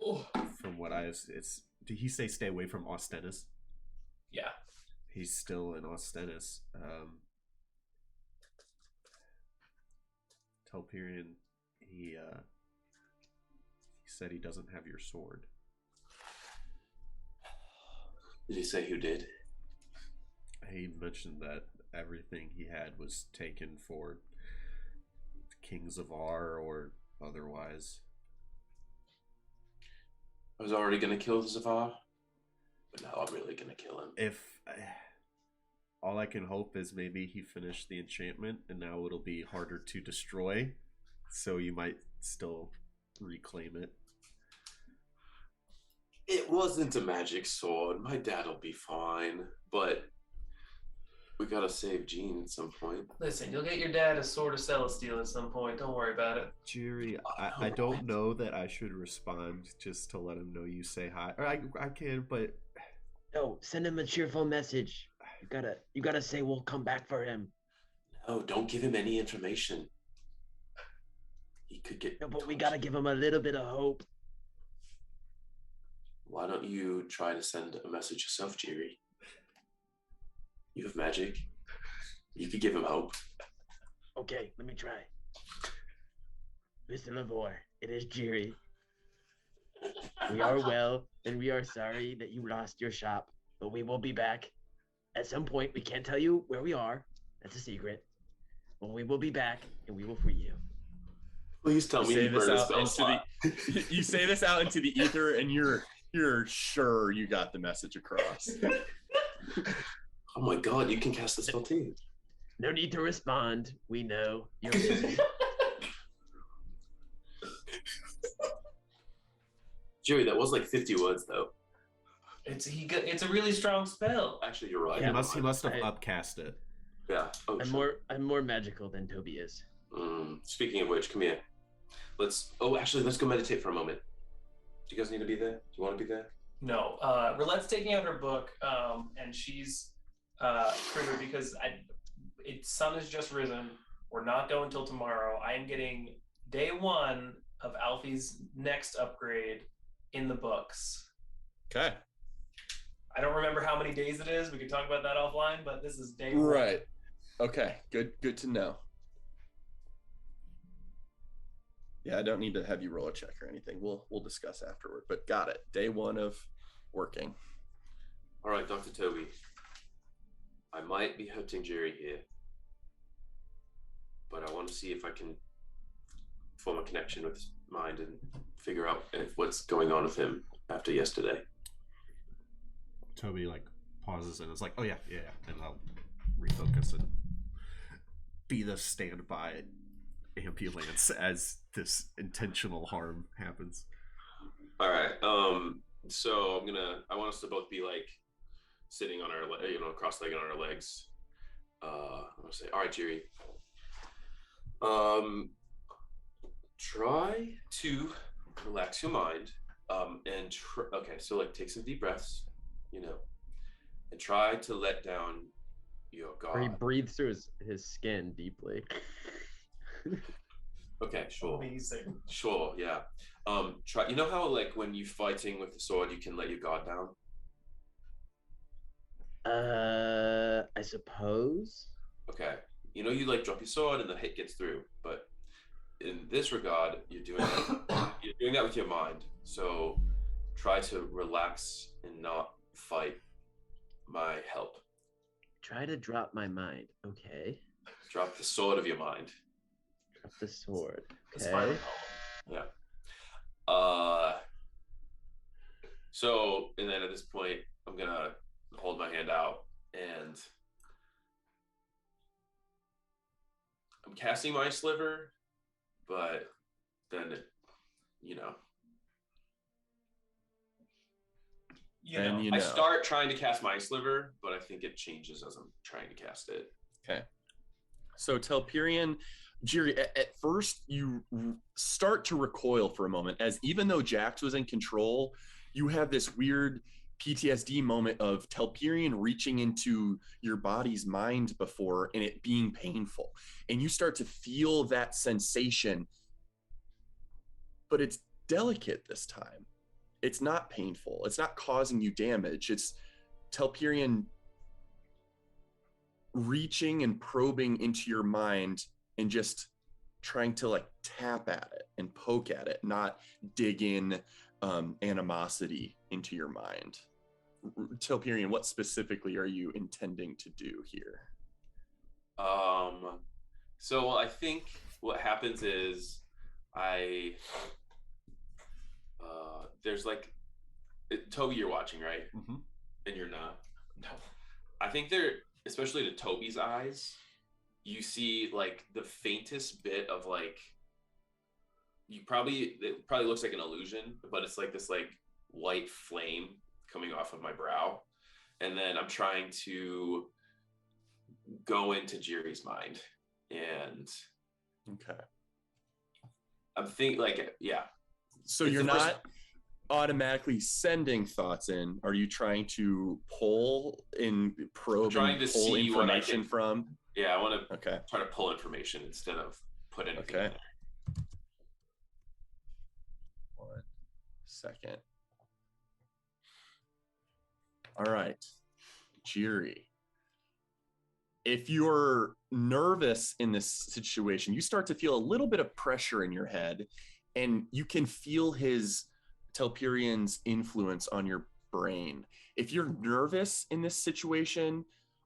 [SPEAKER 3] Oh.
[SPEAKER 4] From what did he say stay away from Ostenis?
[SPEAKER 3] Yeah.
[SPEAKER 4] He's still in Ostenis. Telperian, he said he doesn't have your sword.
[SPEAKER 2] Did he say who did?
[SPEAKER 4] He mentioned that everything he had was taken for Kings of R or otherwise.
[SPEAKER 2] I was already going to kill Zavar, but now I'm really going to kill him.
[SPEAKER 4] If all I can hope is maybe he finished the enchantment and now it'll be harder to destroy, so you might still reclaim it.
[SPEAKER 2] It wasn't a magic sword. My dad'll be fine, but we gotta save Jean at some point.
[SPEAKER 3] Listen, you'll get your dad a sword of Celestial at some point. Don't worry about it.
[SPEAKER 4] Jiri, I don't know that I should respond just to let him know you say hi. Or I can, but
[SPEAKER 6] No, send him a cheerful message. You gotta say we'll come back for him.
[SPEAKER 2] No, don't give him any information. He could get...
[SPEAKER 6] No, but we gotta give him a little bit of hope.
[SPEAKER 2] Why don't you try to send a message yourself, Jiri? You have magic. You could give him hope.
[SPEAKER 6] Okay, let me try. Mr. Lavore, it is Jiri. We are well, and we are sorry that you lost your shop, but we will be back. At some point, we can't tell you where we are. That's a secret. But we will be back, and we will free you.
[SPEAKER 2] Please tell me you burned a spell slot.
[SPEAKER 1] You say this out into the ether, and you're sure you got the message across.
[SPEAKER 2] Oh my god, you can cast the spell too.
[SPEAKER 6] No need to respond. We know you're busy.
[SPEAKER 2] Jerry, that was like 50 words though.
[SPEAKER 3] It's a really strong spell.
[SPEAKER 2] Actually, you're right.
[SPEAKER 6] Yeah,
[SPEAKER 4] he must have upcast it.
[SPEAKER 2] Yeah. Oh,
[SPEAKER 6] I'm more magical than Toby is.
[SPEAKER 2] Speaking of which, come here. Let's go meditate for a moment. Do you guys need to be there? Do you want to be there?
[SPEAKER 3] No. Roulette's taking out her book, and she's critter because sun has just risen. We're not going till tomorrow. I am getting day 1 of Alfie's next upgrade in the books.
[SPEAKER 1] Okay.
[SPEAKER 3] I don't remember how many days it is. We can talk about that offline, but this is day 1.
[SPEAKER 1] Right. Okay. Good to know. Yeah, I don't need to have you roll a check or anything. We'll discuss afterward. But got it. Day 1 of working.
[SPEAKER 2] All right, Dr. Toby. I might be hurting Jerry here, but I want to see if I can form a connection with his mind and figure out what's going on with him after yesterday.
[SPEAKER 4] Toby pauses and is like, "Oh yeah," and I'll refocus and be the standby ambulance as this intentional harm happens.
[SPEAKER 2] All right. So I want us to both be sitting on our, cross-legged on our legs. I'm gonna say, all right, Jerry. Try to relax your mind. So take some deep breaths, and try to let down your guard.
[SPEAKER 5] Or he breathes through his skin deeply.
[SPEAKER 2] Okay, sure.
[SPEAKER 3] Amazing.
[SPEAKER 2] Sure, yeah. Try. You know how like when you fighting with the sword, you can let your guard down.
[SPEAKER 6] I suppose.
[SPEAKER 2] Okay. You know, you like drop your sword and the hit gets through, but in this regard, you're doing that with your mind. So try to relax and not fight my help.
[SPEAKER 6] Try to drop my mind. Okay.
[SPEAKER 2] Drop the sword of your mind.
[SPEAKER 6] Drop the sword.
[SPEAKER 3] It's
[SPEAKER 6] Okay.
[SPEAKER 3] fine.
[SPEAKER 2] Yeah. So, and then at this point, I'm gonna hold my hand out and I'm casting my sliver, but then,
[SPEAKER 3] You know.
[SPEAKER 2] I start trying to cast my sliver, but I think it changes as I'm trying to cast it.
[SPEAKER 1] Okay. So Telperion, Jiri, at first you start to recoil for a moment, as even though Jax was in control, you have this weird PTSD moment of Telperion reaching into your body's mind before and it being painful. And you start to feel that sensation, but it's delicate this time. It's not painful. It's not causing you damage. It's Telperion reaching and probing into your mind and just trying to like tap at it and poke at it, not dig in animosity into your mind. Telperion, what specifically are you intending to do here?
[SPEAKER 2] So I think what happens is there's like Toby, you're watching, right?
[SPEAKER 1] Mm-hmm.
[SPEAKER 2] And you're not.
[SPEAKER 3] No.
[SPEAKER 2] I think they're, especially to Toby's eyes, you see like the faintest bit of like, it probably looks like an illusion, but it's like this like white flame coming off of my brow. And then I'm trying to go into Jiri's mind. And
[SPEAKER 1] Okay.
[SPEAKER 2] I'm thinking like, yeah.
[SPEAKER 1] So you're not automatically sending thoughts in. Are you trying to pull in, probe,
[SPEAKER 2] trying
[SPEAKER 1] and
[SPEAKER 2] to
[SPEAKER 1] pull
[SPEAKER 2] see
[SPEAKER 1] information from?
[SPEAKER 2] Yeah, I want to
[SPEAKER 1] Okay.
[SPEAKER 2] try to pull information instead of put anything in
[SPEAKER 1] Okay.
[SPEAKER 2] there.
[SPEAKER 1] 1 second. All right, Jiri. If you're nervous in this situation, you start to feel a little bit of pressure in your head, and you can feel Telperion's influence on your brain. If you're nervous in this situation,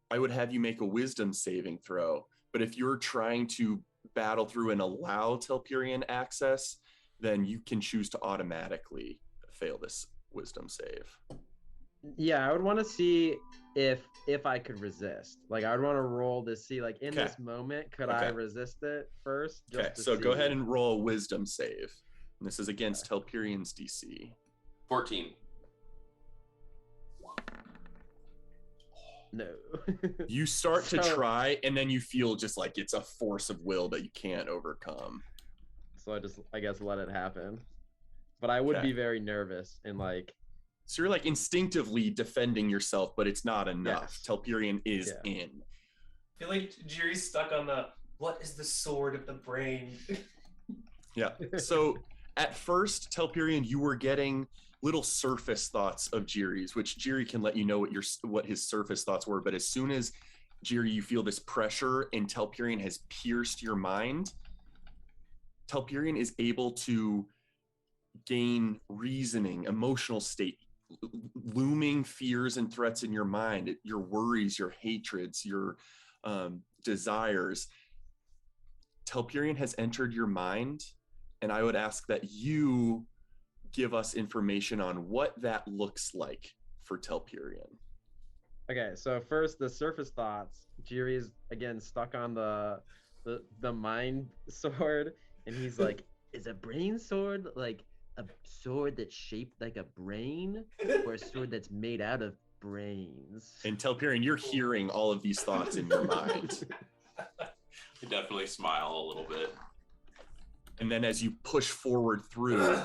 [SPEAKER 1] I would have you make a wisdom saving throw. But if you're trying to battle through and allow Telperion access, then you can choose to automatically fail this wisdom save.
[SPEAKER 5] Yeah, I would want to see if I could resist. Like, I would want to roll to see, like, in this moment, could I resist it first?
[SPEAKER 1] Okay, so go ahead and roll a wisdom save. And this is against Telperion's DC.
[SPEAKER 2] 14.
[SPEAKER 5] No.
[SPEAKER 1] You start to try, and then you feel just like it's a force of will that you can't overcome.
[SPEAKER 5] So I guess let it happen. But I would be very nervous and like.
[SPEAKER 1] So you're like instinctively defending yourself, but it's not enough.
[SPEAKER 5] Yes.
[SPEAKER 1] Telperion is in.
[SPEAKER 3] I feel like Jiri's stuck on the, what is the sword of the brain?
[SPEAKER 1] Yeah. So at first, Telperion, you were getting little surface thoughts of Jiri's, which Jiri can let you know what his surface thoughts were. But as soon as Jiri, you feel this pressure and Telperion has pierced your mind, Telperion is able to gain reasoning, emotional state, looming fears and threats in your mind, your worries, your hatreds, your desires. Telperion has entered your mind, and I would ask that you give us information on what that looks like for Telperion.
[SPEAKER 5] Okay, so first the surface thoughts. Jiri's again stuck on the mind sword, and he's like, "Is a brain sword like a sword that's shaped like a brain, or a sword that's made out of brains?"
[SPEAKER 1] And Telperion, you're hearing all of these thoughts in your mind.
[SPEAKER 2] I definitely smile a little bit.
[SPEAKER 1] And then as you push forward through,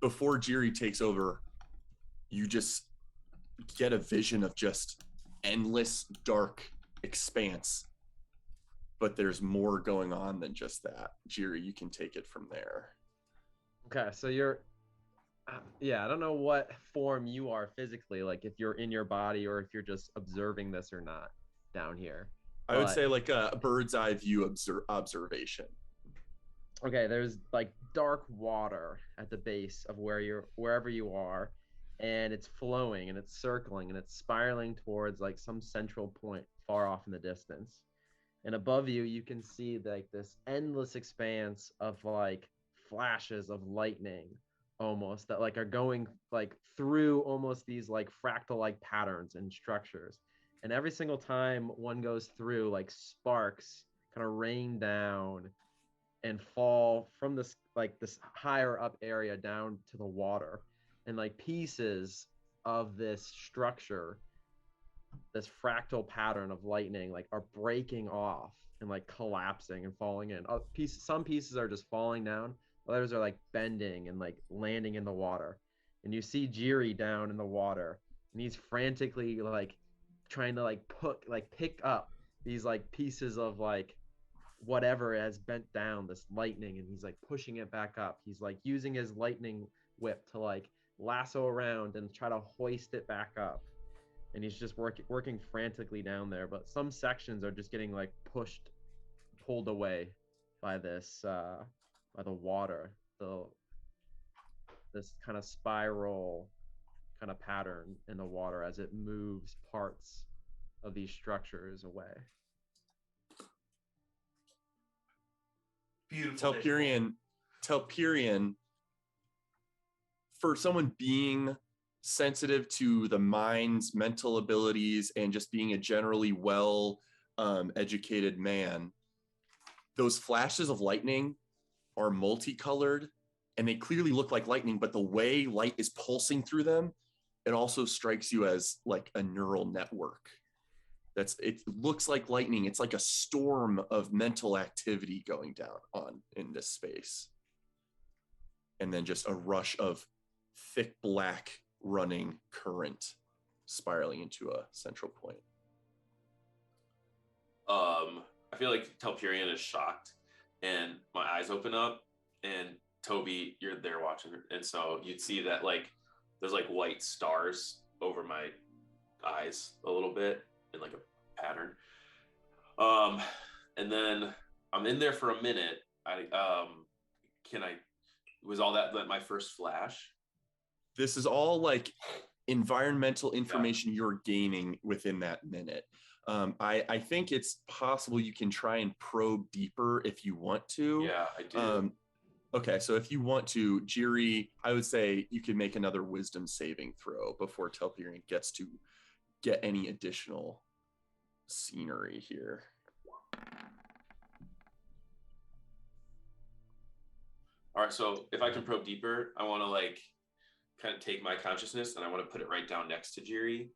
[SPEAKER 1] before Jiri takes over, you just get a vision of just endless dark expanse. but there's more going on than just that. Jiri, you can take it from there.
[SPEAKER 5] Okay, so you're yeah, I don't know what form you are physically, like if you're in your body or if you're just observing this or not down here.
[SPEAKER 1] I would
[SPEAKER 5] But-
[SPEAKER 1] say like a bird's eye view observation.
[SPEAKER 5] Okay, there's like dark water at the base of wherever you are, and it's flowing and it's circling and it's spiraling towards like some central point far off in the distance. And above you, you can see like this endless expanse of like flashes of lightning almost that like are going like through almost these like fractal like patterns and structures. And every single time one goes through, like sparks kind of rain down and fall from this like this higher up area down to the water, and like pieces of this structure, this fractal pattern of lightning, like are breaking off and like collapsing and falling in. Some pieces are just falling down, others are like bending and like landing in the water. And you see Jiri down in the water, and he's frantically like trying to like pick up these like pieces of like whatever has bent down, this lightning, and he's like pushing it back up. He's like using his lightning whip to like lasso around and try to hoist it back up. And he's just working frantically down there, but some sections are just getting like pulled away by this by the water, this kind of spiral kind of pattern in the water as it moves parts of these structures away.
[SPEAKER 3] Beautiful.
[SPEAKER 1] Telperion, for someone being sensitive to the mind's mental abilities and just being a generally well educated man, those flashes of lightning are multicolored and they clearly look like lightning, but the way light is pulsing through them, it also strikes you as like a neural network. It looks like lightning. It's like a storm of mental activity going down on in this space. And then just a rush of thick black running current spiraling into a central point.
[SPEAKER 2] I feel like Telperion is shocked, and my eyes open up, and Toby, you're there watching, and so you'd see that like there's like white stars over my eyes a little bit in like a pattern. And then I'm in there for a minute. Was all that my first flash?
[SPEAKER 1] This is all like environmental information you're gaining within that minute. I think it's possible you can try and probe deeper if you want to.
[SPEAKER 2] Yeah, I do.
[SPEAKER 1] Okay, so if you want to, Jiri, I would say you can make another wisdom saving throw before Telperion gets to get any additional scenery here.
[SPEAKER 2] All right, so if I can probe deeper, I want to like kind of take my consciousness and I want to put it right down next to Jiri.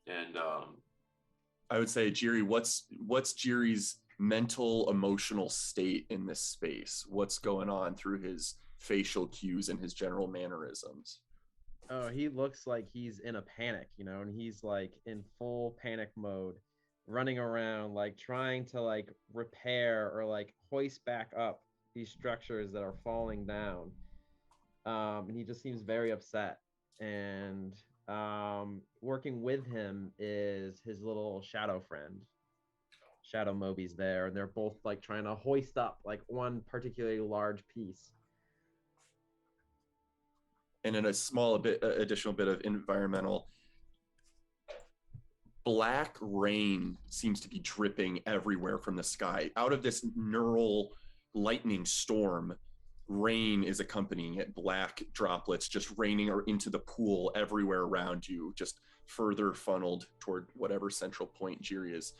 [SPEAKER 2] And
[SPEAKER 1] I would say, Jiri, what's Jiri's mental, emotional state in this space? What's going on through his facial cues and his general mannerisms?
[SPEAKER 5] Oh, he looks like he's in a panic, and he's like in full panic mode, running around, like trying to like repair or like hoist back up these structures that are falling down. And he just seems very upset. And working with him is his little shadow friend. Shadow Moby's there, and they're both like trying to hoist up like one particularly large piece.
[SPEAKER 1] And in a additional bit of environmental, black rain seems to be dripping everywhere from the sky. Out of this neural lightning storm, rain is accompanying it. Black droplets just raining into the pool everywhere around you, just further funneled toward whatever central point Jiri is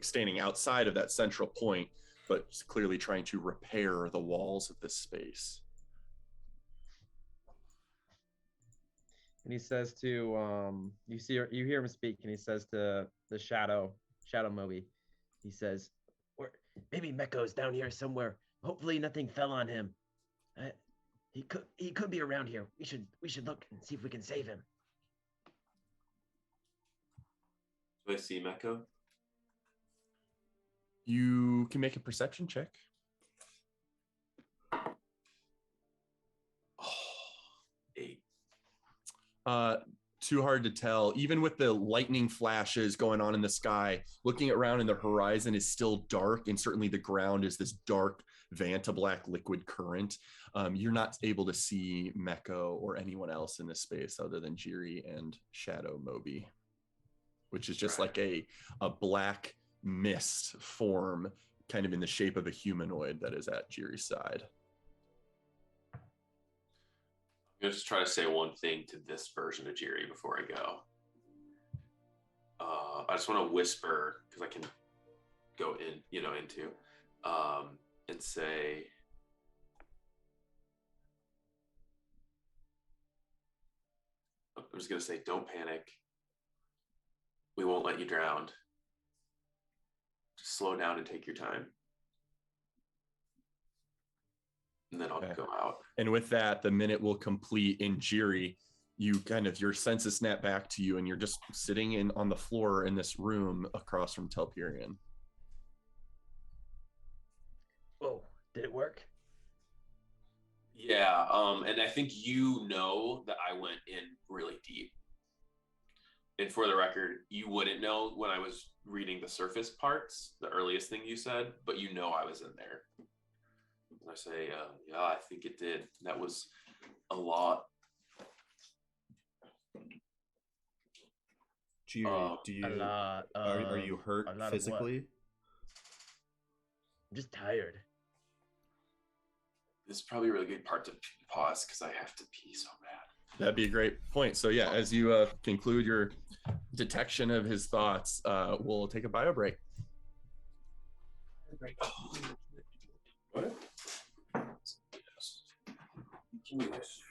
[SPEAKER 1] standing outside of that central point, but clearly trying to repair the walls of this space.
[SPEAKER 5] And he says to you hear him speak, and he says to the Shadow Moby, he says,
[SPEAKER 6] or maybe Mekko's down here somewhere. Hopefully nothing fell on him. He could be around here. We should look and see if we can save him.
[SPEAKER 2] Do I see Mekko?
[SPEAKER 1] You can make a perception check.
[SPEAKER 2] Oh, 8.
[SPEAKER 1] Too hard to tell. Even with the lightning flashes going on in the sky, looking around and the horizon is still dark, and certainly the ground is this dark Vanta black liquid current. You're not able to see Meko or anyone else in this space other than Jiri and Shadow Moby, which is just like a black mist form, kind of in the shape of a humanoid that is at Jiri's side.
[SPEAKER 2] I'm going to just try to say one thing to this version of Jiri before I go. I just want to whisper, because I can go in, into, and say, I'm just going to say, don't panic. We won't let you drown. Just slow down and take your time. And then I'll go out.
[SPEAKER 1] And with that, the minute will complete in Jiri. You your senses snap back to you, and you're just sitting on the floor in this room across from Telperion.
[SPEAKER 6] Oh, did it work?
[SPEAKER 2] Yeah, and I think that I went in really deep. And for the record, you wouldn't know when I was reading the surface parts, the earliest thing you said, but I was in there. And I say, yeah, I think it did. That was a lot.
[SPEAKER 4] Jiri, are you hurt physically?
[SPEAKER 6] I'm just tired.
[SPEAKER 2] This is probably a really good part to pause because I have to pee so bad.
[SPEAKER 1] That'd be a great point. So yeah, as you conclude your detection of his thoughts, we'll take a bio break.
[SPEAKER 2] What? Yes.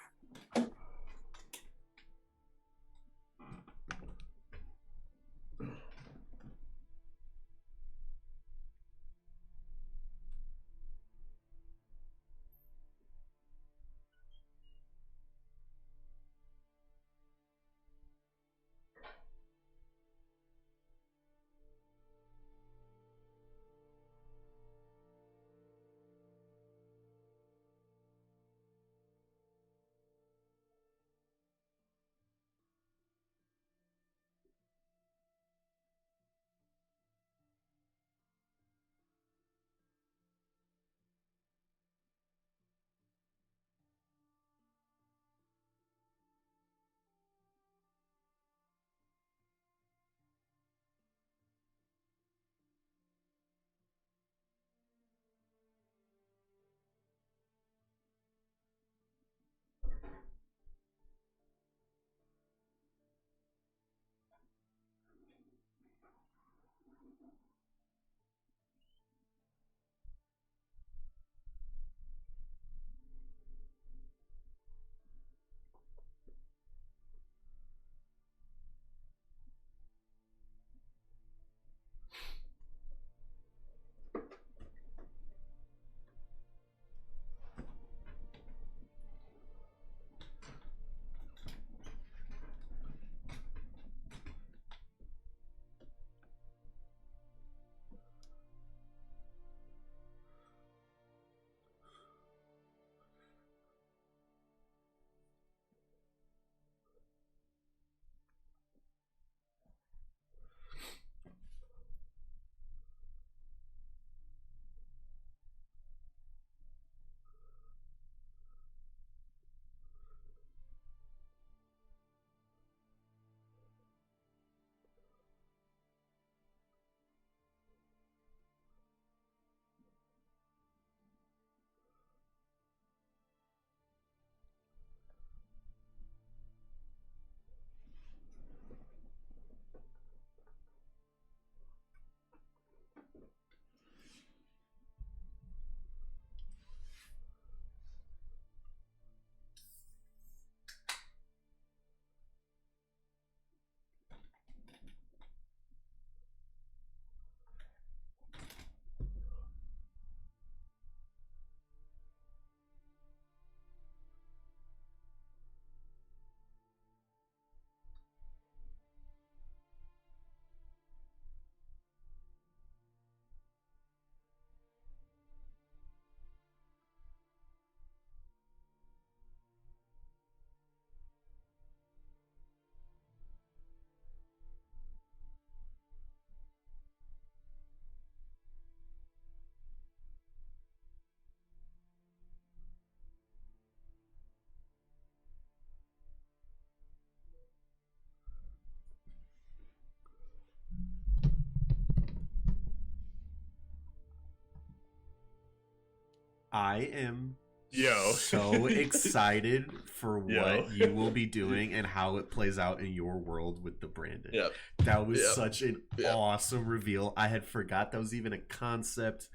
[SPEAKER 4] I am
[SPEAKER 1] Yo.
[SPEAKER 4] so excited for what
[SPEAKER 1] Yo.
[SPEAKER 4] you will be doing and how it plays out in your world with the Brandon.
[SPEAKER 1] Yep.
[SPEAKER 4] That was
[SPEAKER 1] Yep.
[SPEAKER 4] such an
[SPEAKER 1] Yep.
[SPEAKER 4] awesome reveal. I had forgot that was even a concept.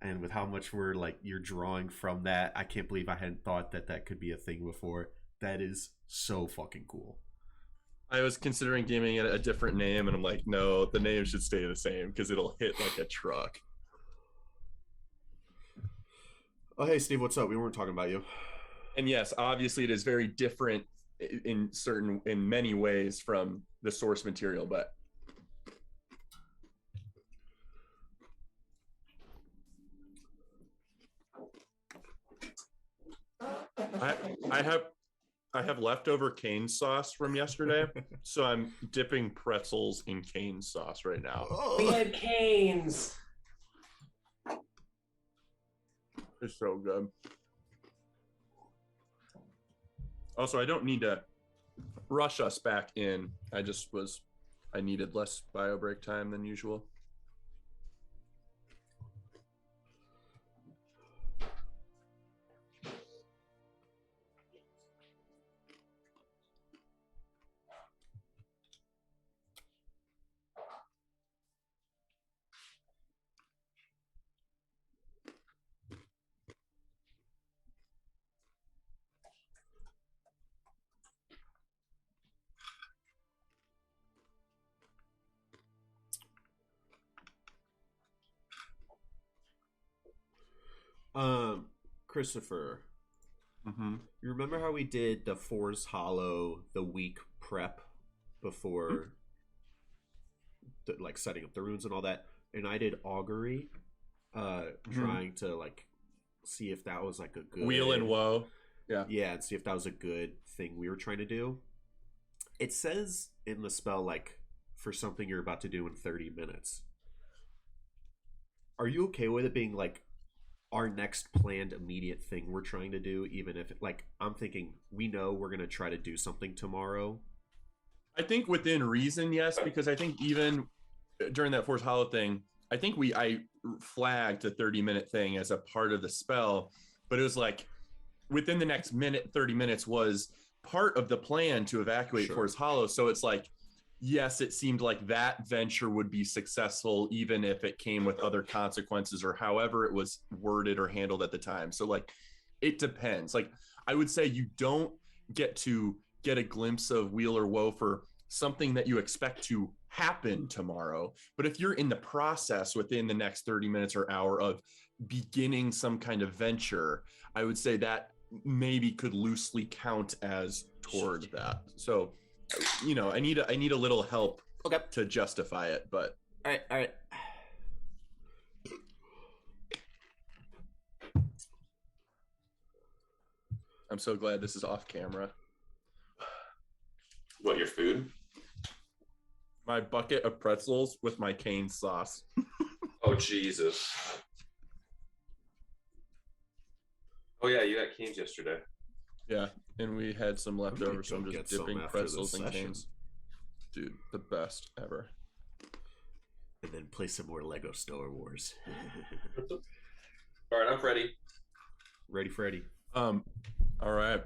[SPEAKER 4] And with how much we're like you're drawing from that, I can't believe I hadn't thought that that could be a thing before. That is so fucking cool.
[SPEAKER 1] I was considering giving it a different name, and I'm like, no, the name should stay the same because it'll hit like a truck.
[SPEAKER 4] Oh, hey, Steve, what's up? We weren't talking about you.
[SPEAKER 1] And yes, obviously, it is very different in many ways from the source material, but I have leftover cane sauce from yesterday, so I'm dipping pretzels in cane sauce right now.
[SPEAKER 3] We had canes.
[SPEAKER 1] It's so good. Also, I don't need to rush us back in. I needed less bio break time than usual.
[SPEAKER 4] Christopher,
[SPEAKER 1] Mm-hmm.
[SPEAKER 4] you remember how we did the Force Hollow the week prep before like setting up the runes and all that? And I did augury, trying to like see if that was like a good
[SPEAKER 1] Wheel and woe.
[SPEAKER 4] Yeah, and see if that was a good thing we were trying to do. It says in the spell like for something you're about to do in 30 minutes. Are you okay with it being like our next planned immediate thing we're trying to do, even if like I'm thinking we know we're gonna try to do something tomorrow?
[SPEAKER 1] I think within reason, yes, because I think even during that Force Hollow thing, I think I flagged a 30-minute thing as a part of the spell, but it was like within the next 30 minutes was part of the plan to evacuate
[SPEAKER 4] Sure.
[SPEAKER 1] Force Hollow. So it's like, yes, it seemed like that venture would be successful, even if it came with other consequences or however it was worded or handled at the time. So like, it depends. Like, I would say you don't get to get a glimpse of Wheel or Woe for something that you expect to happen tomorrow. But if you're in the process within the next 30 minutes or hour of beginning some kind of venture, I would say that maybe could loosely count as toward that. So, you know, I need a little help to justify it, but
[SPEAKER 4] All right.
[SPEAKER 1] I'm so glad this is off camera.
[SPEAKER 2] What, your food?
[SPEAKER 1] My bucket of pretzels with my cane sauce.
[SPEAKER 2] Oh, Jesus. Oh, yeah, you got canes yesterday.
[SPEAKER 1] Yeah, and we had some leftovers, so I'm
[SPEAKER 4] go
[SPEAKER 1] just
[SPEAKER 4] get some
[SPEAKER 1] dipping
[SPEAKER 4] after this
[SPEAKER 1] pretzels and
[SPEAKER 4] session.
[SPEAKER 1] canes. Dude, the best ever.
[SPEAKER 4] And then play some more Lego Star Wars.
[SPEAKER 2] All right, I'm ready.
[SPEAKER 4] Ready, Freddy?
[SPEAKER 1] All right.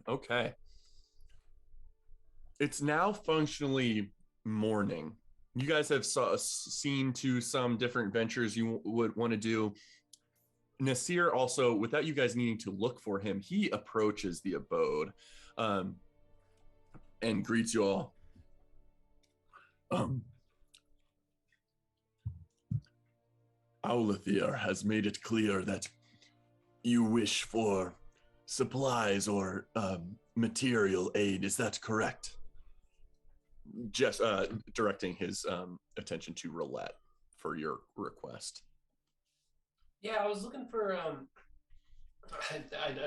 [SPEAKER 1] Okay. It's now functionally morning. You guys have seen to some different ventures you would want to do. Nasir also, without you guys needing to look for him, he approaches the abode and greets you all. Aulethier has made it clear that you wish for supplies or material aid. Is that correct? Just directing his attention to Roulette for your request.
[SPEAKER 3] Yeah, I was looking for. I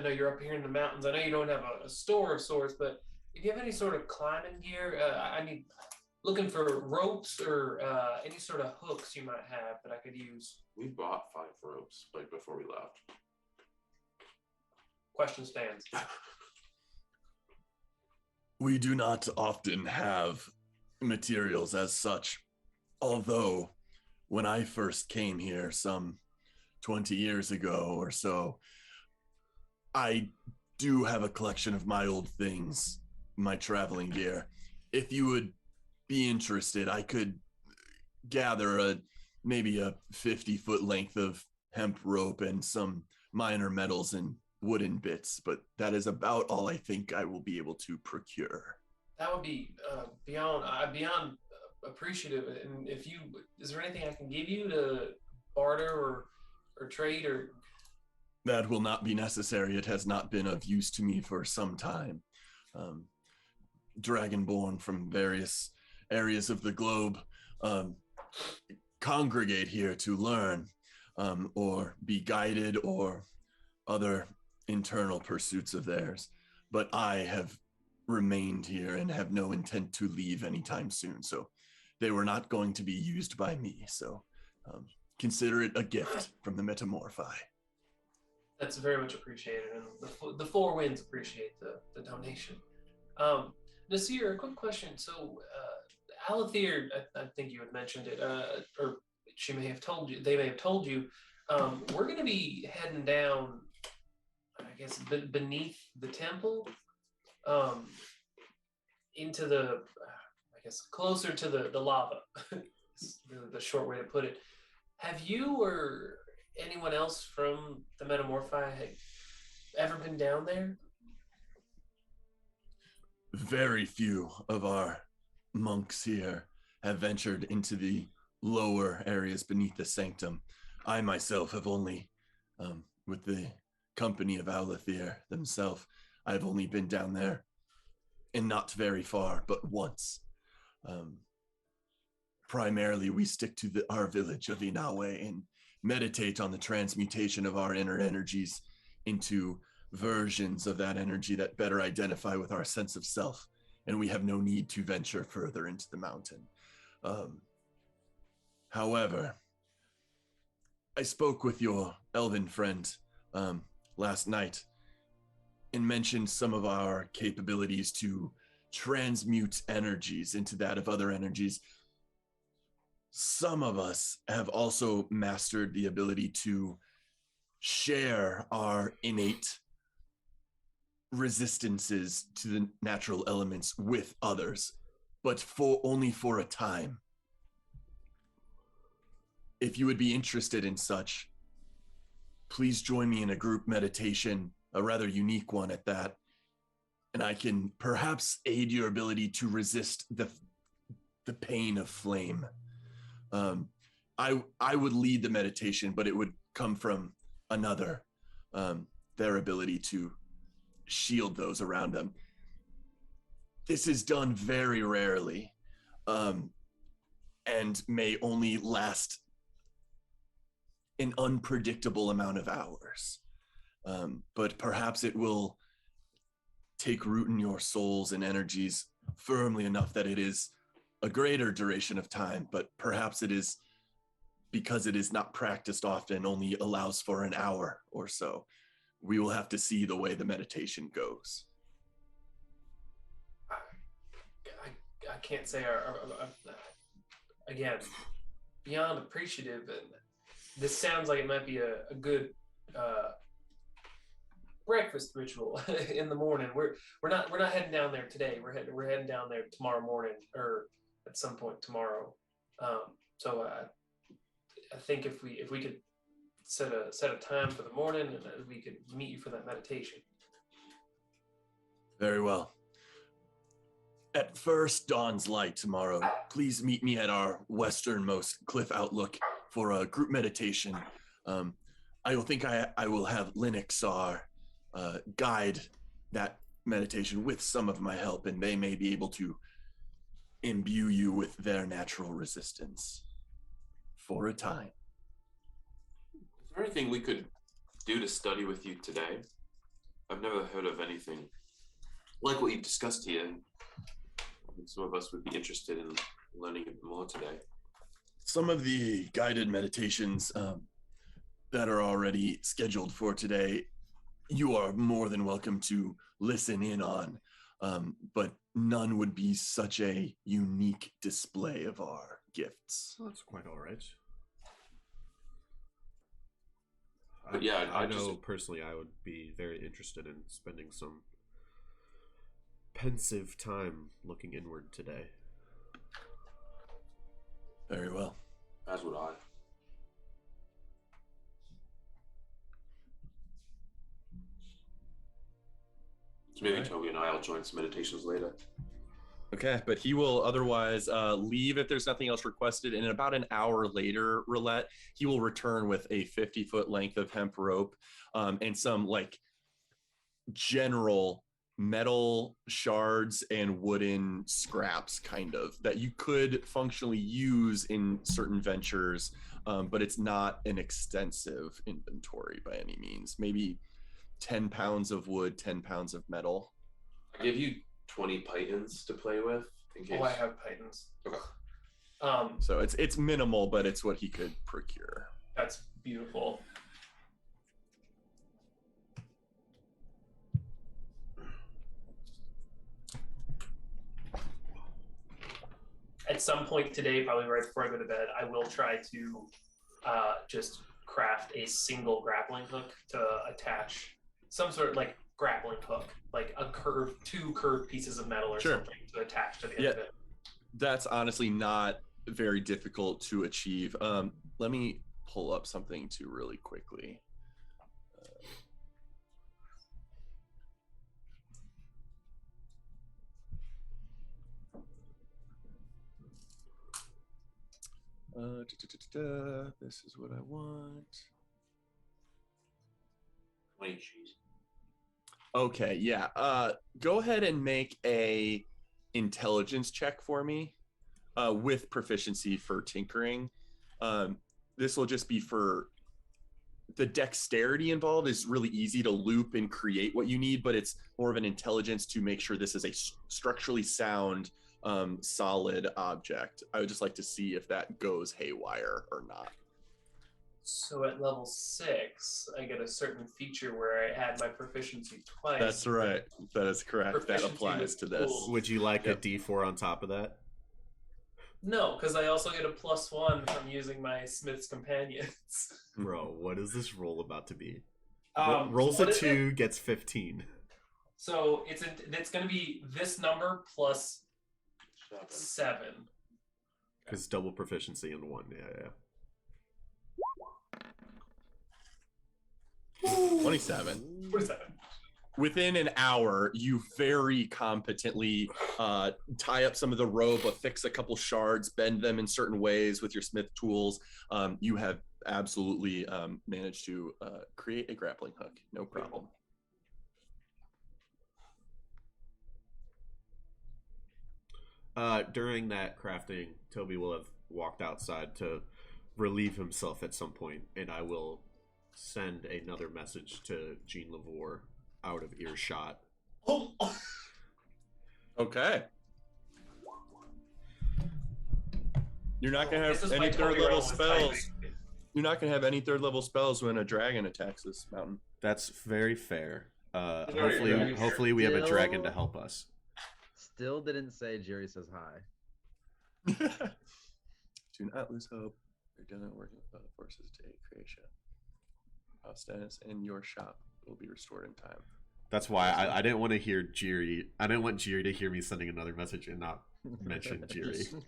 [SPEAKER 3] know you're up here in the mountains. I know you don't have a store of sorts, but if you have any sort of climbing gear, I need looking for ropes or any sort of hooks you might have that I could use.
[SPEAKER 2] We bought 5 ropes like before we left.
[SPEAKER 3] Question stands.
[SPEAKER 1] We do not often have materials as such, although when I first came here some 20 years ago or so, I do have a collection of my old things, my traveling gear. If you would be interested, I could gather maybe a 50-foot length of hemp rope and some minor metals and wooden bits, but that is about all I think I will be able to procure.
[SPEAKER 3] That would be beyond appreciative. And is there anything I can give you to barter or trade or?
[SPEAKER 1] That will not be necessary. It has not been of use to me for some time. Dragonborn from various areas of the globe congregate here to learn or be guided or other internal pursuits of theirs. But I have remained here and have no intent to leave anytime soon. So they were not going to be used by me. So consider it a gift from the Metamorphi.
[SPEAKER 3] That's very much appreciated, and the Four Winds appreciate the donation. Nasir, a quick question. So, Aulethier, I think you had mentioned it, or she may have told you. They may have told you. We're going to be heading down, I guess, beneath the temple, into the, I guess, closer to the lava. the short way to put it. Have you or anyone else from the Metamorphi ever been down there?
[SPEAKER 1] Very few of our monks here have ventured into the lower areas beneath the sanctum. I myself have only, with the company of Aulethier themselves, I've only been down there and not very far, but once. Primarily, we stick to our village of Inawe and meditate on the transmutation of our inner energies into versions of that energy that better identify with our sense of self, and we have no need to venture further into the mountain. However, I spoke with your elven friend last night and mentioned some of our capabilities to transmute energies into that of other energies. Some of us have also mastered the ability to share our innate resistances to the natural elements with others, but only for a time. If you would be interested in such, please join me in a group meditation, a rather unique one at that, and I can perhaps aid your ability to resist the pain of flame. I would lead the meditation, but it would come from another, their ability to shield those around them. This is done very rarely, and may only last an unpredictable amount of hours. But perhaps it will take root in your souls and energies firmly enough that it is a greater duration of time, but perhaps it is because it is not practiced often, only allows for an hour or so. We will have to see the way the meditation goes.
[SPEAKER 3] I can't say again, beyond appreciative, and this sounds like it might be a good breakfast ritual in the morning. We're not heading down there today. We're heading down there tomorrow morning, or at some point tomorrow. So I think if we could set a time for the morning, and we could meet you for that meditation.
[SPEAKER 1] Very well. At first dawn's light tomorrow, please meet me at our westernmost cliff outlook for a group meditation. I will have Linuxar guide that meditation with some of my help, and they may be able to imbue you with their natural resistance for a time.
[SPEAKER 2] Is there anything we could do to study with you today? I've never heard of anything like what you've discussed here. I think some of us would be interested in learning a bit more today.
[SPEAKER 1] Some of the guided meditations that are already scheduled for today, you are more than welcome to listen in on, but none would be such a unique display of our gifts.
[SPEAKER 4] Well, that's quite all right.
[SPEAKER 2] But yeah,
[SPEAKER 4] I know personally I would be very interested in spending some pensive time looking inward today.
[SPEAKER 1] Very well.
[SPEAKER 2] As would I. So maybe Toby and I will join some meditations later.
[SPEAKER 1] Okay, but he will otherwise leave if there's nothing else requested. And about an hour later, Roulette, he will return with a 50-foot length of hemp rope and some like general metal shards and wooden scraps, kind of, that you could functionally use in certain ventures, but it's not an extensive inventory by any means. Maybe 10 pounds of wood, 10 pounds of metal.
[SPEAKER 2] I give you 20 pythons to play with in case.
[SPEAKER 3] Oh, I have pythons.
[SPEAKER 2] Okay.
[SPEAKER 1] So it's minimal, but it's what he could procure.
[SPEAKER 3] That's beautiful. At some point today, probably right before I go to bed, I will try to just craft a single grappling hook to attach some sort of like grappling hook, like a two curved pieces of metal or something to attach to the end of it.
[SPEAKER 1] That's honestly not very difficult to achieve. Let me pull up something too really quickly. This is what I want.
[SPEAKER 2] 20 cheese.
[SPEAKER 1] Okay, yeah. Go ahead and make a intelligence check for me with proficiency for tinkering. This will just be for the dexterity involved is really easy to loop and create what you need, but it's more of an intelligence to make sure this is a structurally sound, solid object. I would just like to see if that goes haywire or not.
[SPEAKER 3] So at level 6, I get a certain feature where I add my proficiency twice.
[SPEAKER 1] That's right. That is correct. That
[SPEAKER 3] Proficiency
[SPEAKER 1] applies
[SPEAKER 3] with
[SPEAKER 1] to this.
[SPEAKER 3] tools.
[SPEAKER 4] Would you like a D4 on top of that?
[SPEAKER 3] No, because I also get a +1 from using my Smith's Companions.
[SPEAKER 4] Bro, what is this roll about to be?
[SPEAKER 3] so
[SPEAKER 4] Rolls
[SPEAKER 3] what
[SPEAKER 4] a
[SPEAKER 3] is
[SPEAKER 4] 2,
[SPEAKER 3] it?
[SPEAKER 4] gets 15.
[SPEAKER 3] So it's going to be this number plus 7.
[SPEAKER 4] Because double proficiency in 1, yeah.
[SPEAKER 1] 27.
[SPEAKER 3] 27.
[SPEAKER 1] Within an hour, you very competently tie up some of the rope, affix a couple shards, bend them in certain ways with your smith tools. You have absolutely managed to create a grappling hook. No problem.
[SPEAKER 4] During that crafting, Toby will have walked outside to relieve himself at some point, and I will send another message to Jean Lavore out of earshot.
[SPEAKER 1] Okay. You're not gonna have any
[SPEAKER 3] my
[SPEAKER 1] third
[SPEAKER 3] 12-year-old
[SPEAKER 1] level
[SPEAKER 3] with
[SPEAKER 1] spells.
[SPEAKER 3] typing.
[SPEAKER 1] You're not gonna have any third level spells when a dragon attacks this mountain.
[SPEAKER 4] That's very fair.
[SPEAKER 2] Very
[SPEAKER 4] Hopefully we have a dragon to help us.
[SPEAKER 5] Still didn't say Jerry says hi.
[SPEAKER 1] Do not lose hope. You're done working with other forces to aid creation. Status in your shop will be restored in time.
[SPEAKER 4] That's why I didn't want to hear Jiri. I didn't want Jiri to hear me sending another message and not mention Jiri.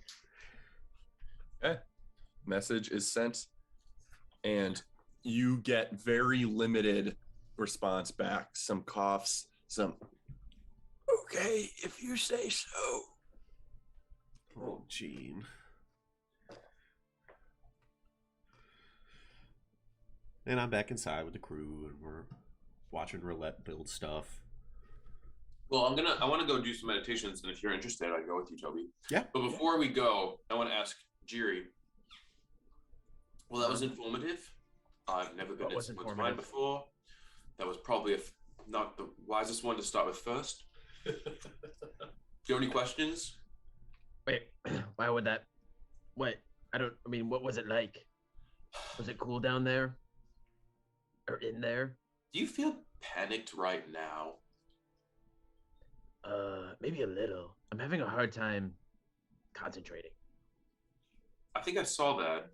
[SPEAKER 1] Okay. Message is sent, and you get very limited response back. Some coughs, some.
[SPEAKER 7] Okay, if you say so.
[SPEAKER 4] Oh, Jean. And I'm back inside with the crew, and we're watching Roulette build stuff.
[SPEAKER 2] Well, I want to go do some meditations, and if you're interested, I'd go with you, Toby.
[SPEAKER 4] Yeah.
[SPEAKER 2] But before we go, I want to ask Jiri. Well, that was informative. I've never been in someone's mind before. That was probably not the wisest one to start with first. Do you have any questions?
[SPEAKER 6] Wait, why would that? What? I mean, what was it like? Was it cool down there? Or in there?
[SPEAKER 2] Do you feel panicked right now?
[SPEAKER 6] Maybe a little. I'm having a hard time concentrating.
[SPEAKER 2] I think I saw that.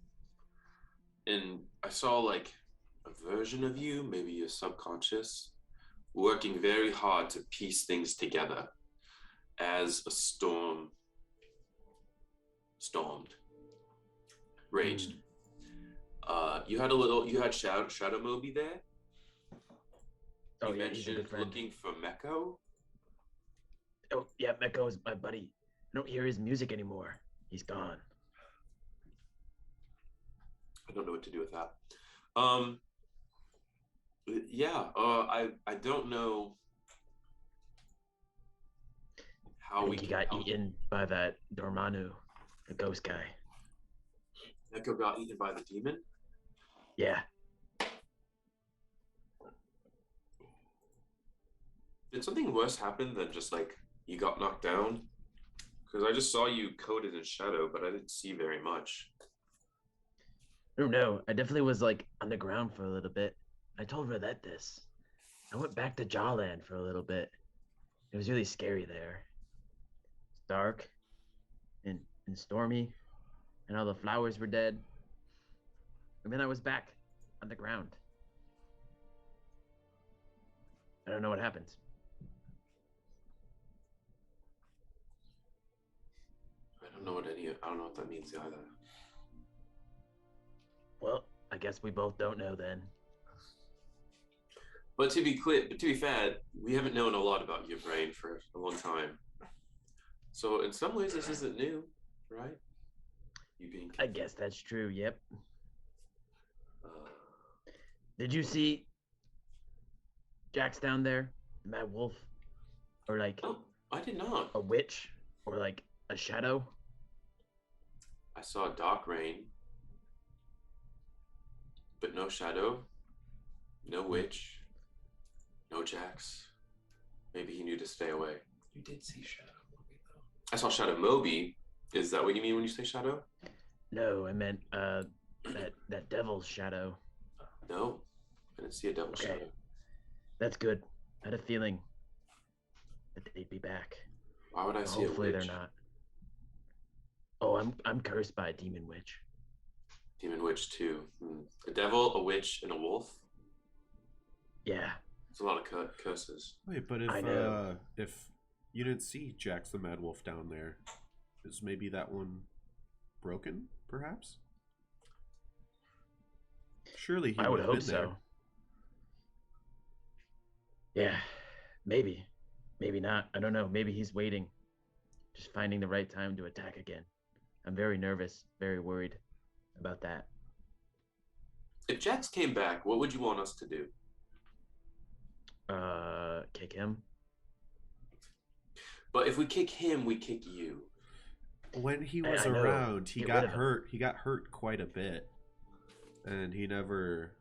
[SPEAKER 2] And I saw, like, a version of you, maybe your subconscious, working very hard to piece things together as a storm stormed, raged. You had Shadow Moby there.
[SPEAKER 6] Oh,
[SPEAKER 2] You
[SPEAKER 6] yeah, he's a
[SPEAKER 2] mentioned
[SPEAKER 6] good friend.
[SPEAKER 2] looking for Meko.
[SPEAKER 6] Oh, yeah, Meko is my buddy. I don't hear his music anymore. He's gone.
[SPEAKER 2] I don't know what to do with that. Yeah, I don't know how
[SPEAKER 6] I
[SPEAKER 2] we
[SPEAKER 6] think he
[SPEAKER 2] can
[SPEAKER 6] got
[SPEAKER 2] help.
[SPEAKER 6] eaten by that Dormanu, the ghost guy.
[SPEAKER 2] Meko got eaten by the demon.
[SPEAKER 6] Yeah.
[SPEAKER 2] Did something worse happen than just like you got knocked down? Because I just saw you coated in shadow, but I didn't see very much.
[SPEAKER 6] I don't know. I definitely was like on the ground for a little bit. I told Roulette this. I went back to Jawland for a little bit. It was really scary there. It's dark and stormy, and all the flowers were dead. And then I was back on the ground. I don't know what happened.
[SPEAKER 2] I don't know what that means either.
[SPEAKER 6] Well, I guess we both don't know then.
[SPEAKER 2] But to be fair, we haven't known a lot about your brain for a long time. So in some ways, this isn't new, right? You being.
[SPEAKER 6] I guess that's true. Yep.
[SPEAKER 2] Uh,
[SPEAKER 6] Did you see Jax down there, the Mad Wolf, or like
[SPEAKER 2] oh, I did not.
[SPEAKER 6] a witch, or like a shadow?
[SPEAKER 2] I saw Dark Rain, but no Shadow, no Witch, no Jax. Maybe he knew to stay away.
[SPEAKER 3] You did see Shadow Moby, though.
[SPEAKER 2] I saw Shadow Moby. Is that what you mean when you say Shadow?
[SPEAKER 6] No, I meant that devil's shadow.
[SPEAKER 2] No, I didn't see a Devil
[SPEAKER 6] Okay.
[SPEAKER 2] Shadow.
[SPEAKER 6] That's good. I had a feeling that they'd be back.
[SPEAKER 2] Why would I see a
[SPEAKER 6] Hopefully
[SPEAKER 2] witch?
[SPEAKER 6] they're not. Oh, I'm cursed by a demon witch.
[SPEAKER 2] Demon Witch too. A devil, a witch, and a wolf.
[SPEAKER 6] Yeah.
[SPEAKER 2] It's a lot of curses.
[SPEAKER 4] Wait, but
[SPEAKER 6] I know.
[SPEAKER 4] if you didn't see Jax the Mad Wolf down there, is maybe that one broken, perhaps? Surely he
[SPEAKER 6] I would
[SPEAKER 4] have
[SPEAKER 6] hope
[SPEAKER 4] been there.
[SPEAKER 6] so. Yeah, maybe. Maybe not. I don't know. Maybe he's waiting. Just finding the right time to attack again. I'm very nervous, very worried about that.
[SPEAKER 2] If Jax came back, what would you want us to do?
[SPEAKER 6] Kick him.
[SPEAKER 2] But if we kick him, we kick you.
[SPEAKER 4] When he was
[SPEAKER 6] I know.
[SPEAKER 4] around, he
[SPEAKER 6] Get
[SPEAKER 4] got
[SPEAKER 6] rid of him.
[SPEAKER 4] hurt. He got hurt quite a bit, and he never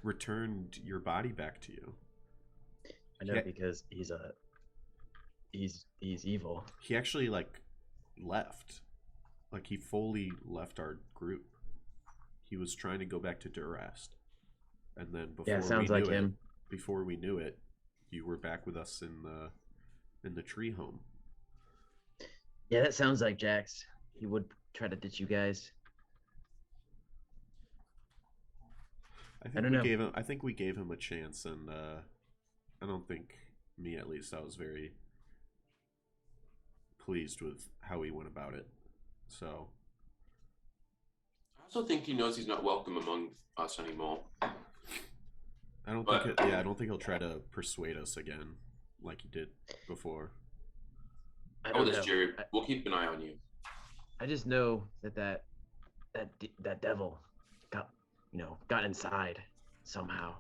[SPEAKER 4] returned your body back to you.
[SPEAKER 6] I know
[SPEAKER 4] Yeah.
[SPEAKER 6] because he's evil.
[SPEAKER 4] He actually left. Like he fully left our group. He was trying to go back to Durast, and then
[SPEAKER 6] Yeah, sounds like him.
[SPEAKER 4] Before we knew it, you were back with us in the tree home.
[SPEAKER 6] Yeah, that sounds like Jax. He would try to ditch you guys. I don't know.
[SPEAKER 4] I think we gave him a chance, and I don't think, me at least, I was very pleased with how he went about it. So
[SPEAKER 2] I also think he knows he's not welcome among us anymore.
[SPEAKER 4] I don't
[SPEAKER 2] But-
[SPEAKER 4] think I don't think he'll try to persuade us again like he did before.
[SPEAKER 6] I
[SPEAKER 2] Oh,
[SPEAKER 6] don't
[SPEAKER 2] this
[SPEAKER 6] know.
[SPEAKER 2] Jerry. We'll keep an eye on you.
[SPEAKER 6] I just know that devil got inside somehow.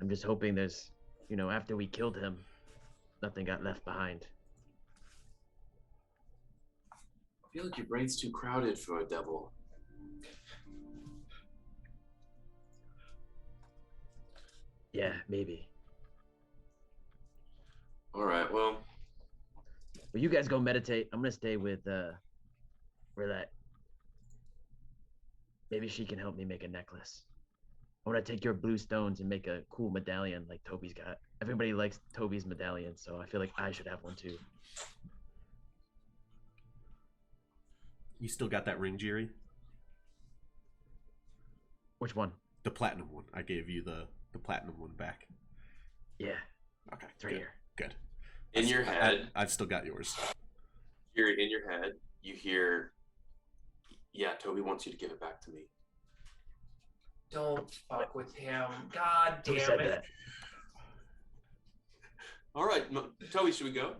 [SPEAKER 6] I'm just hoping there's, after we killed him, nothing got left behind.
[SPEAKER 2] I feel like your brain's too crowded for a devil.
[SPEAKER 6] Yeah, maybe.
[SPEAKER 2] All right. Well,
[SPEAKER 6] Well, you guys go meditate. I'm gonna stay with Roulette. Maybe she can help me make a necklace. I want to take your blue stones and make a cool medallion like Toby's got. Everybody likes Toby's medallion, so I feel like I should have one too.
[SPEAKER 4] You still got that ring, Jerry?
[SPEAKER 6] Which one?
[SPEAKER 4] The platinum one. I gave you the platinum one back.
[SPEAKER 6] Yeah,
[SPEAKER 4] Okay.
[SPEAKER 6] it's right
[SPEAKER 4] good,
[SPEAKER 6] here.
[SPEAKER 4] Good.
[SPEAKER 2] In your head,
[SPEAKER 4] I've still got yours.
[SPEAKER 2] in your head, you hear, yeah, Toby wants you to give it back to me.
[SPEAKER 3] Don't fuck with him. God
[SPEAKER 6] Who
[SPEAKER 3] damn
[SPEAKER 6] said
[SPEAKER 3] it.
[SPEAKER 6] that?
[SPEAKER 2] All right, Toby, should we go?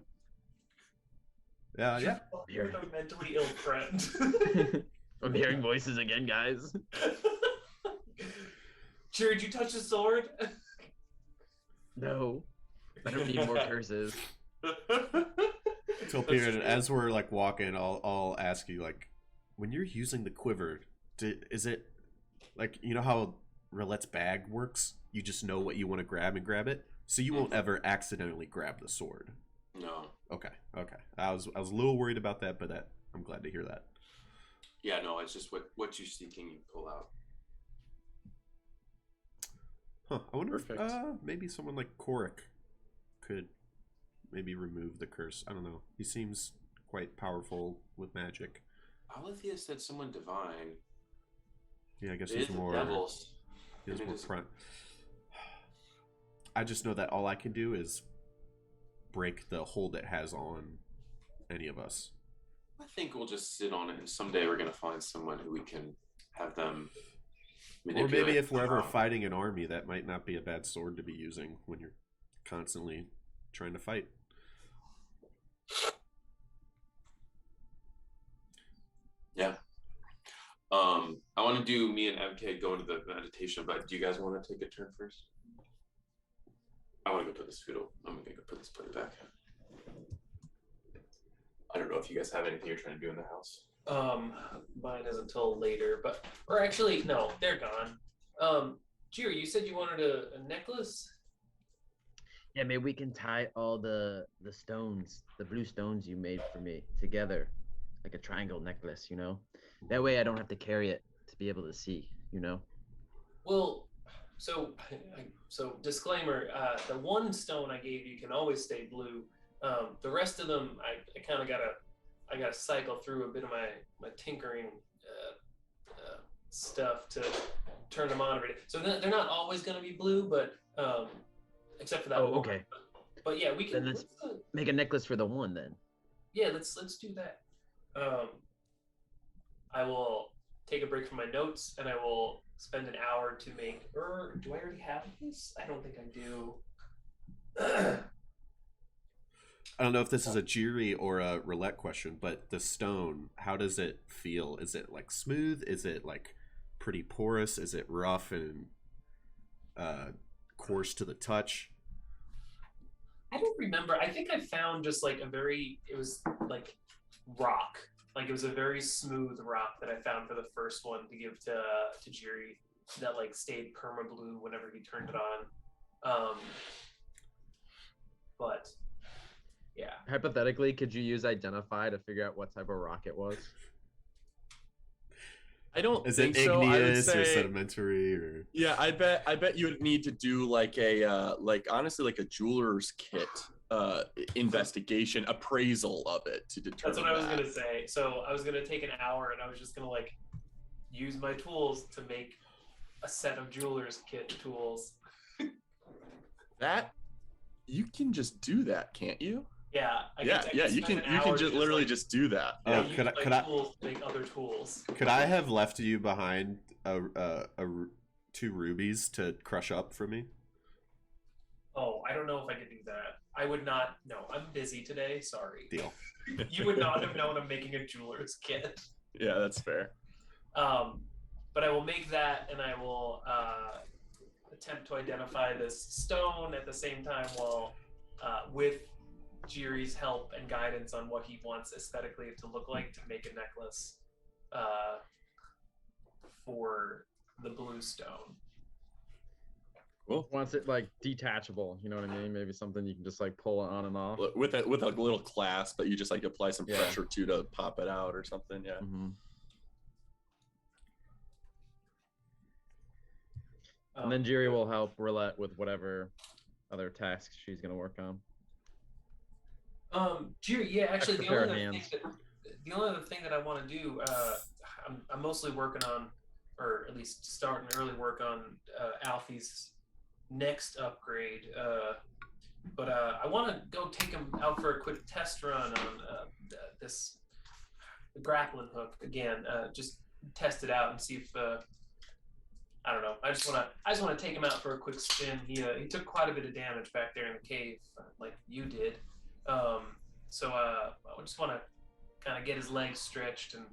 [SPEAKER 4] Yeah.
[SPEAKER 3] You're a mentally ill friend.
[SPEAKER 6] I'm hearing voices again, guys.
[SPEAKER 3] Jared, you touch the sword?
[SPEAKER 6] No, I don't need more curses.
[SPEAKER 4] So, Peter, as we're like walking, I'll ask you, like, when you're using the quiver, is it like, you know how Roulette's bag works? You just know what you want to grab and grab it, so you won't ever accidentally grab the sword.
[SPEAKER 2] No.
[SPEAKER 4] Okay. I was a little worried about that, but I'm glad to hear that.
[SPEAKER 2] Yeah, no, it's just what you're seeking, you pull out.
[SPEAKER 4] Huh. I wonder
[SPEAKER 1] Perfect.
[SPEAKER 4] if maybe someone like Korik could maybe remove the curse. I don't know. He seems quite powerful with magic.
[SPEAKER 2] Aulethier said someone divine.
[SPEAKER 4] Yeah, I guess
[SPEAKER 2] It
[SPEAKER 4] he's
[SPEAKER 2] is
[SPEAKER 4] more.
[SPEAKER 2] the devils.
[SPEAKER 4] He's
[SPEAKER 2] And it
[SPEAKER 4] more
[SPEAKER 2] is-
[SPEAKER 4] front. I just know that all I can do is break the hold it has on any of us.
[SPEAKER 2] I think we'll just sit on it, and someday we're gonna find someone who we can have them
[SPEAKER 4] Or
[SPEAKER 2] manipulate.
[SPEAKER 4] maybe if we're ever fighting an army, that might not be a bad sword to be using when you're constantly trying to fight.
[SPEAKER 2] Yeah. I want to do me and MK go into the meditation, but do you guys want to take a turn first? I want to go put this food. I'm gonna go put this plate back. I don't know if you guys have anything you're trying to do in the house.
[SPEAKER 3] Mine is until later, or actually, no, they're gone. Jiri, you said you wanted a necklace?
[SPEAKER 6] Yeah, maybe we can tie all the stones, the blue stones you made for me, together, like a triangle necklace. You know, that way I don't have to carry it to be able to see. You know.
[SPEAKER 3] Well, so disclaimer: the one stone I gave you can always stay blue. The rest of them, I kind of gotta cycle through a bit of my tinkering stuff to turn them on. So they're not always gonna be blue, but except for that.
[SPEAKER 6] Oh,
[SPEAKER 3] one.
[SPEAKER 6] okay.
[SPEAKER 3] But yeah, we can.
[SPEAKER 6] Then let's make a necklace for the one then.
[SPEAKER 3] Yeah, let's do that. I will take a break from my notes, and I will spend an hour to make. Or do I already have this? I don't think I do.
[SPEAKER 4] I don't know if this is a Jiri or a roulette question, but the stone, how does it feel? Is it like smooth? Is it like pretty porous? Is it rough and coarse to the touch?
[SPEAKER 3] I don't remember. I think I found just like it was like rock. Like it was a very smooth rock that I found for the first one to give to Jiri that like stayed perma blue whenever he turned it on. But yeah.
[SPEAKER 5] Hypothetically, could you use Identify to figure out what type of rock it was?
[SPEAKER 1] I don't
[SPEAKER 4] Is
[SPEAKER 1] think
[SPEAKER 4] it
[SPEAKER 1] so. I would
[SPEAKER 4] igneous or
[SPEAKER 1] say,
[SPEAKER 4] sedimentary or?
[SPEAKER 1] yeah, I bet you would need to do like a honestly like a jeweler's kit investigation appraisal of it to determine.
[SPEAKER 3] That's what I was
[SPEAKER 1] that.
[SPEAKER 3] gonna say. So I was gonna take an hour and I was just gonna like use my tools to make a set of jeweler's kit tools.
[SPEAKER 1] That you can just do that, can't you?
[SPEAKER 3] Yeah. I
[SPEAKER 1] Yeah, you
[SPEAKER 3] spend
[SPEAKER 1] can
[SPEAKER 3] an hour
[SPEAKER 1] just literally just do that. Yeah.
[SPEAKER 3] use
[SPEAKER 4] Could
[SPEAKER 3] my
[SPEAKER 4] I
[SPEAKER 3] tools to make other tools.
[SPEAKER 4] could I have left you behind two rubies to crush up for me?
[SPEAKER 3] Oh, I don't know if I could do that. I would not. No, I'm busy today. Sorry.
[SPEAKER 4] Deal.
[SPEAKER 3] You would not have known I'm making a jeweler's kit.
[SPEAKER 1] Yeah, that's fair.
[SPEAKER 3] But I will make that, and I will attempt to identify this stone at the same time, while with Jiri's help and guidance on what he wants aesthetically to look like to make a necklace for the blue stone.
[SPEAKER 1] Cool.
[SPEAKER 5] Wants it like detachable, you know what I mean? Maybe something you can just like pull it on and off.
[SPEAKER 1] With a little clasp that you just like apply some
[SPEAKER 5] Yeah.
[SPEAKER 1] pressure to pop it out or something. Yeah.
[SPEAKER 5] Mm-hmm.
[SPEAKER 3] Um,
[SPEAKER 5] And then Jiri will help Roulette with whatever other tasks she's gonna work on.
[SPEAKER 3] Jiri, yeah, actually,
[SPEAKER 5] Extra pair of hands.
[SPEAKER 3] the only other thing that I want to do, I'm mostly working on or at least starting early work on Alfie's next upgrade. But I want to go take him out for a quick test run on this grappling hook again. Just test it out and see if I don't know. I just want to take him out for a quick spin. He took quite a bit of damage back there in the cave, like you did. So I just want to kind of get his legs stretched and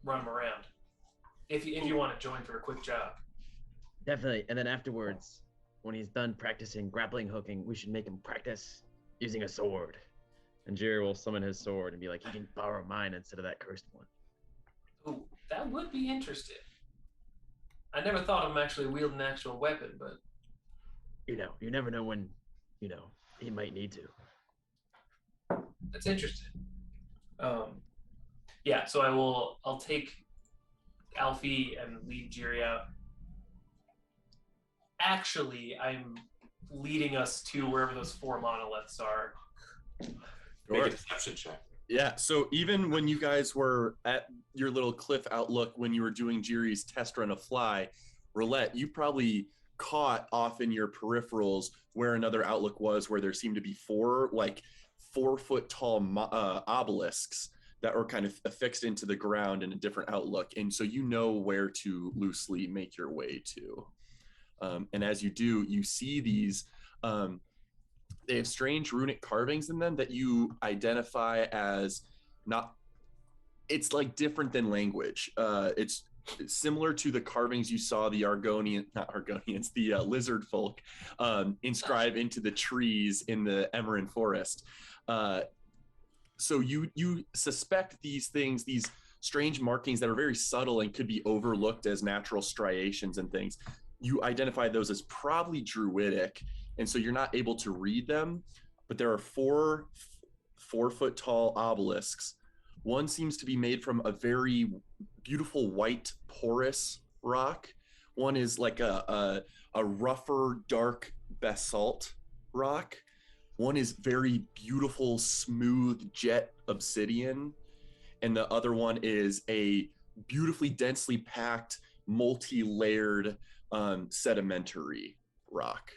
[SPEAKER 3] run him around. If you want to join for a quick job.
[SPEAKER 6] Definitely. And then afterwards, when he's done practicing grappling hooking, we should make him practice using a sword.
[SPEAKER 5] And Jerry will summon his sword and be like, "You can borrow mine instead of that cursed one."
[SPEAKER 3] Ooh, that would be interesting. I never thought of him actually wielding an actual weapon, but
[SPEAKER 6] You never know when, he might need to.
[SPEAKER 3] that's interesting. Yeah, so I'll take Alfie and lead Jiri out. Actually, I'm leading us to wherever those 4 monoliths are.
[SPEAKER 2] Make a deception check.
[SPEAKER 1] Yeah, so even when you guys were at your little cliff outlook when you were doing Jiri's test run of fly, Roulette, you probably caught off in your peripherals where another outlook was, where there seemed to be 4 4-foot tall obelisks that were kind of affixed into the ground in a different outlook. And so you know where to loosely make your way to. And as you do, you see these, they have strange runic carvings in them that you identify as it's like different than language. It's similar to the carvings you saw the the lizard folk inscribe into the trees in the Emerald Forest. So you suspect these things, these strange markings that are very subtle and could be overlooked as natural striations and things. You identify those as probably druidic, and so you're not able to read them, but there are 4 4-foot tall obelisks. One seems to be made from a very beautiful white porous rock. One is like a rougher, dark basalt rock. One is very beautiful, smooth jet obsidian. And the other one is a beautifully densely packed, multi-layered sedimentary rock.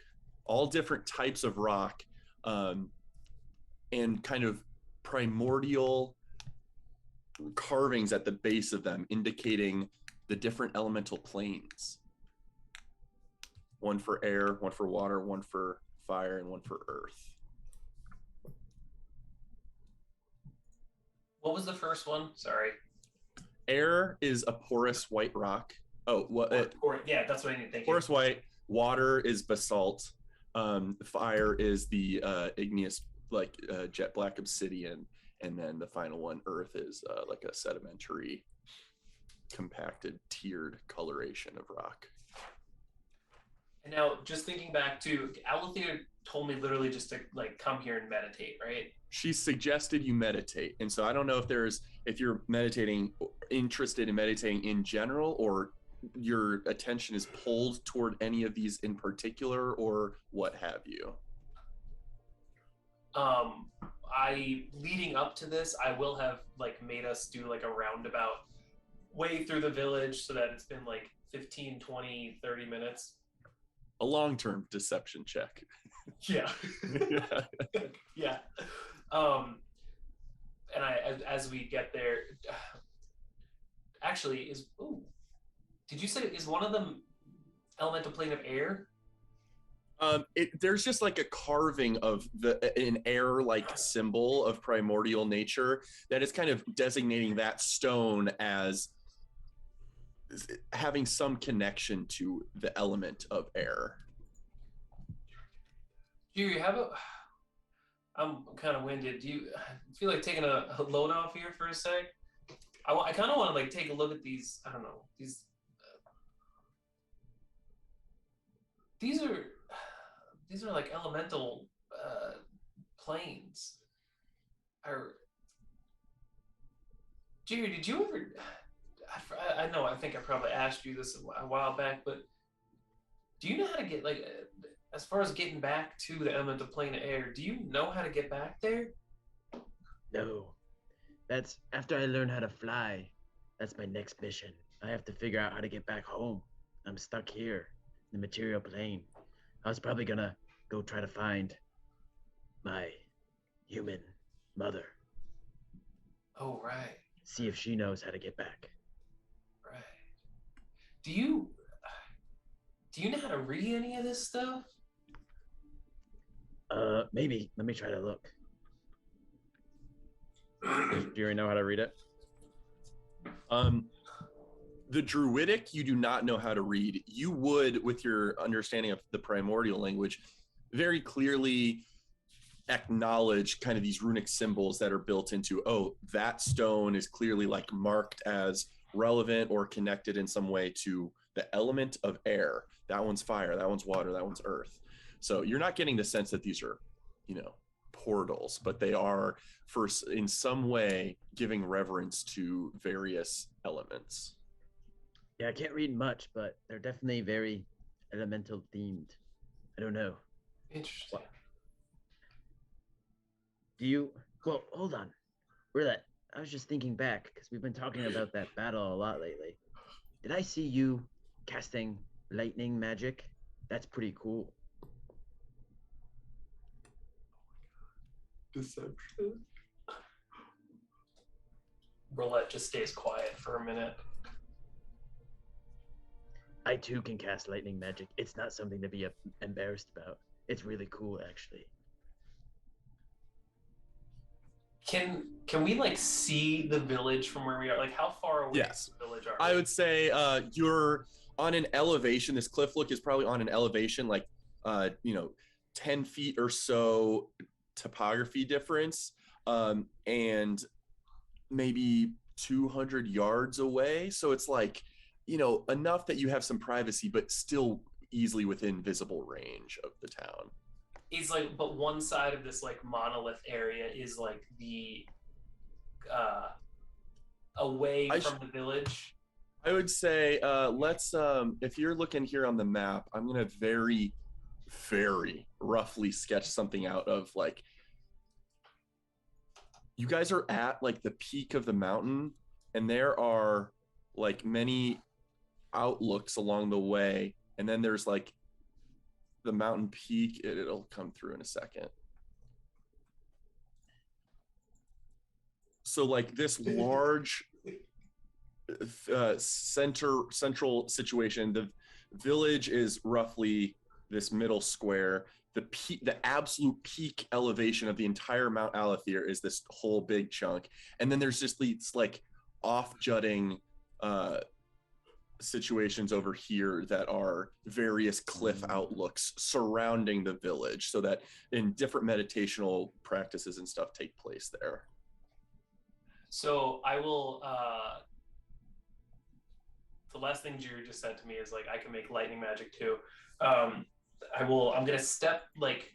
[SPEAKER 1] All different types of rock and kind of primordial carvings at the base of them, indicating the different elemental planes. One for air, one for water, one for fire, and one for earth.
[SPEAKER 3] What was the first one? Sorry.
[SPEAKER 1] Air is a porous white rock. Oh, what?
[SPEAKER 3] Yeah, that's what I need. Thank you.
[SPEAKER 1] Porous white. Water is basalt. Fire is the igneous, jet black obsidian. And then the final one, earth, is like a sedimentary, compacted, tiered coloration of rock.
[SPEAKER 3] And now, just thinking back to, Aulethier told me literally just to come here and meditate, right?
[SPEAKER 1] She suggested you meditate, and so I don't know if you're meditating, interested in meditating in general, or your attention is pulled toward any of these in particular, or what have you. Leading up to this, I will have made us do a roundabout way through the village so that it's been 15, 20, 30 minutes. A long-term deception check.
[SPEAKER 3] Yeah. Yeah. And as we get there, actually did you say, is one of them elemental plane of air?
[SPEAKER 1] There's just a carving of an air-like symbol of primordial nature that is kind of designating that stone as having some connection to the element of air.
[SPEAKER 3] Jiri, I'm kind of winded. Do you feel like taking a load off here for a sec? I kind of want to take a look at these. I don't know, these are elemental planes. Jiri, did you ever? I know. I think I probably asked you this a while back, but do you know how to get as far as getting back to the elemental plane of air? Do you know how to get back there?
[SPEAKER 6] No, that's after I learn how to fly. That's my next mission. I have to figure out how to get back home. I'm stuck here in the material plane. I was probably gonna go try to find my human mother.
[SPEAKER 3] Oh, right.
[SPEAKER 6] See if she knows how to get back.
[SPEAKER 3] Right. Do you know how to read any of this stuff?
[SPEAKER 6] Maybe. Let me try to look.
[SPEAKER 5] Do you already know how to read it?
[SPEAKER 1] The Druidic, you do not know how to read. You would, with your understanding of the primordial language, very clearly acknowledge kind of these runic symbols that are built into, oh, that stone is clearly like marked as relevant or connected in some way to the element of air. That one's fire, that one's water, that one's earth. So you're not getting the sense that these are, portals, but they are first in some way giving reverence to various elements.
[SPEAKER 6] Yeah, I can't read much, but they're definitely very elemental themed. I don't know.
[SPEAKER 3] Interesting.
[SPEAKER 6] Well, hold on. I was just thinking back, because we've been talking about that battle a lot lately. Did I see you casting lightning magic? That's pretty cool.
[SPEAKER 2] Deception.
[SPEAKER 3] Roulette just stays quiet for a minute.
[SPEAKER 6] I too can cast lightning magic. It's not something to be embarrassed about. It's really cool, actually.
[SPEAKER 3] Can we like see the village from where we are? Like, how far away
[SPEAKER 1] Yes.
[SPEAKER 3] from the village are
[SPEAKER 1] I
[SPEAKER 3] we?
[SPEAKER 1] would say you're on an elevation. This cliff look is probably on an elevation like 10 feet or so topography difference, and maybe 200 yards away. So it's like, enough that you have some privacy, but still easily within visible range of the town.
[SPEAKER 3] Is like, but one side of this like monolith area is like the away from the village.
[SPEAKER 1] I would say let's if you're looking here on the map, I'm gonna very, very roughly sketch something out of like, you guys are at like the peak of the mountain, and there are like many outlooks along the way, and then there's like the mountain peak. It'll come through in a second. So like this large central situation, the village is roughly this middle square. The absolute peak elevation of the entire Mount Aulethier is this whole big chunk, and then there's just these like off-jutting situations over here that are various cliff outlooks surrounding the village, so that in different meditational practices and stuff take place there.
[SPEAKER 3] So I will the last thing Jiri just said to me is like, I can make lightning magic too. I'm gonna step like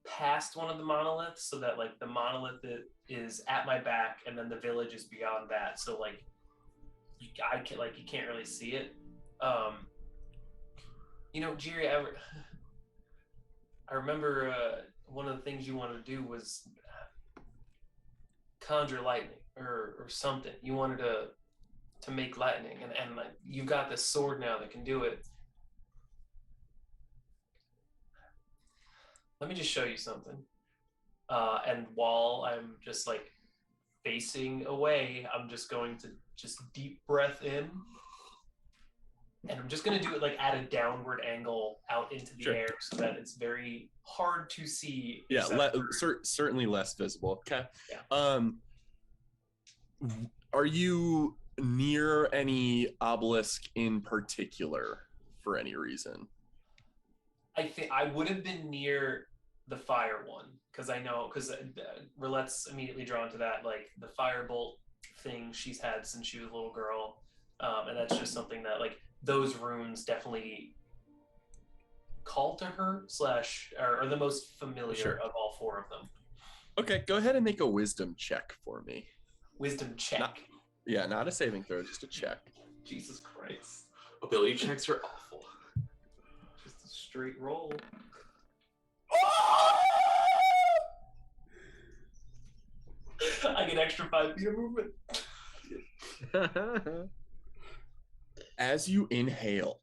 [SPEAKER 3] past one of the monoliths, so that like the monolith is at my back, and then the village is beyond that. So like you can't really see it. Jiri, I remember one of the things you wanted to do was conjure lightning or something. You wanted to make lightning, and like you've got this sword now that can do it. Let me just show you something. And while I'm just like facing away, I'm just going to just deep breath in, and I'm just going to do it like at a downward angle out into the air, so that it's very hard to see.
[SPEAKER 1] Yeah, certainly less visible. Okay.
[SPEAKER 3] Yeah.
[SPEAKER 1] Are you near any obelisk in particular for any reason?
[SPEAKER 3] I think I would have been near the fire one, because Roulette's immediately drawn to that, like the firebolt thing she's had since she was a little girl, and that's just something that like those runes definitely call to her are the most familiar of all four of them.
[SPEAKER 1] Okay, go ahead and make a wisdom check for me.
[SPEAKER 3] Wisdom check.
[SPEAKER 1] Not a saving throw, just a check.
[SPEAKER 3] Jesus Christ.
[SPEAKER 2] Ability checks are awful.
[SPEAKER 3] Just a straight roll. I get extra 5 feet of movement.
[SPEAKER 1] As you inhale,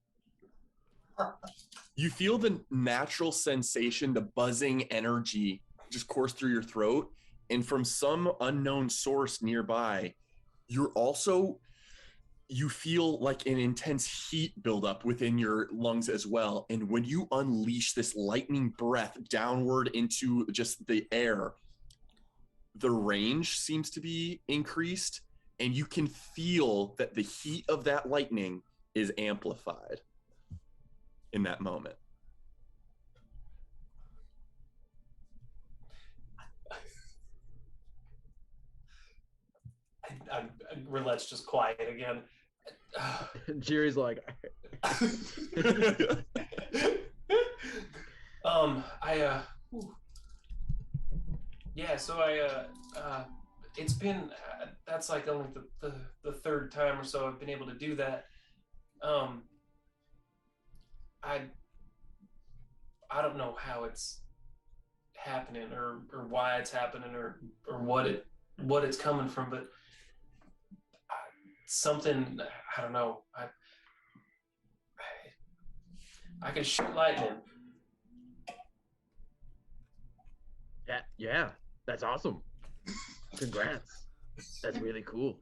[SPEAKER 1] you feel the natural sensation, the buzzing energy just course through your throat. And from some unknown source nearby, you feel like an intense heat buildup within your lungs as well. And when you unleash this lightning breath downward into just the air, the range seems to be increased, and you can feel that the heat of that lightning is amplified in that moment.
[SPEAKER 3] Roulette's just quiet again.
[SPEAKER 5] Jerry's like,
[SPEAKER 3] it's been that's like only the third time or so I've been able to do that. I don't know how it's happening or why it's happening or what it's coming from, but something, I don't know. I can shoot lightning.
[SPEAKER 6] Yeah, that's awesome. Congrats. That's really cool.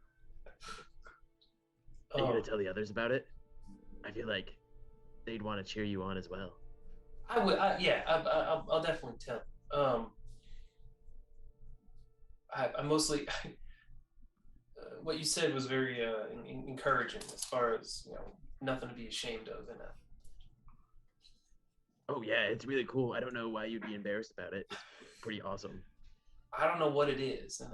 [SPEAKER 6] Are you gonna tell the others about it? I feel like they'd want to cheer you on as well.
[SPEAKER 3] I would. I'll definitely tell. I mostly. What you said was very encouraging, as far as nothing to be ashamed of, and
[SPEAKER 6] Oh yeah, it's really cool. I don't know why you'd be embarrassed about it. It's pretty awesome.
[SPEAKER 3] I don't know what it is, and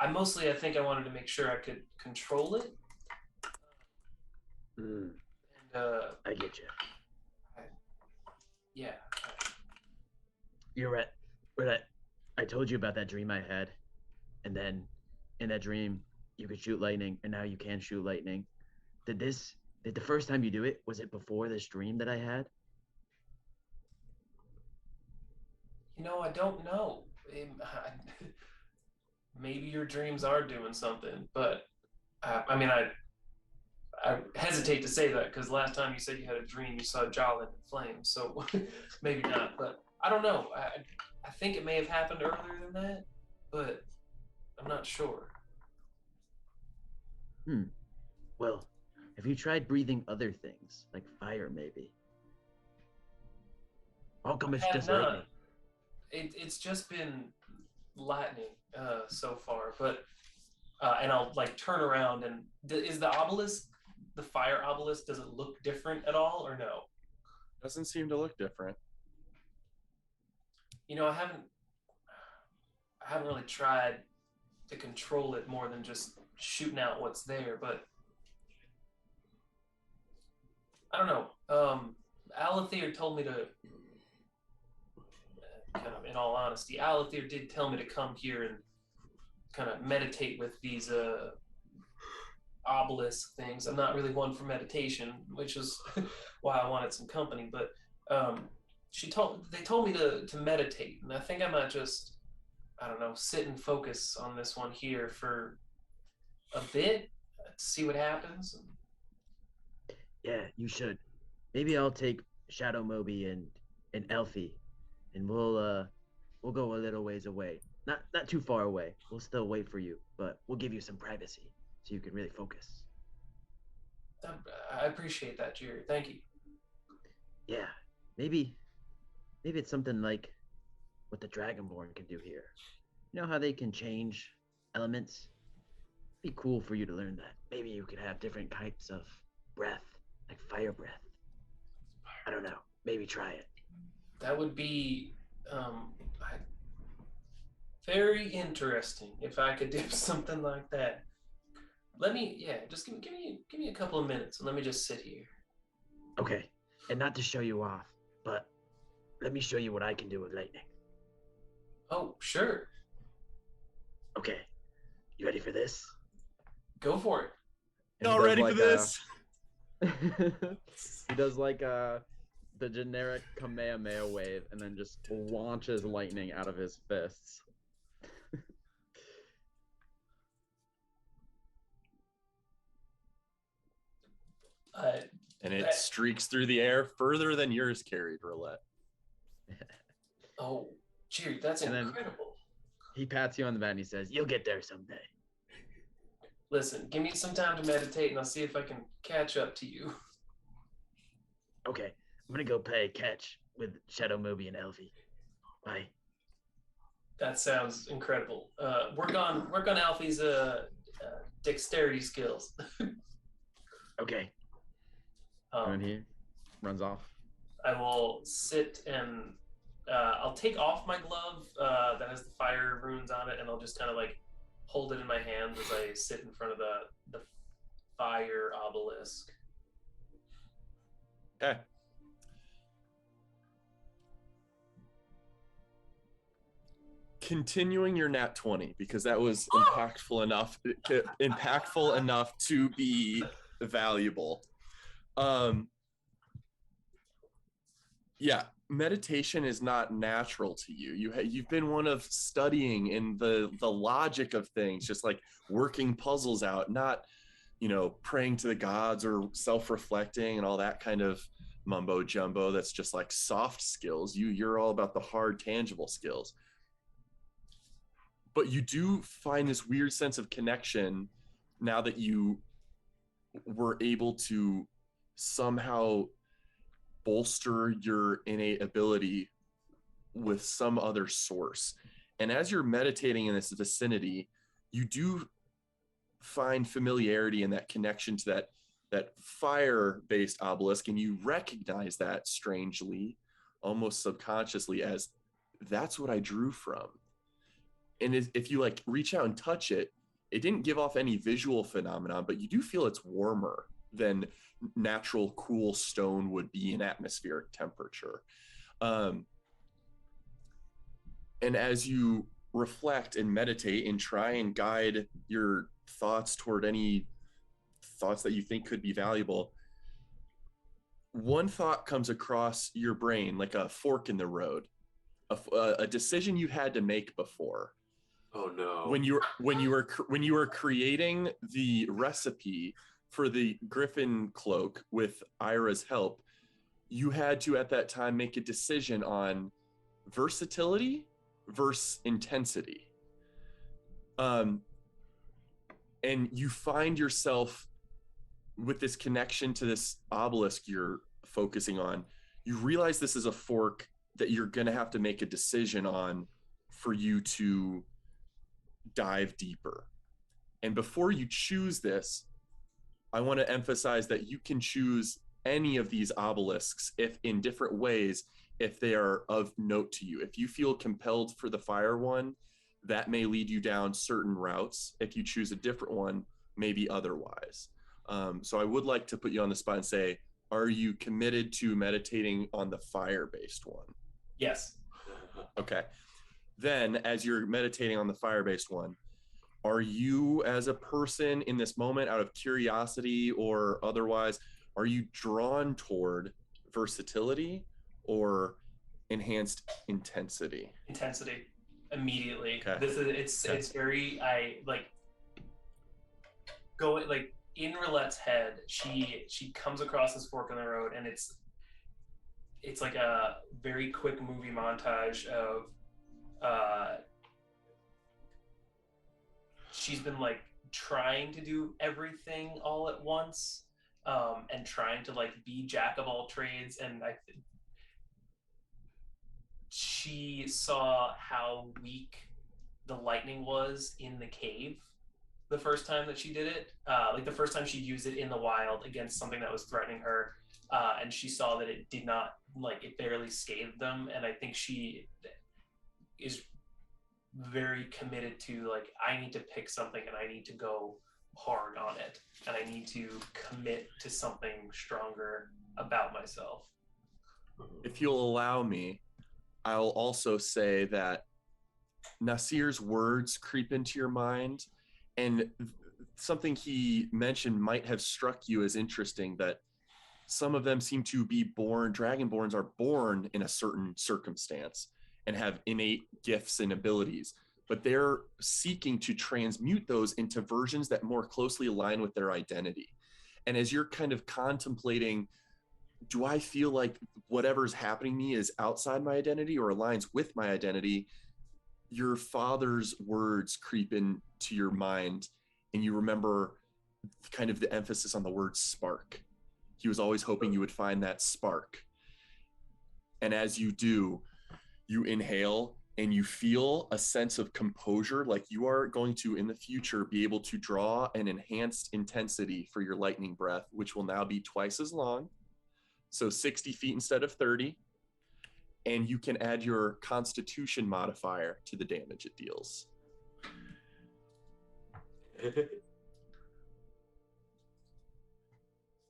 [SPEAKER 3] I think I wanted to make sure I could control it.
[SPEAKER 6] And I get you.
[SPEAKER 3] Yeah.
[SPEAKER 6] You're right. But I told you about that dream I had, and then in that dream you could shoot lightning, and now you can shoot lightning. Did the first time you do it, was it before this dream that I had?
[SPEAKER 3] I don't know. Maybe your dreams are doing something, but I hesitate to say that because last time you said you had a dream, you saw Jolin in flames, so maybe not. But I don't know. I think it may have happened earlier than that, but I'm not sure.
[SPEAKER 6] Well, have you tried breathing other things, like fire maybe? How come it's just lightning?
[SPEAKER 3] It's just been lightning so far, but and I'll like turn around and is the obelisk, the fire obelisk, does it look different at all or no?
[SPEAKER 1] Doesn't seem to look different.
[SPEAKER 3] I haven't really tried to control it more than just shooting out what's there, but I don't know. Aulethier told me to, kind of in all honesty, Aulethier did tell me to come here and kind of meditate with these obelisk things. I'm not really one for meditation, which is why I wanted some company, but they told me to meditate, and I think I might just, I don't know, sit and focus on this one here for a bit, see what happens.
[SPEAKER 6] Yeah, you should. Maybe I'll take Shadow Moby and Elfie, and we'll go a little ways away. Not too far away. We'll still wait for you, but we'll give you some privacy so you can really focus.
[SPEAKER 3] I appreciate that, Jerry. Thank you.
[SPEAKER 6] Yeah, maybe it's something like what the Dragonborn can do here. You know how they can change elements? It'd be cool for you to learn that. Maybe you could have different types of breath, like fire breath. I don't know. Maybe try it.
[SPEAKER 3] That would be very interesting if I could do something like that. Just give me a couple of minutes and let me just sit here.
[SPEAKER 6] Okay, and not to show you off, but let me show you what I can do with lightning.
[SPEAKER 3] Oh, sure.
[SPEAKER 6] Okay, you ready for this?
[SPEAKER 3] Go for it.
[SPEAKER 1] Not ready for this.
[SPEAKER 5] He does like the generic Kamehameha wave and then just launches lightning out of his fists.
[SPEAKER 1] And it
[SPEAKER 3] That-
[SPEAKER 1] streaks through the air further than yours carried, Roulette.
[SPEAKER 3] Oh, gee, that's
[SPEAKER 5] And then-
[SPEAKER 3] incredible.
[SPEAKER 6] He pats you on the back and he says, "You'll get there someday."
[SPEAKER 3] Listen, give me some time to meditate, and I'll see if I can catch up to you.
[SPEAKER 6] Okay, I'm gonna go play catch with Shadow Moby and Elfie. Bye.
[SPEAKER 3] That sounds incredible. Work on Alfie's dexterity skills.
[SPEAKER 6] Okay.
[SPEAKER 5] And he runs off.
[SPEAKER 3] I will sit and I'll take off my glove that has the fire runes on it, and I'll just kind of like hold it in my hands as I sit in front of the fire obelisk.
[SPEAKER 1] Okay. Continuing your nat 20, because that was impactful enough to be valuable. Yeah, meditation is not natural to you. You've been one of studying in the logic of things, just like working puzzles out, not, praying to the gods or self-reflecting and all that kind of mumbo jumbo. That's just like soft skills. You're all about the hard, tangible skills. But you do find this weird sense of connection now that you were able to somehow bolster your innate ability with some other source. And as you're meditating in this vicinity, you do find familiarity in that connection to that fire-based obelisk, and you recognize that strangely, almost subconsciously, as that's what I drew from. And if you like reach out and touch it, it didn't give off any visual phenomenon, but you do feel it's warmer than natural cool stone would be in atmospheric temperature. And as you reflect and meditate and try and guide your thoughts toward any thoughts that you think could be valuable, one thought comes across your brain like a fork in the road, a decision you had to make before.
[SPEAKER 2] Oh no.
[SPEAKER 1] When you were creating the recipe for the griffin cloak with Ira's help, you had to at that time make a decision on versatility versus intensity. And you find yourself with this connection to this obelisk you're focusing on. You realize this is a fork that you're going to have to make a decision on for you to dive deeper. And before you choose this, I want to emphasize that you can choose any of these obelisks if in different ways, if they are of note to you. If you feel compelled for the fire one, that may lead you down certain routes. If you choose a different one, maybe otherwise. So I would like to put you on the spot and say, are you committed to meditating on the fire-based one?
[SPEAKER 3] Yes.
[SPEAKER 1] Okay. Then as you're meditating on the fire-based one, are you as a person in this moment, out of curiosity or otherwise, are you drawn toward versatility or enhanced intensity?
[SPEAKER 3] Intensity. Immediately.
[SPEAKER 1] Okay.
[SPEAKER 3] It's very, I like go like in Roulette's head, she comes across this fork in the road, and it's like a very quick movie montage of she's been like trying to do everything all at once, and trying to like be jack of all trades, and she saw how weak the lightning was in the cave the first time that she did it, like the first time she used it in the wild against something that was threatening her, and she saw that it did not, like, it barely scathed them, and I think she is very committed to, like, I need to pick something and I need to go hard on it, and I need to commit to something stronger about myself.
[SPEAKER 1] If you'll allow me, I'll also say that Nasir's words creep into your mind, and something he mentioned might have struck you as interesting, that some of them seem to be born, Dragonborns are born in a certain circumstance and have innate gifts and abilities, but they're seeking to transmute those into versions that more closely align with their identity. And as you're kind of contemplating, do I feel like whatever's happening to me is outside my identity or aligns with my identity? Your father's words creep into your mind, and you remember kind of the emphasis on the word spark. He was always hoping you would find that spark. And as you do, you inhale and you feel a sense of composure, like you are going to, in the future, be able to draw an enhanced intensity for your lightning breath, which will now be twice as long. So 60 feet instead of 30. And you can add your constitution modifier to the damage it deals.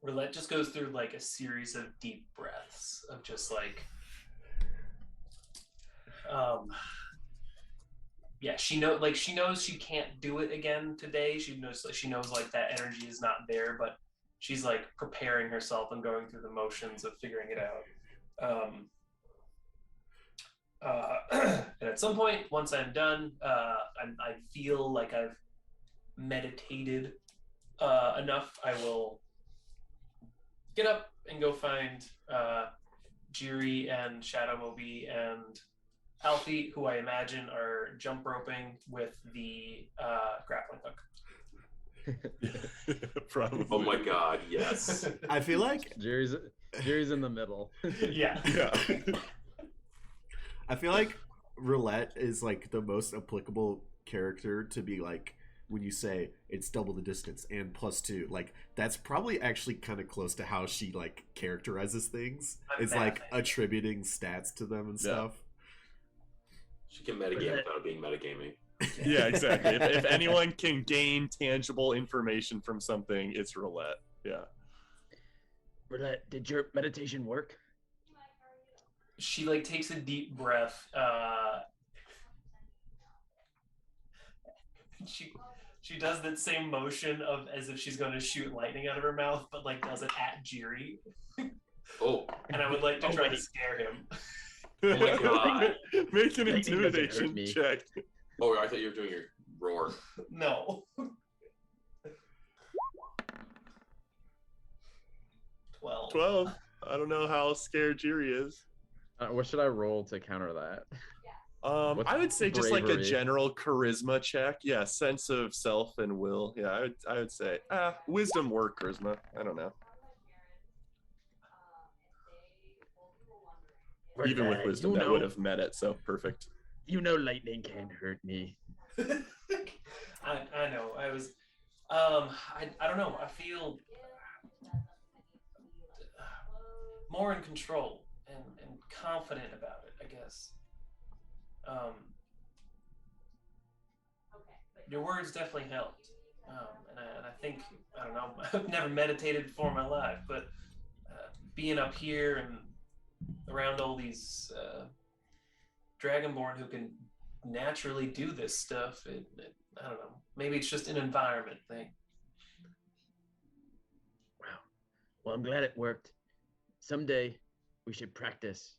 [SPEAKER 3] Roulette just goes through like a series of deep breaths of just like, yeah, she knows she can't do it again today. She knows like that energy is not there, but she's like preparing herself and going through the motions of figuring it out. And at some point, once I'm done, I feel like I've meditated enough. I will get up and go find Jiri and Shadow Moby and Alfie, who I imagine are jump roping with the grappling hook.
[SPEAKER 1] Probably.
[SPEAKER 2] Oh my god, yes.
[SPEAKER 4] I feel like
[SPEAKER 5] Jiri's in the middle.
[SPEAKER 3] Yeah.
[SPEAKER 4] I feel like Roulette is like the most applicable character to be like, when you say it's double the distance and +2, like that's probably actually kind of close to how she like characterizes things. It's like attributing stats to them and stuff.
[SPEAKER 2] She can metagame without being metagaming.
[SPEAKER 1] Yeah, exactly. If anyone can gain tangible information from something, it's Roulette. Yeah.
[SPEAKER 6] Roulette, did your meditation work?
[SPEAKER 3] She like takes a deep breath. She does that same motion of as if she's going to shoot lightning out of her mouth, but like does it at Jiri.
[SPEAKER 2] Oh.
[SPEAKER 3] And I would like to try to scare him.
[SPEAKER 2] Oh my god.
[SPEAKER 1] Make an
[SPEAKER 6] Lightning doesn't hurt
[SPEAKER 1] intimidation
[SPEAKER 6] me.
[SPEAKER 1] check.
[SPEAKER 2] Oh, I thought you were doing your roar.
[SPEAKER 3] No. 12.
[SPEAKER 1] 12. I don't know how scared Jiri is.
[SPEAKER 5] What should I roll to counter that? What's
[SPEAKER 1] I would say just like a
[SPEAKER 5] bravery?
[SPEAKER 1] general charisma check. Yeah, sense of self and will. Yeah, I would say wisdom or charisma. I don't know. Even with wisdom, that would have met it. So perfect.
[SPEAKER 6] You know lightning can't hurt me.
[SPEAKER 3] I know. I was I don't know. I feel more in control and confident about it, I guess. Your words definitely helped. And I think, I don't know, I've never meditated before in my life, but being up here and around all these Dragonborn who can naturally do this stuff, I don't know, maybe it's just an environment thing.
[SPEAKER 6] Wow. Well, I'm glad it worked. Someday we should practice.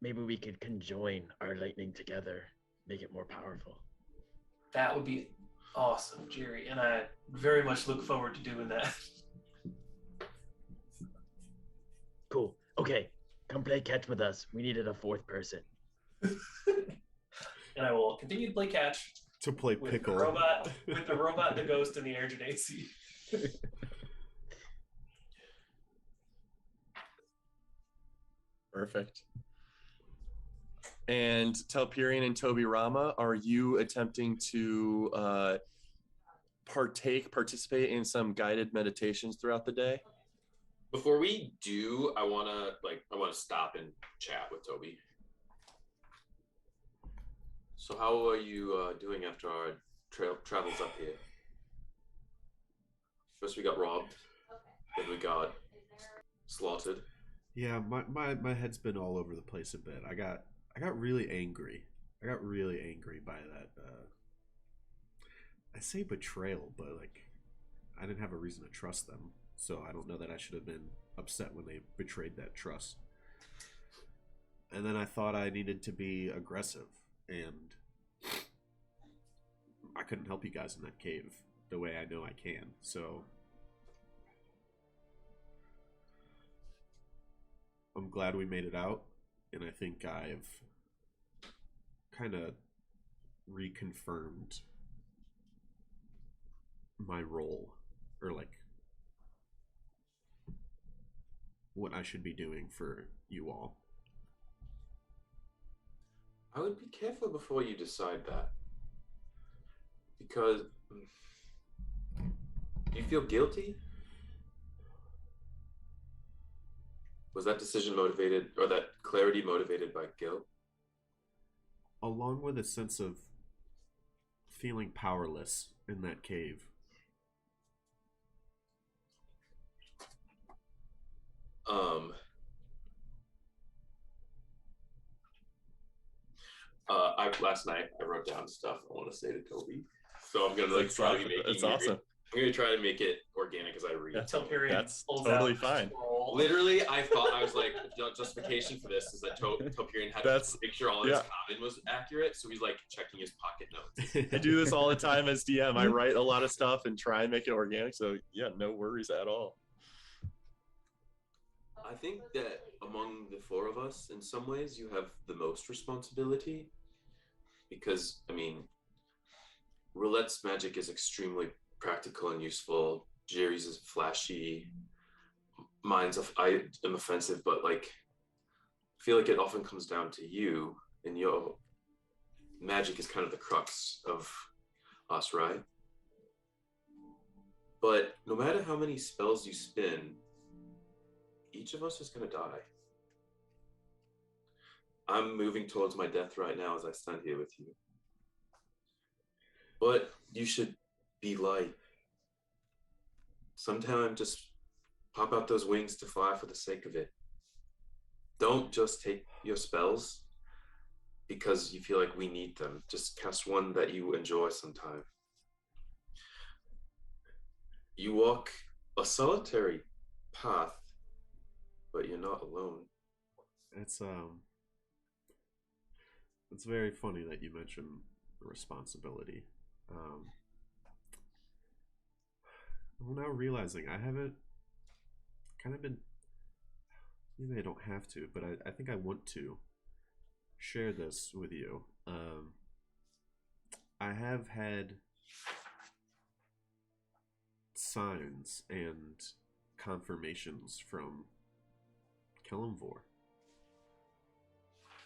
[SPEAKER 6] Maybe we could conjoin our lightning together, make it more powerful.
[SPEAKER 3] That would be awesome, Jiri, and I very much look forward to doing that.
[SPEAKER 6] Cool. Okay, come play catch with us. We needed a fourth person.
[SPEAKER 3] And I will continue to play catch
[SPEAKER 4] To play
[SPEAKER 3] with
[SPEAKER 4] pickle.
[SPEAKER 3] the robot, the ghost, and the air genasi.
[SPEAKER 1] Perfect. And Telperion and Toby Rama, are you attempting to participate in some guided meditations throughout the day?
[SPEAKER 2] Before we do, I wanna stop and chat with Toby. So how are you doing after our travels up here? First we got robbed, then we got slaughtered.
[SPEAKER 4] Yeah, my head's been all over the place a bit. I got really angry. I got really angry by that. I say betrayal, but like I didn't have a reason to trust them, so I don't know that I should have been upset when they betrayed that trust. And then I thought I needed to be aggressive, and I couldn't help you guys in that cave the way I know I can. So I'm glad we made it out, and I think I've kind of reconfirmed my role, or like what I should be doing for you all.
[SPEAKER 2] I would be careful before you decide that. Because you feel guilty? Was that decision motivated, or that clarity motivated by guilt?
[SPEAKER 4] Along with a sense of feeling powerless in that cave.
[SPEAKER 2] Last night I wrote down stuff I want to say to Toby, so I'm gonna
[SPEAKER 1] That's
[SPEAKER 2] try to be making.
[SPEAKER 1] It's awesome.
[SPEAKER 2] I'm gonna try to make it organic as I read.
[SPEAKER 1] Yeah.
[SPEAKER 3] Telperion
[SPEAKER 1] That's
[SPEAKER 3] pulls
[SPEAKER 1] totally
[SPEAKER 3] out
[SPEAKER 1] fine.
[SPEAKER 3] scroll.
[SPEAKER 2] Literally, I was like, justification for this is that Telperion had to make sure all his common was accurate, so he's like checking his pocket notes.
[SPEAKER 1] I do this all the time as DM. I write a lot of stuff and try and make it organic. So yeah, no worries at all.
[SPEAKER 2] I think that among the four of us, in some ways, you have the most responsibility. Because, I mean, Roulette's magic is extremely practical and useful. Jerry's is flashy. I am offensive, but like, I feel like it often comes down to you, and your magic is kind of the crux of us, right? But no matter how many spells you spin, each of us is going to die. I'm moving towards my death right now as I stand here with you. But you should be light. Sometimes just pop out those wings to fly for the sake of it. Don't just take your spells because you feel like we need them. Just cast one that you enjoy sometime. You walk a solitary path, but you're not alone.
[SPEAKER 4] It's very funny that you mention responsibility. I'm now realizing I haven't kind of been, maybe I don't have to, but I think I want to share this with you. I have had signs and confirmations from Kelemvor.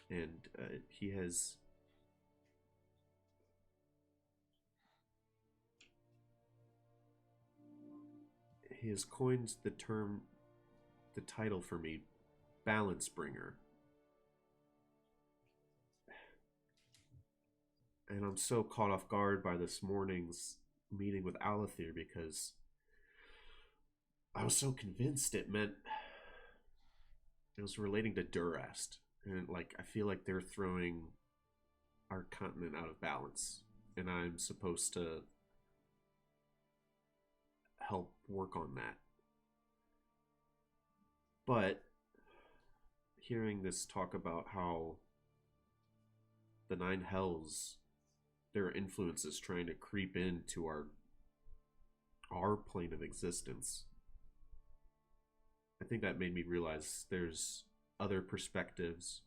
[SPEAKER 4] And he has coined the title for me, Balance Bringer. And I'm so caught off guard by this morning's meeting with Aulethier because I was so convinced it was relating to Durast. And like, I feel like they're throwing our continent out of balance, and I'm supposed to help work on that. But hearing this talk about how the Nine Hells, their influences trying to creep into our plane of existence, I think that made me realize there's other perspectives,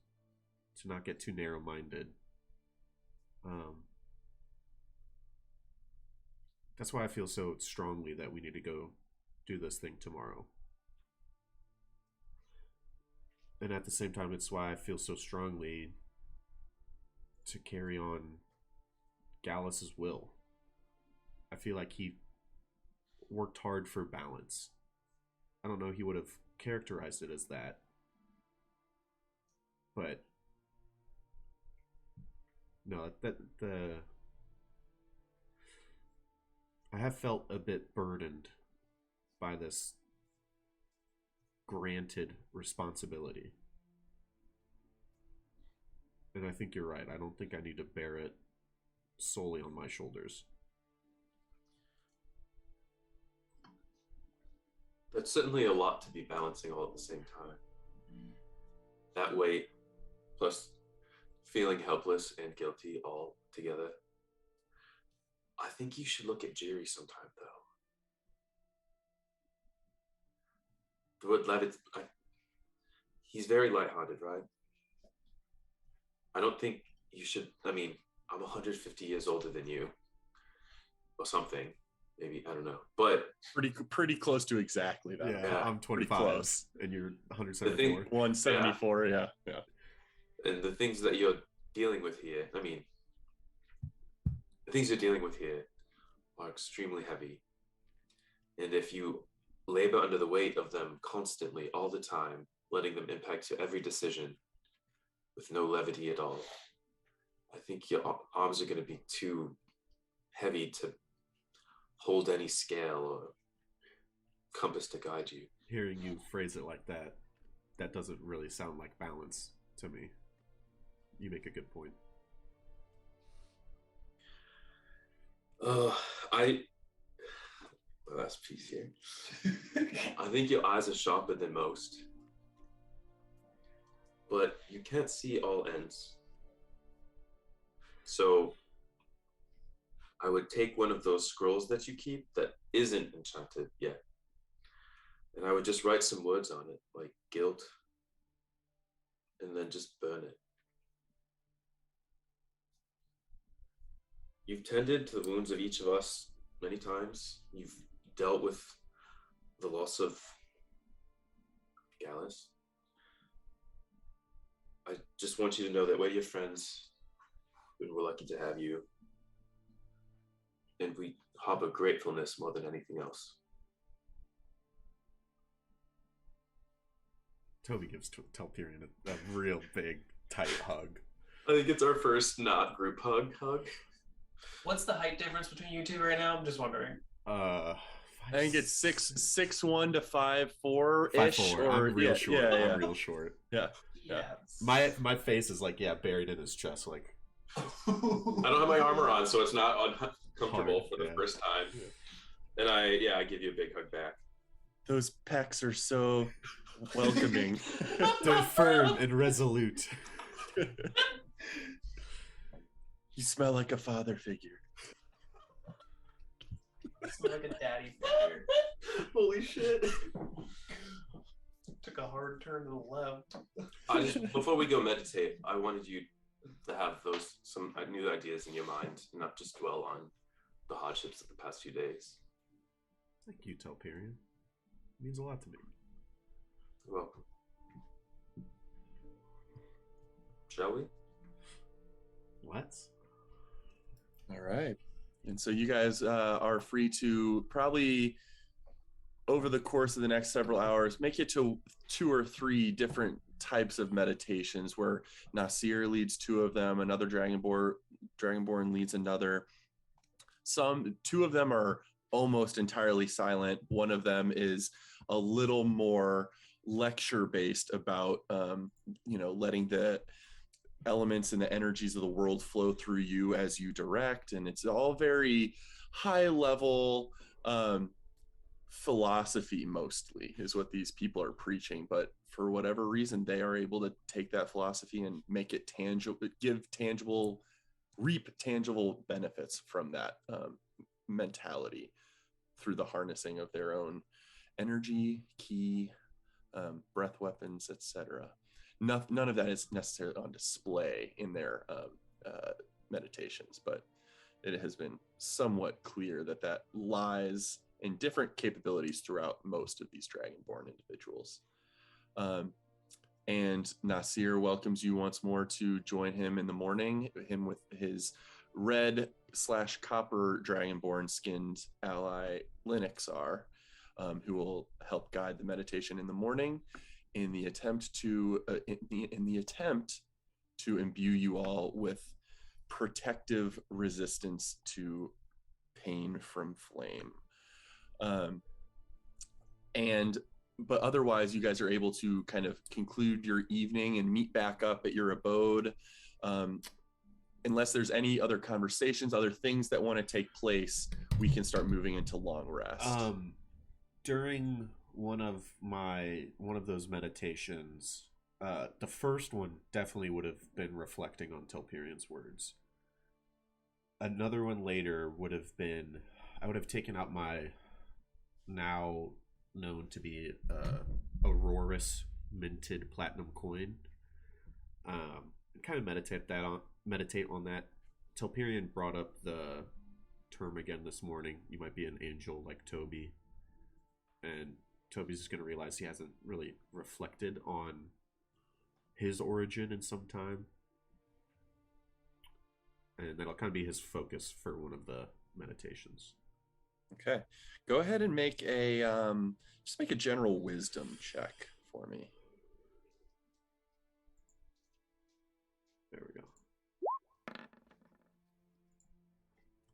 [SPEAKER 4] to not get too narrow-minded. That's why I feel so strongly that we need to go do this thing tomorrow. And at the same time, it's why I feel so strongly to carry on Gallus's will. I feel like he worked hard for balance. I don't know he would have characterized it as that, but no, I have felt a bit burdened by this granted responsibility. And I think you're right. I don't think I need to bear it solely on my shoulders.
[SPEAKER 2] That's certainly a lot to be balancing all at the same time. That weight, plus feeling helpless and guilty all together. I think you should look at Jerry sometime, though. he's very lighthearted, right? I don't think you should. I mean, I'm 150 years older than you, or something. Maybe I don't know, but
[SPEAKER 1] pretty close to exactly that.
[SPEAKER 2] Yeah,
[SPEAKER 4] I'm 25,
[SPEAKER 1] close.
[SPEAKER 4] and you're
[SPEAKER 2] The
[SPEAKER 4] 174.
[SPEAKER 2] thing-
[SPEAKER 1] 174. Yeah.
[SPEAKER 2] and the things that you're dealing with here, I mean, the things you're dealing with here are extremely heavy. And if you labor under the weight of them constantly, all the time, letting them impact your every decision with no levity at all, I think your arms are going to be too heavy to hold any scale or compass to guide you.
[SPEAKER 4] Hearing you phrase it like that, that doesn't really sound like balance to me. You make a good point.
[SPEAKER 2] The last piece here. I think your eyes are sharper than most, but you can't see all ends. So I would take one of those scrolls that you keep that isn't enchanted yet, and I would just write some words on it, like guilt, and then just burn it. You've tended to the wounds of each of us many times. You've dealt with the loss of Gallus. I just want you to know that we're your friends, and we're lucky to have you. And we harbor gratefulness more than anything else.
[SPEAKER 4] Toby gives Telperion a real big, tight hug.
[SPEAKER 2] I think it's our first not group hug.
[SPEAKER 3] What's the height difference between you two right now? I'm just wondering.
[SPEAKER 1] I think it's 6'1" to 5'4" ish.
[SPEAKER 4] 5'4".
[SPEAKER 1] Or
[SPEAKER 4] I'm real short.
[SPEAKER 1] Yeah.
[SPEAKER 4] I'm real short.
[SPEAKER 1] Yeah.
[SPEAKER 4] My face is like buried in his chest. Like
[SPEAKER 2] I don't have my armor on, so it's not uncomfortable for the
[SPEAKER 4] Yeah.
[SPEAKER 2] first time.
[SPEAKER 4] Yeah.
[SPEAKER 2] And I give you a big hug back.
[SPEAKER 1] Those pecs are so welcoming.
[SPEAKER 4] They're firm and resolute.
[SPEAKER 1] You smell like a father figure.
[SPEAKER 3] It's like a daddy figure.
[SPEAKER 2] Holy shit.
[SPEAKER 3] Took a hard turn to the left.
[SPEAKER 2] Before we go meditate, I wanted you to have some new ideas in your mind, and not just dwell on the hardships of the past few days.
[SPEAKER 4] Thank you, Telperion. It means a lot to me.
[SPEAKER 2] You're welcome. Shall we?
[SPEAKER 4] Let's.
[SPEAKER 1] All right. And so you guys are free to probably, over the course of the next several hours, make it to 2 or 3 different types of meditations where Nasir leads 2 of them, another Dragonborn leads another. 2 of them are almost entirely silent. One of them is a little more lecture based about, letting the elements and the energies of the world flow through you as you direct. And it's all very high level philosophy, mostly is what these people are preaching. But for whatever reason, they are able to take that philosophy and make it tangible, reap tangible benefits from that mentality through the harnessing of their own energy, ki, breath weapons, etc. None of that is necessarily on display in their meditations, but it has been somewhat clear that lies in different capabilities throughout most of these Dragonborn individuals. And Nasir welcomes you once more to join him in the morning, him with his red/copper Dragonborn skinned ally Linuxar, who will help guide the meditation in the morning in the attempt to imbue you all with protective resistance to pain from flame. But otherwise, you guys are able to kind of conclude your evening and meet back up at your abode. Unless there's any other conversations, other things that want to take place, we can start moving into long rest.
[SPEAKER 4] During one of those meditations, the first one definitely would have been reflecting on Telperion's words. Another one later would have been, I would have taken out my now known to be Auroris minted platinum coin. Kind of meditate on that. Telperion brought up the term again this morning. You might be an angel like Toby, and Toby's just going to realize he hasn't really reflected on his origin in some time, and that'll kind of be his focus for one of the meditations.
[SPEAKER 1] Okay, go ahead and make a just make a general wisdom check for me.
[SPEAKER 4] There we go.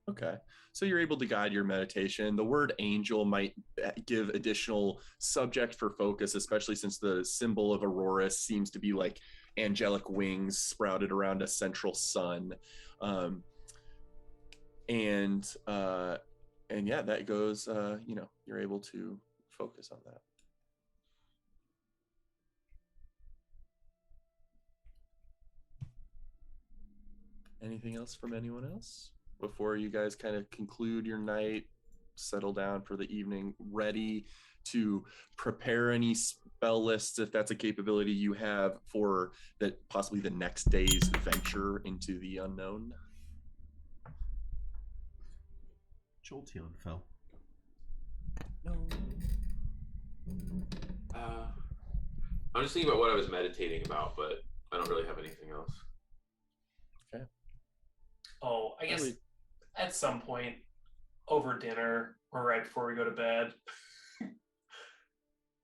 [SPEAKER 1] Okay, so you're able to guide your meditation. The word angel might give additional subject for focus, especially since the symbol of Aurora seems to be like angelic wings sprouted around a central sun. And yeah, that goes, you're able to focus on that. Anything else from anyone else before you guys kind of conclude your night, settle down for the evening, ready to prepare any spell lists if that's a capability you have for that, possibly the next day's venture into the unknown?
[SPEAKER 4] Jolteon fell.
[SPEAKER 1] No.
[SPEAKER 2] I'm just thinking about what I was meditating about, but I don't really have anything else.
[SPEAKER 1] Okay.
[SPEAKER 3] Oh, I guess at some point over dinner or right before we go to bed.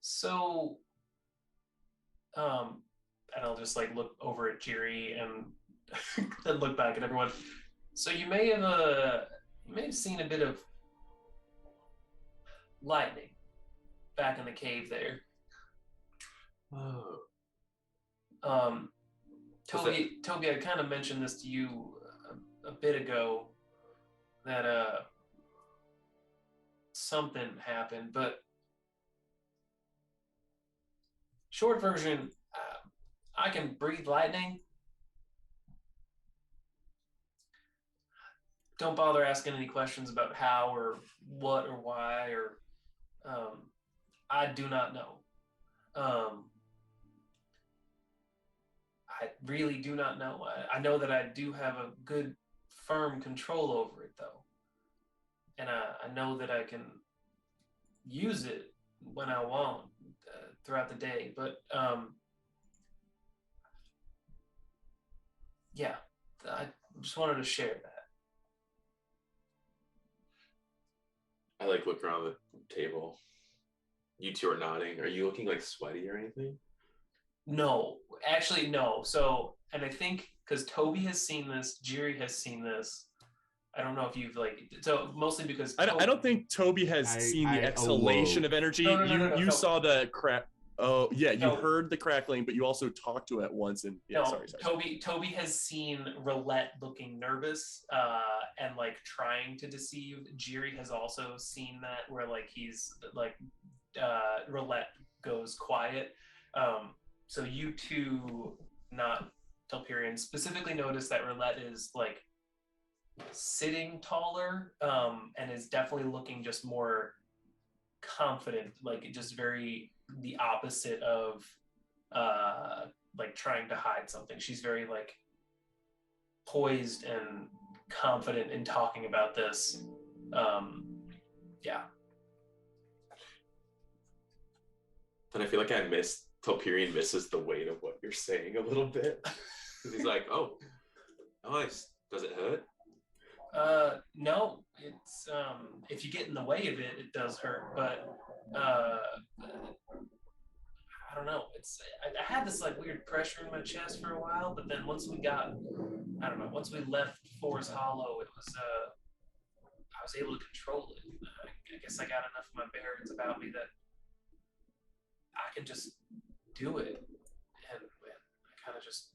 [SPEAKER 3] So, and I'll just like look over at Jiri and then look back at everyone. So you may have seen a bit of lightning back in the cave there.
[SPEAKER 2] Oh.
[SPEAKER 3] Toby, I kind of mentioned this to you a bit ago that something happened, but short version, I can breathe lightning. Don't bother asking any questions about how or what or why or I do not know. I really do not know. I know that I do have a good, firm control over it, though. And I know that I can use it when I want throughout the day. But, yeah, I just wanted to share that.
[SPEAKER 2] I like look around the table. You two are nodding. Are you looking like sweaty or anything?
[SPEAKER 3] No, actually, no. So, and I think because Toby has seen this, Jiri has seen this. I don't know if you've mostly because
[SPEAKER 1] I don't think Toby has seen the exhalation of energy.
[SPEAKER 3] No,
[SPEAKER 1] you saw the crack. Oh yeah, you
[SPEAKER 3] No.
[SPEAKER 1] heard the crackling, but you also talked to it at once. And yeah,
[SPEAKER 3] no,
[SPEAKER 1] sorry.
[SPEAKER 3] Toby has seen Roulette looking nervous and like trying to deceive. Jiri has also seen that where like he's like Roulette goes quiet. So you two, not Telperion, specifically notice that Roulette is like sitting taller and is definitely looking just more confident, like just very the opposite of like trying to hide something. She's very like poised and confident in talking about this. Yeah.
[SPEAKER 2] Then I feel like Telperion misses the weight of what you're saying a little bit. He's like, oh, nice. Does it hurt?
[SPEAKER 3] No, it's if you get in the way of it, it does hurt, but I don't know. I had this like weird pressure in my chest for a while, but then once we left Forest Hollow, it was I was able to control it. I guess I got enough of my bearings about me that I can just do it, and I kind of just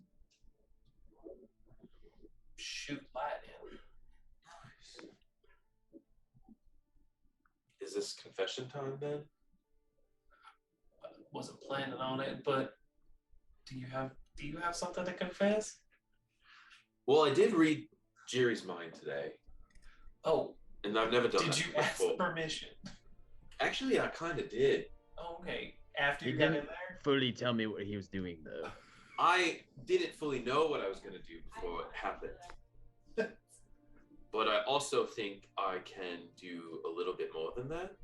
[SPEAKER 3] shoot lightning.
[SPEAKER 2] Is this confession time then?
[SPEAKER 3] I wasn't planning on it, but do you have something to confess?
[SPEAKER 2] Well, I did read Jiri's mind today.
[SPEAKER 3] Oh,
[SPEAKER 2] and I've never done that
[SPEAKER 3] did you
[SPEAKER 2] before.
[SPEAKER 3] ask permission?
[SPEAKER 2] Actually, I kind of did.
[SPEAKER 3] Oh, okay. After
[SPEAKER 6] He
[SPEAKER 3] you got in
[SPEAKER 6] didn't
[SPEAKER 3] there?
[SPEAKER 6] fully tell me what he was doing, though.
[SPEAKER 2] I didn't fully know what I was going to do before it happened. But I also think I can do a little bit more than that.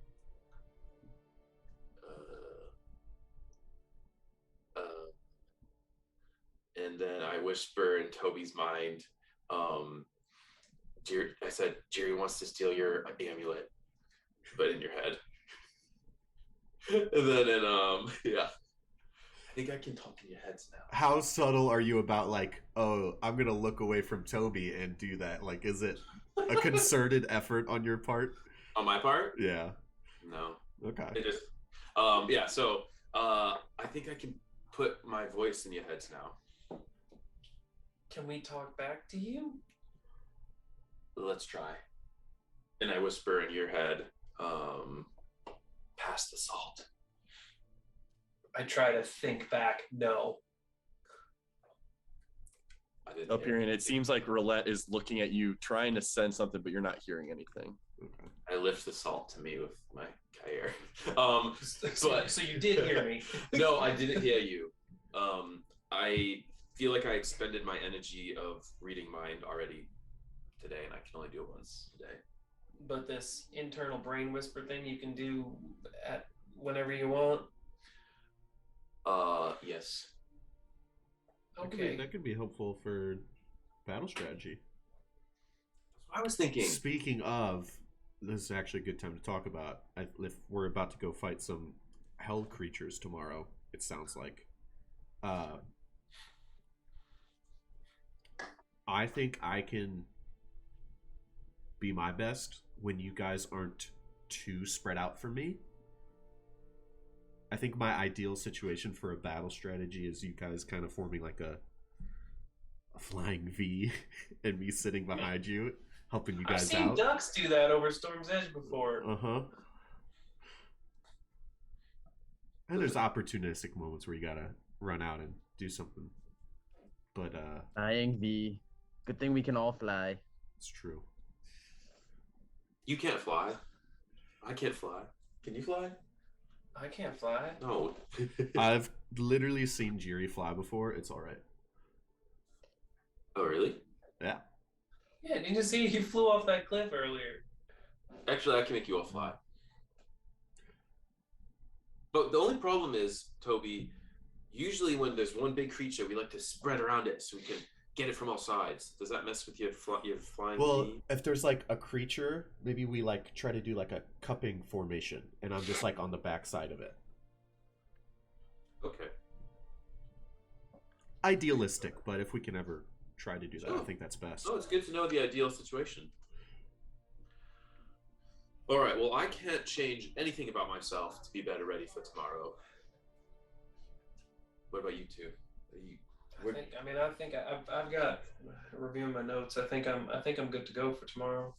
[SPEAKER 2] And then I whisper in Toby's mind, I said, Jerry wants to steal your amulet, but in your head. And then, yeah. I think I can talk in your heads now.
[SPEAKER 4] How subtle are you about, like, oh, I'm going to look away from Toby and do that? Like, is it a concerted effort on your part?
[SPEAKER 2] On my part?
[SPEAKER 4] Yeah.
[SPEAKER 2] No.
[SPEAKER 4] Okay.
[SPEAKER 2] It just, yeah, so I think I can put my voice in your heads now.
[SPEAKER 3] Can we talk back to you?
[SPEAKER 2] Let's try. And I whisper in your head, pass the salt.
[SPEAKER 3] I try to think back. No.
[SPEAKER 2] I didn't
[SPEAKER 1] Up here, and it seems like Roulette is looking at you, trying to sense something, but you're not hearing anything.
[SPEAKER 4] Okay.
[SPEAKER 2] I lift the salt to me with my Kair.
[SPEAKER 3] So you did hear me.
[SPEAKER 2] No, I didn't hear you. I feel like I expended my energy of reading mind already today, and I can only do it once a day.
[SPEAKER 3] But this internal brain whisper thing you can do at whenever you want.
[SPEAKER 2] Yes.
[SPEAKER 3] Okay.
[SPEAKER 4] That could be helpful for battle strategy.
[SPEAKER 2] That's what I was thinking.
[SPEAKER 4] Speaking of, this is actually a good time to talk about. If we're about to go fight some hell creatures tomorrow, it sounds like. I think I can be my best when you guys aren't too spread out from me. I think my ideal situation for a battle strategy is you guys kind of forming like a flying V and me sitting behind you, helping you guys
[SPEAKER 3] I've seen
[SPEAKER 4] out.
[SPEAKER 3] ducks do that over Storm's Edge before.
[SPEAKER 4] Uh-huh. And there's opportunistic moments where you gotta run out and do something. But
[SPEAKER 6] Flying V. Good thing we can all fly.
[SPEAKER 4] it's true.
[SPEAKER 2] You can't fly. I can't fly. Can you fly?
[SPEAKER 3] I can't fly.
[SPEAKER 2] No.
[SPEAKER 4] I've literally seen Jiri fly before. It's all right.
[SPEAKER 2] Oh, really?
[SPEAKER 4] Yeah.
[SPEAKER 3] Yeah, did you see he flew off that cliff earlier?
[SPEAKER 2] Actually, I can make you all fly. But the only problem is, Toby, usually when there's one big creature, we like to spread around it so we can get it from all sides. Does that mess with your flying
[SPEAKER 4] Well,
[SPEAKER 2] V?
[SPEAKER 4] if there's like a creature, maybe we like try to do like a cupping formation, and I'm just like on the back side of it.
[SPEAKER 2] Okay.
[SPEAKER 4] Idealistic, but if we can ever try to do that, I
[SPEAKER 2] Oh.
[SPEAKER 4] think that's best.
[SPEAKER 2] Oh, it's good to know the ideal situation. All right, well, I can't change anything about myself to be better ready for tomorrow. What about you two?
[SPEAKER 3] I think I've got reviewing my notes. I think I'm good to go for tomorrow.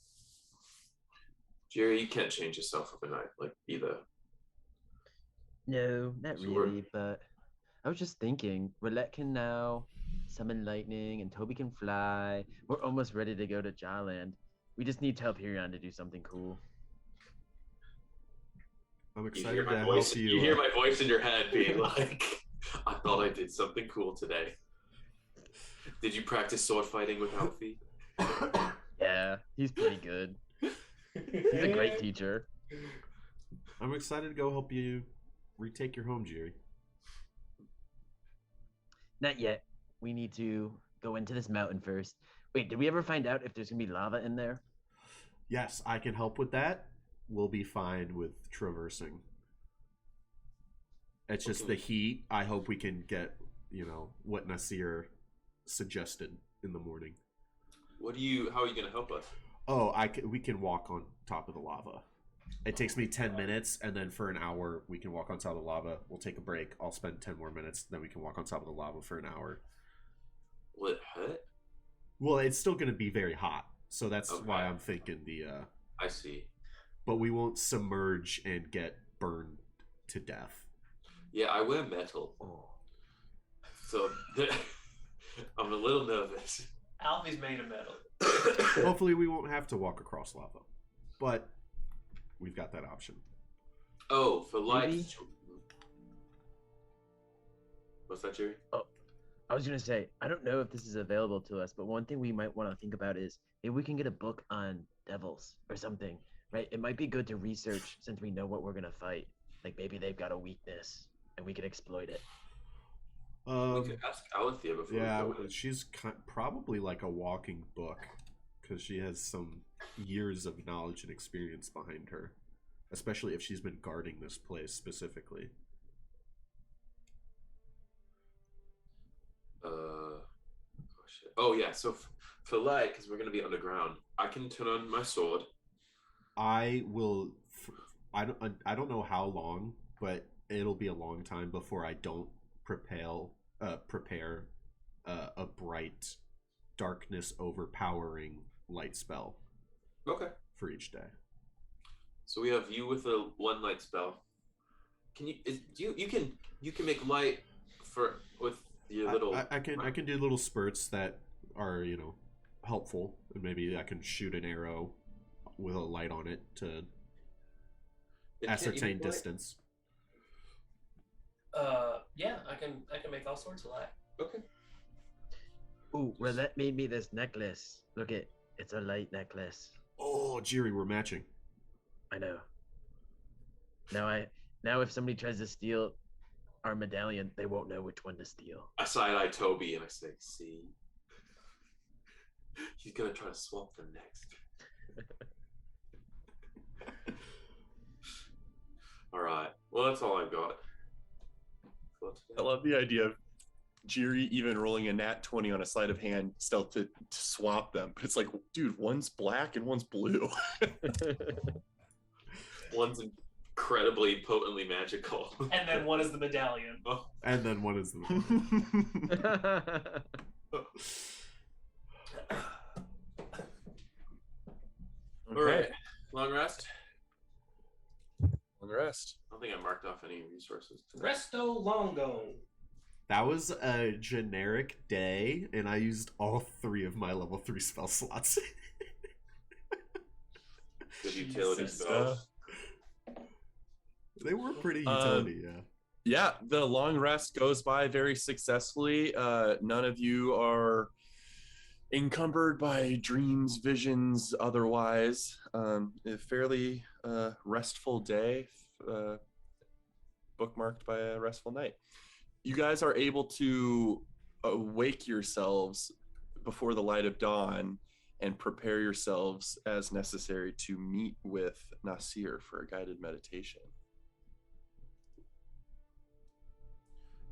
[SPEAKER 2] Jerry, you can't change yourself overnight, like either.
[SPEAKER 6] No, not
[SPEAKER 2] Sure.
[SPEAKER 6] really, but I was just thinking, Roulette can now summon lightning and Toby can fly. We're almost ready to go to Jawland. We just need Telperion to do something cool.
[SPEAKER 4] I'm
[SPEAKER 2] You
[SPEAKER 4] excited
[SPEAKER 2] hear
[SPEAKER 4] to
[SPEAKER 2] my
[SPEAKER 4] help
[SPEAKER 2] voice.
[SPEAKER 4] you.
[SPEAKER 2] You hear my voice in your head being like, "I thought I did something cool today." Did you practice sword fighting with Alfie?
[SPEAKER 6] Yeah, he's pretty good. He's a great teacher.
[SPEAKER 4] I'm excited to go help you retake your home, Jiri.
[SPEAKER 6] Not yet. We need to go into this mountain first. Wait, did we ever find out if there's gonna be lava in there?
[SPEAKER 4] Yes, I can help with that. We'll be fine with traversing. It's just the heat. I hope we can get, what Nasir suggested in the morning.
[SPEAKER 2] How are you going to help us?
[SPEAKER 4] Oh, we can walk on top of the lava. It takes me 10 minutes, and then for an hour, we can walk on top of the lava. We'll take a break. I'll spend 10 more minutes, then we can walk on top of the lava for an hour.
[SPEAKER 2] Will it hurt?
[SPEAKER 4] Well, it's still going to be very hot, so that's
[SPEAKER 2] Okay.
[SPEAKER 4] why I'm thinking
[SPEAKER 2] I see.
[SPEAKER 4] but we won't submerge and get burned to death.
[SPEAKER 2] Yeah, I wear metal. So I'm a little nervous.
[SPEAKER 3] Alfie's made of metal.
[SPEAKER 4] Hopefully we won't have to walk across lava, but we've got that option.
[SPEAKER 2] Oh, for life.
[SPEAKER 6] Maybe.
[SPEAKER 2] What's that, Jerry?
[SPEAKER 6] I was gonna say, I don't know if this is available to us, but one thing we might want to think about is maybe we can get a book on devils or something, right? It might be good to research since we know what we're gonna fight. Like maybe they've got a weakness and we can exploit it.
[SPEAKER 2] We could ask Aulethier before
[SPEAKER 4] Yeah,
[SPEAKER 2] we go.
[SPEAKER 4] she's probably like a walking book because she has some years of knowledge and experience behind her, especially if she's been guarding this place specifically.
[SPEAKER 2] Shit. Oh yeah, so for light, because we're gonna be underground, I can turn on my sword.
[SPEAKER 4] I will. I don't know how long, but it'll be a long time before I don't prepare a bright, darkness overpowering light spell.
[SPEAKER 2] Okay.
[SPEAKER 4] For each day.
[SPEAKER 2] So we have you with a one light spell. Can you? You can make light with your little.
[SPEAKER 4] I can do little spurts that are helpful, and maybe I can shoot an arrow with a light on it to ascertain distance.
[SPEAKER 3] Yeah, I can make all sorts of light.
[SPEAKER 2] Okay.
[SPEAKER 6] Ooh, well, that made me this necklace. Look it's a light necklace.
[SPEAKER 4] Oh, Jiri, we're matching.
[SPEAKER 6] I know. Now if somebody tries to steal our medallion, they won't know which one to steal.
[SPEAKER 2] I side-eye Toby and I say, "See, he's gonna try to swap them next." All right. Well, that's all I've got.
[SPEAKER 1] I love the idea of Jiri even rolling a nat 20 on a sleight of hand stealth to swap them. But it's like, dude, one's black and one's blue.
[SPEAKER 2] One's incredibly potently magical.
[SPEAKER 3] And then one is the medallion.
[SPEAKER 2] Oh.
[SPEAKER 4] And then one is the
[SPEAKER 2] All right. Long rest.
[SPEAKER 1] Long rest.
[SPEAKER 2] I don't think I marked off any resources today.
[SPEAKER 3] Resto longo.
[SPEAKER 4] That was a generic day, and I used all 3 of my level 3 spell slots.
[SPEAKER 2] Good utility spells.
[SPEAKER 4] They were pretty utility, yeah.
[SPEAKER 1] Yeah, the long rest goes by very successfully. None of you are encumbered by dreams, visions, otherwise. A fairly restful day, bookmarked by a restful night. You guys are able to awake yourselves before the light of dawn and prepare yourselves as necessary to meet with Nasir for a guided meditation.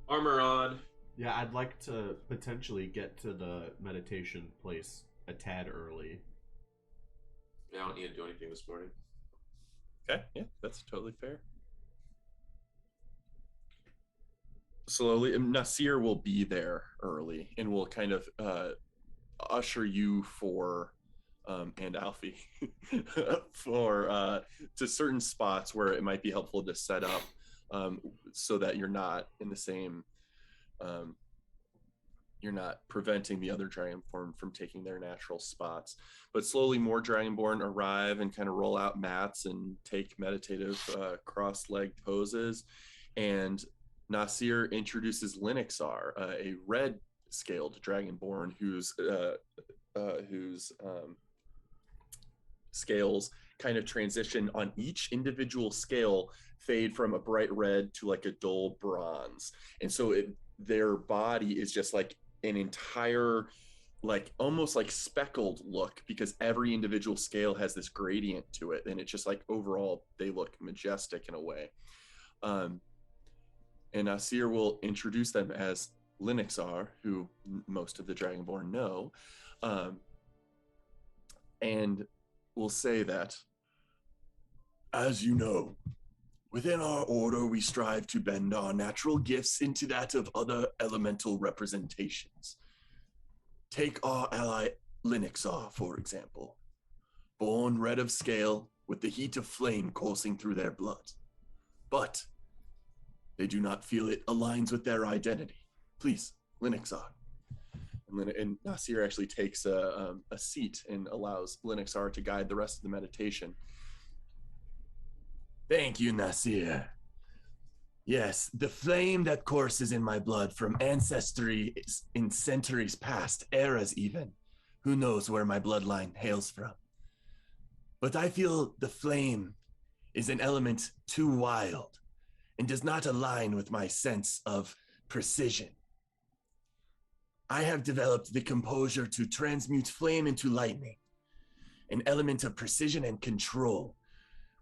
[SPEAKER 2] Armor on.
[SPEAKER 4] Yeah, I'd like to potentially get to the meditation place a tad early.
[SPEAKER 2] Yeah, I don't need to do anything this morning.
[SPEAKER 1] Okay, yeah, that's totally fair. Slowly, Nasir will be there early and will kind of usher you and Alfie to certain spots where it might be helpful to set up so that you're not in the same you're not preventing the other Dragonborn from taking their natural spots. But slowly more Dragonborn arrive and kind of roll out mats and take meditative cross-legged poses. And Nasir introduces Linuxar, a red-scaled Dragonborn whose scales kind of transition on each individual scale, fade from a bright red to like a dull bronze. And so their body is just like an entire, like almost like speckled look, because every individual scale has this gradient to it. And it's just like overall, they look majestic in a way. And Nasir will introduce them as Linuxar, who most of the Dragonborn know. And will say that, as you know, within our order, we strive to bend our natural gifts into that of other elemental representations. Take our ally Linuxar, for example. Born red of scale, with the heat of flame coursing through their blood. But they do not feel it aligns with their identity. Please, Linuxar. And Nasir actually takes a seat and allows Linuxar to guide the rest of the meditation. Thank you, Nasir.
[SPEAKER 7] Yes, the flame that courses in my blood from ancestry in centuries past, eras even. Who knows where my bloodline hails from? But I feel the flame is an element too wild and does not align with my sense of precision. I have developed the composure to transmute flame into lightning, an element of precision and control,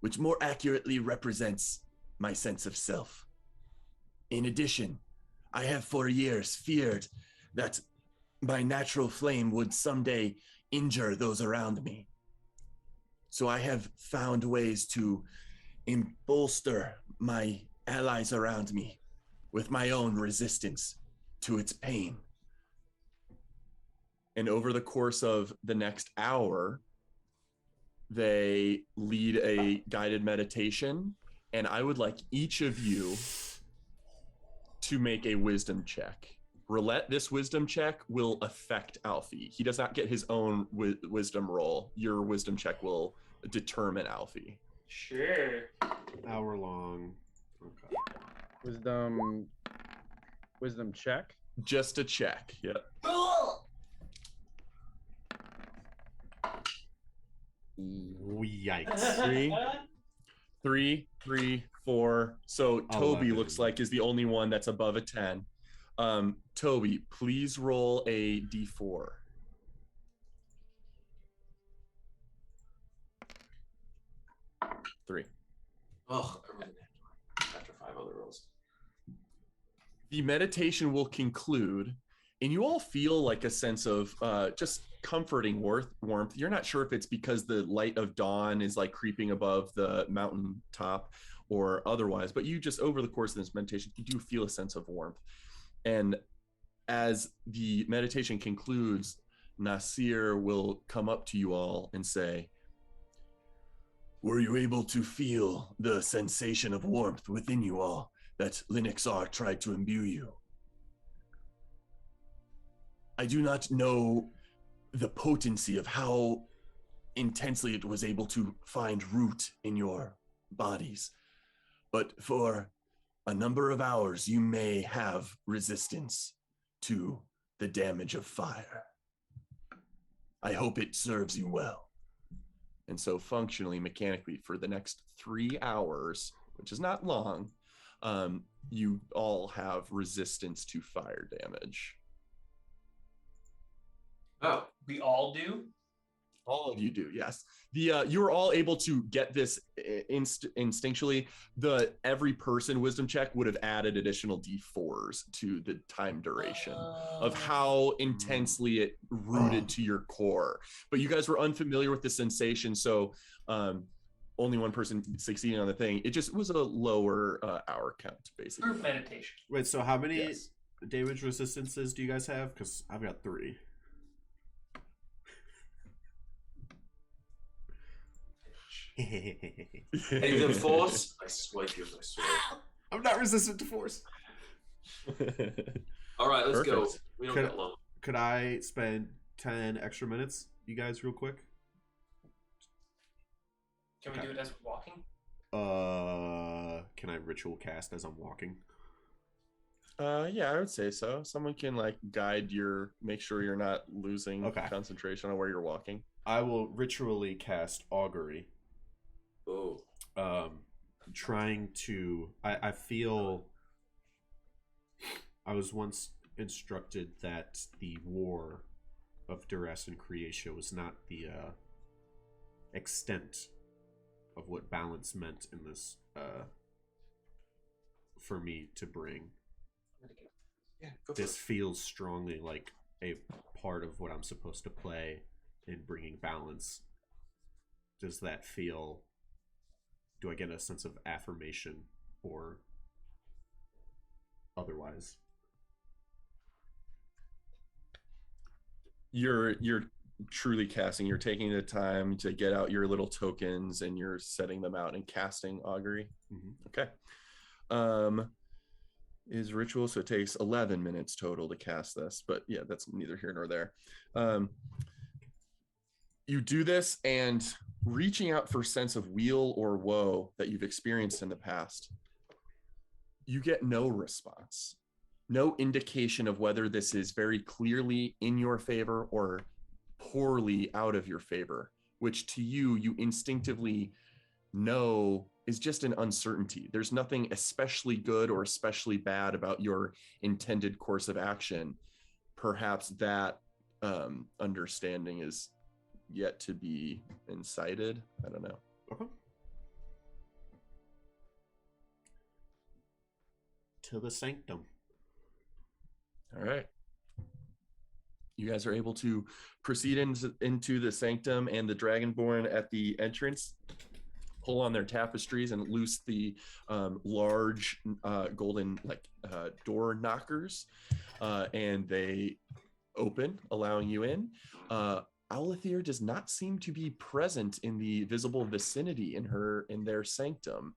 [SPEAKER 7] which more accurately represents my sense of self. In addition, I have for years feared that my natural flame would someday injure those around me. So I have found ways to bolster my allies around me with my own resistance to its pain.
[SPEAKER 1] And over the course of the next hour, they lead a guided meditation, and I would like each of you to make a wisdom check. Roulette, this wisdom check will affect Alfie. He does not get his own wisdom roll. Your wisdom check will determine Alfie.
[SPEAKER 3] Sure.
[SPEAKER 4] Hour long. Okay.
[SPEAKER 5] Wisdom check.
[SPEAKER 1] Just a check. Yeah.
[SPEAKER 4] Yikes.
[SPEAKER 1] Three, 4. So Toby
[SPEAKER 4] 11.
[SPEAKER 1] looks like is the only one that's above a 10. Toby, please roll a d4. Three.
[SPEAKER 2] Oh, everything after 5 other rolls.
[SPEAKER 1] The meditation will conclude, and you all feel like a sense of just comforting warmth. You're not sure if it's because the light of dawn is like creeping above the mountain top or otherwise, but you just, over the course of this meditation, you do feel a sense of warmth. And as the meditation concludes, Nasir will come up to you all and say,
[SPEAKER 7] were you able to feel the sensation of warmth within you all that Linux-R tried to imbue you? I do not know the potency of how intensely it was able to find root in your bodies, but for a number of hours, you may have resistance to the damage of fire. I hope it serves you well.
[SPEAKER 1] and so functionally, mechanically, for the next 3 hours, which is not long, you all have resistance to fire damage.
[SPEAKER 2] Oh,
[SPEAKER 3] We all do?
[SPEAKER 1] All of you do, yes. You were all able to get this instinctually. Every person wisdom check would have added additional d4s to the time duration of how intensely it rooted to your core. But you guys were unfamiliar with the sensation, so only one person succeeding on the thing. It just was a lower hour count, basically.
[SPEAKER 3] Group meditation.
[SPEAKER 4] Wait, so how many
[SPEAKER 1] Yes.
[SPEAKER 4] damage resistances do you guys have? Because I've got 3.
[SPEAKER 2] Any of them force? I swipe you with my sword.
[SPEAKER 4] I'm not resistant to force.
[SPEAKER 2] All right, let's go.
[SPEAKER 1] Perfect.
[SPEAKER 2] We don't
[SPEAKER 4] Could-
[SPEAKER 2] get long.
[SPEAKER 4] Could I spend 10 extra minutes, you guys, real quick?
[SPEAKER 3] Can we do it as we're walking?
[SPEAKER 4] Can I ritual cast as I'm walking?
[SPEAKER 1] Yeah, I would say so. Someone can like guide make sure you're not losing
[SPEAKER 4] Okay.
[SPEAKER 1] concentration on where you're walking.
[SPEAKER 4] I will ritually cast augury.
[SPEAKER 2] Oh,
[SPEAKER 4] Trying to I feel I was once instructed that the war of duress and creation was not the extent of what balance meant in this for me to bring.
[SPEAKER 2] yeah. Go for
[SPEAKER 4] This
[SPEAKER 2] it.
[SPEAKER 4] feels strongly like a part of what I'm supposed to play in bringing balance. Does that feel, do I get a sense of affirmation or otherwise?
[SPEAKER 1] You're truly casting. You're taking the time to get out your little tokens and you're setting them out and casting augury.
[SPEAKER 4] Mhm.
[SPEAKER 1] Okay. Is ritual, so it takes 11 minutes total to cast this, but yeah, that's neither here nor there. You do this, and reaching out for sense of weal or woe that you've experienced in the past, You get no response, no indication of whether this is very clearly in your favor or poorly out of your favor, which to you, you instinctively know is just an uncertainty. There's nothing especially good or especially bad about your intended course of action. Perhaps that understanding is yet to be incited. I don't know.
[SPEAKER 4] Okay. To the sanctum.
[SPEAKER 1] All right. You guys are able to proceed into the sanctum, and the Dragonborn at the entrance pull on their tapestries and loose the large golden door knockers, and they open, allowing you in. Aulethier does not seem to be present in the visible vicinity in their sanctum,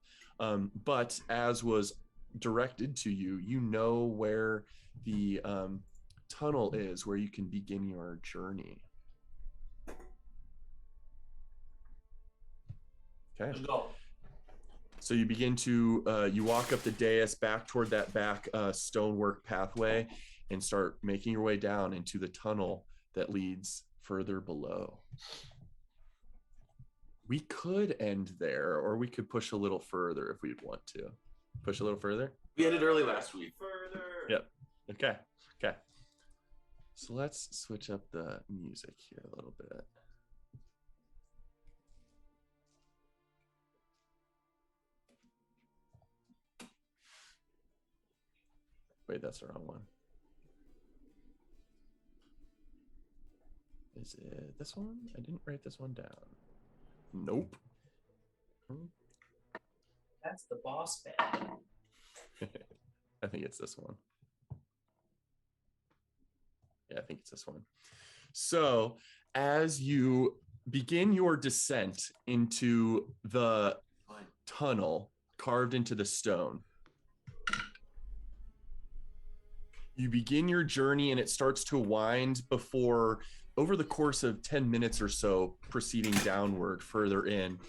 [SPEAKER 1] but as was directed to you, you know where the tunnel is, where you can begin your journey. Okay.
[SPEAKER 3] Let's go.
[SPEAKER 1] So you begin to you walk up the dais back toward that back stonework pathway and start making your way down into the tunnel that leads further below. We could end there, or we could push a little further if we'd want to. Push a little further?
[SPEAKER 2] We ended early last week.
[SPEAKER 3] Further.
[SPEAKER 1] Yep. Okay. Okay. So let's switch up the music here a little bit. Wait, that's the wrong one. Is it this one? I didn't write this one down. Nope.
[SPEAKER 3] That's the boss band.
[SPEAKER 1] I think it's this one. Yeah, I think it's this one. So as you begin your descent into the tunnel carved into the stone, you begin your journey, and it starts to wind before, over the course of 10 minutes or so, proceeding downward further in.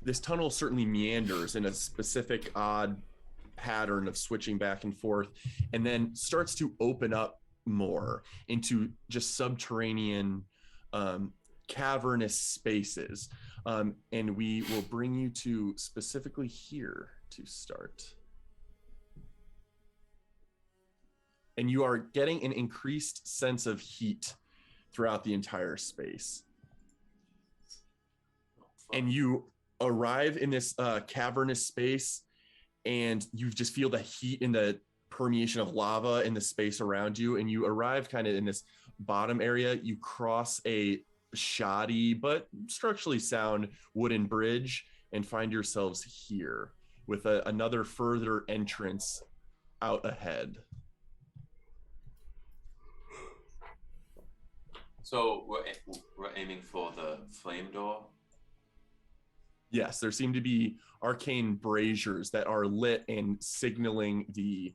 [SPEAKER 1] This tunnel certainly meanders in a specific odd pattern of switching back and forth, and then starts to open up more into just subterranean cavernous spaces. And we will bring you to specifically here to start. And you are getting an increased sense of heat throughout the entire space. And you arrive in this cavernous space, and you just feel the heat in the permeation of lava in the space around you. And you arrive kind of in this bottom area. You cross a shoddy but structurally sound wooden bridge and find yourselves here with another further entrance out ahead.
[SPEAKER 2] So we're aiming for the flame door?
[SPEAKER 1] Yes, there seem to be arcane braziers that are lit and signaling the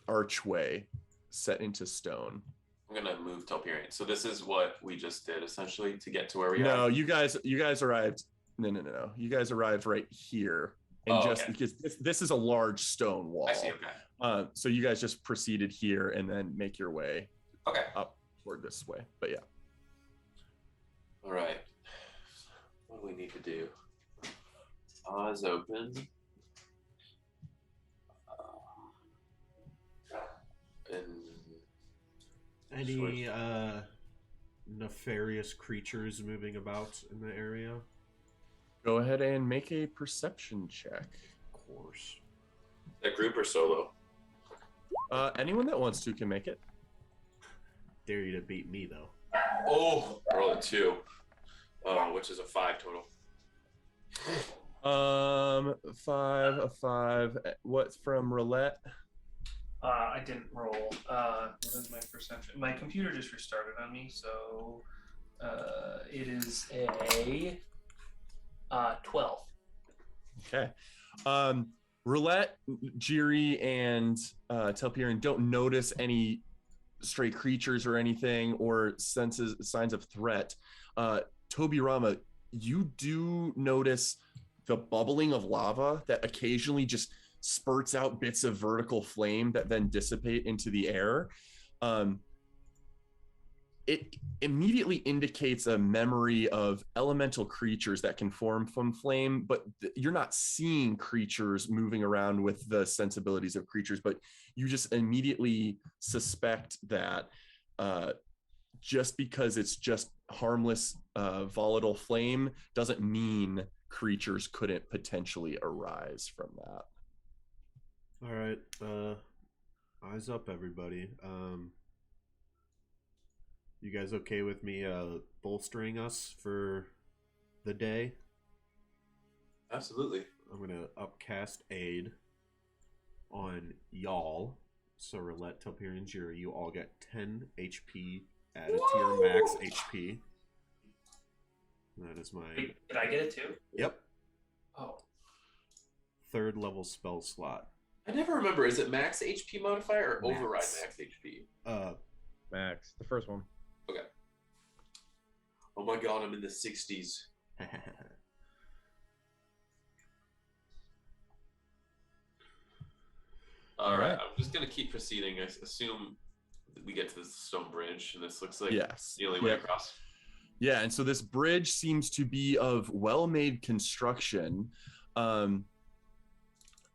[SPEAKER 1] archway set into stone.
[SPEAKER 2] I'm gonna move Telperion. So this is what we just did essentially to get to where we are.
[SPEAKER 1] No, you guys arrived. No. You guys arrived right here, and because this is a large stone wall.
[SPEAKER 2] I see. Okay.
[SPEAKER 1] So you guys just proceeded here and then make your way.
[SPEAKER 2] Okay.
[SPEAKER 1] Up toward this way, but yeah.
[SPEAKER 2] All right. What do we need to do? Eyes open.
[SPEAKER 4] Any nefarious creatures moving about in the area?
[SPEAKER 1] Go ahead and make a perception check.
[SPEAKER 4] Of course.
[SPEAKER 2] That group or solo?
[SPEAKER 1] Anyone that wants to can make it.
[SPEAKER 4] Dare you to beat me, though.
[SPEAKER 2] Oh, roll a 2, which is a 5 total.
[SPEAKER 1] 5. What's from roulette?
[SPEAKER 3] I didn't roll. What is my perception? My computer just restarted on me, so it is a 12.
[SPEAKER 1] Okay. Roulette, Jiri, and Telperion don't notice any stray creatures or anything or signs of threat. Tobirama, you do notice the bubbling of lava that occasionally just spurts out bits of vertical flame that then dissipate into the air. It immediately indicates a memory of elemental creatures that can form from flame, but you're not seeing creatures moving around with the sensibilities of creatures, but you just immediately suspect that just because it's just harmless, volatile flame doesn't mean creatures couldn't potentially arise from that.
[SPEAKER 4] All right, eyes up, everybody. You guys okay with me bolstering us for the day?
[SPEAKER 2] Absolutely.
[SPEAKER 4] I'm gonna upcast aid on y'all. So Roulette, Telpir, and Jiri, you all get 10 HP added to your max HP. That is my...
[SPEAKER 3] Wait, did I get it too?
[SPEAKER 4] Yep.
[SPEAKER 3] Oh.
[SPEAKER 4] 3rd level spell slot.
[SPEAKER 2] I never remember. Is it max HP modifier or
[SPEAKER 4] Max.
[SPEAKER 2] override max HP?
[SPEAKER 5] Max, the first one.
[SPEAKER 2] Okay. Oh my god, I'm in the 60s. All right, I'm just gonna keep proceeding. I assume we get to the stone bridge, and this looks like
[SPEAKER 1] Yes.
[SPEAKER 2] the only way across.
[SPEAKER 1] Yeah, and so this bridge seems to be of well-made construction.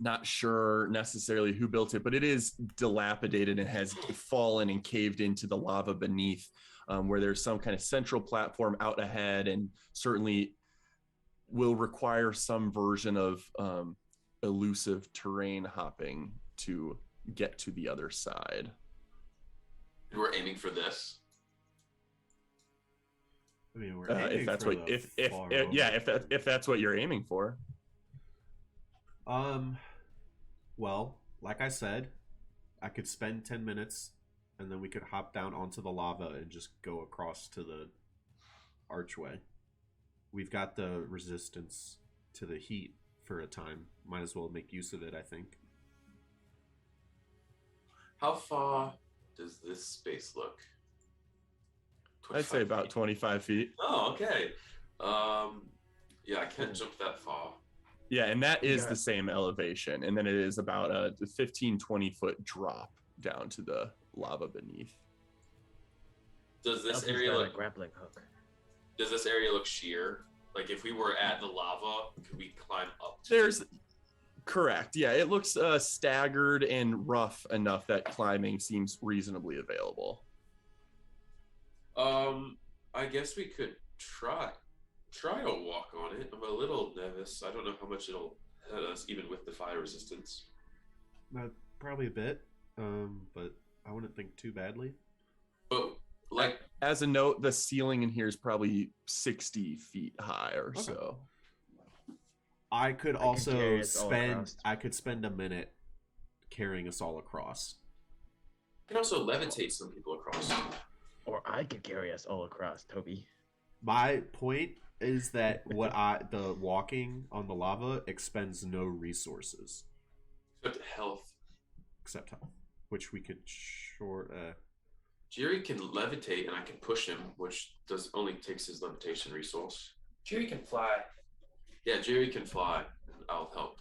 [SPEAKER 1] Not sure necessarily who built it, but it is dilapidated and has fallen and caved into the lava beneath, where there's some kind of central platform out ahead, and certainly will require some version of elusive terrain hopping to get to the other side.
[SPEAKER 2] We're aiming for this.
[SPEAKER 4] I mean, we're aiming
[SPEAKER 1] if that's
[SPEAKER 4] for
[SPEAKER 1] what
[SPEAKER 4] the
[SPEAKER 1] if
[SPEAKER 4] far
[SPEAKER 1] yeah
[SPEAKER 4] over.
[SPEAKER 1] if that's what you're aiming for.
[SPEAKER 4] Well, like I said, I could spend 10 minutes and then we could hop down onto the lava and just go across to the archway. We've got the resistance to the heat for a time. Might as well make use of it, I think.
[SPEAKER 2] How far does this space look?
[SPEAKER 1] I'd say
[SPEAKER 2] 25
[SPEAKER 1] about
[SPEAKER 2] feet.
[SPEAKER 1] 25 feet.
[SPEAKER 2] Oh, okay. Yeah, I can't jump that far.
[SPEAKER 1] Yeah, and that is
[SPEAKER 6] Yeah.
[SPEAKER 1] the same elevation. And then it is about a 15, 20-foot drop down to the lava beneath.
[SPEAKER 2] Does this
[SPEAKER 6] Elfie's
[SPEAKER 2] area
[SPEAKER 6] got a
[SPEAKER 2] look?
[SPEAKER 6] grappling hook.
[SPEAKER 2] Does this area look sheer? Like if we were at the lava, could we climb up?
[SPEAKER 1] There's correct. Yeah, it looks staggered and rough enough that climbing seems reasonably available.
[SPEAKER 2] I guess we could try to walk on it. I'm a little nervous. I don't know how much it'll hurt us, even with the fire resistance.
[SPEAKER 4] Probably a bit, but I wouldn't think too badly.
[SPEAKER 2] But like,
[SPEAKER 1] As a note, the ceiling in here is probably 60 feet high or
[SPEAKER 4] Okay.
[SPEAKER 1] so.
[SPEAKER 4] I could
[SPEAKER 6] carry
[SPEAKER 4] also
[SPEAKER 6] us all
[SPEAKER 4] spend
[SPEAKER 6] across.
[SPEAKER 4] I could spend a minute carrying us all across.
[SPEAKER 2] you can also levitate some people across.
[SPEAKER 6] Or I could carry us all across, Toby.
[SPEAKER 4] My point is that the walking on the lava expends no resources
[SPEAKER 2] Except health.
[SPEAKER 4] except health, which we could short.
[SPEAKER 2] Jerry can levitate, and I can push him, which only takes his levitation resource.
[SPEAKER 3] Jerry can fly.
[SPEAKER 2] Yeah, Jerry can fly, and I'll help.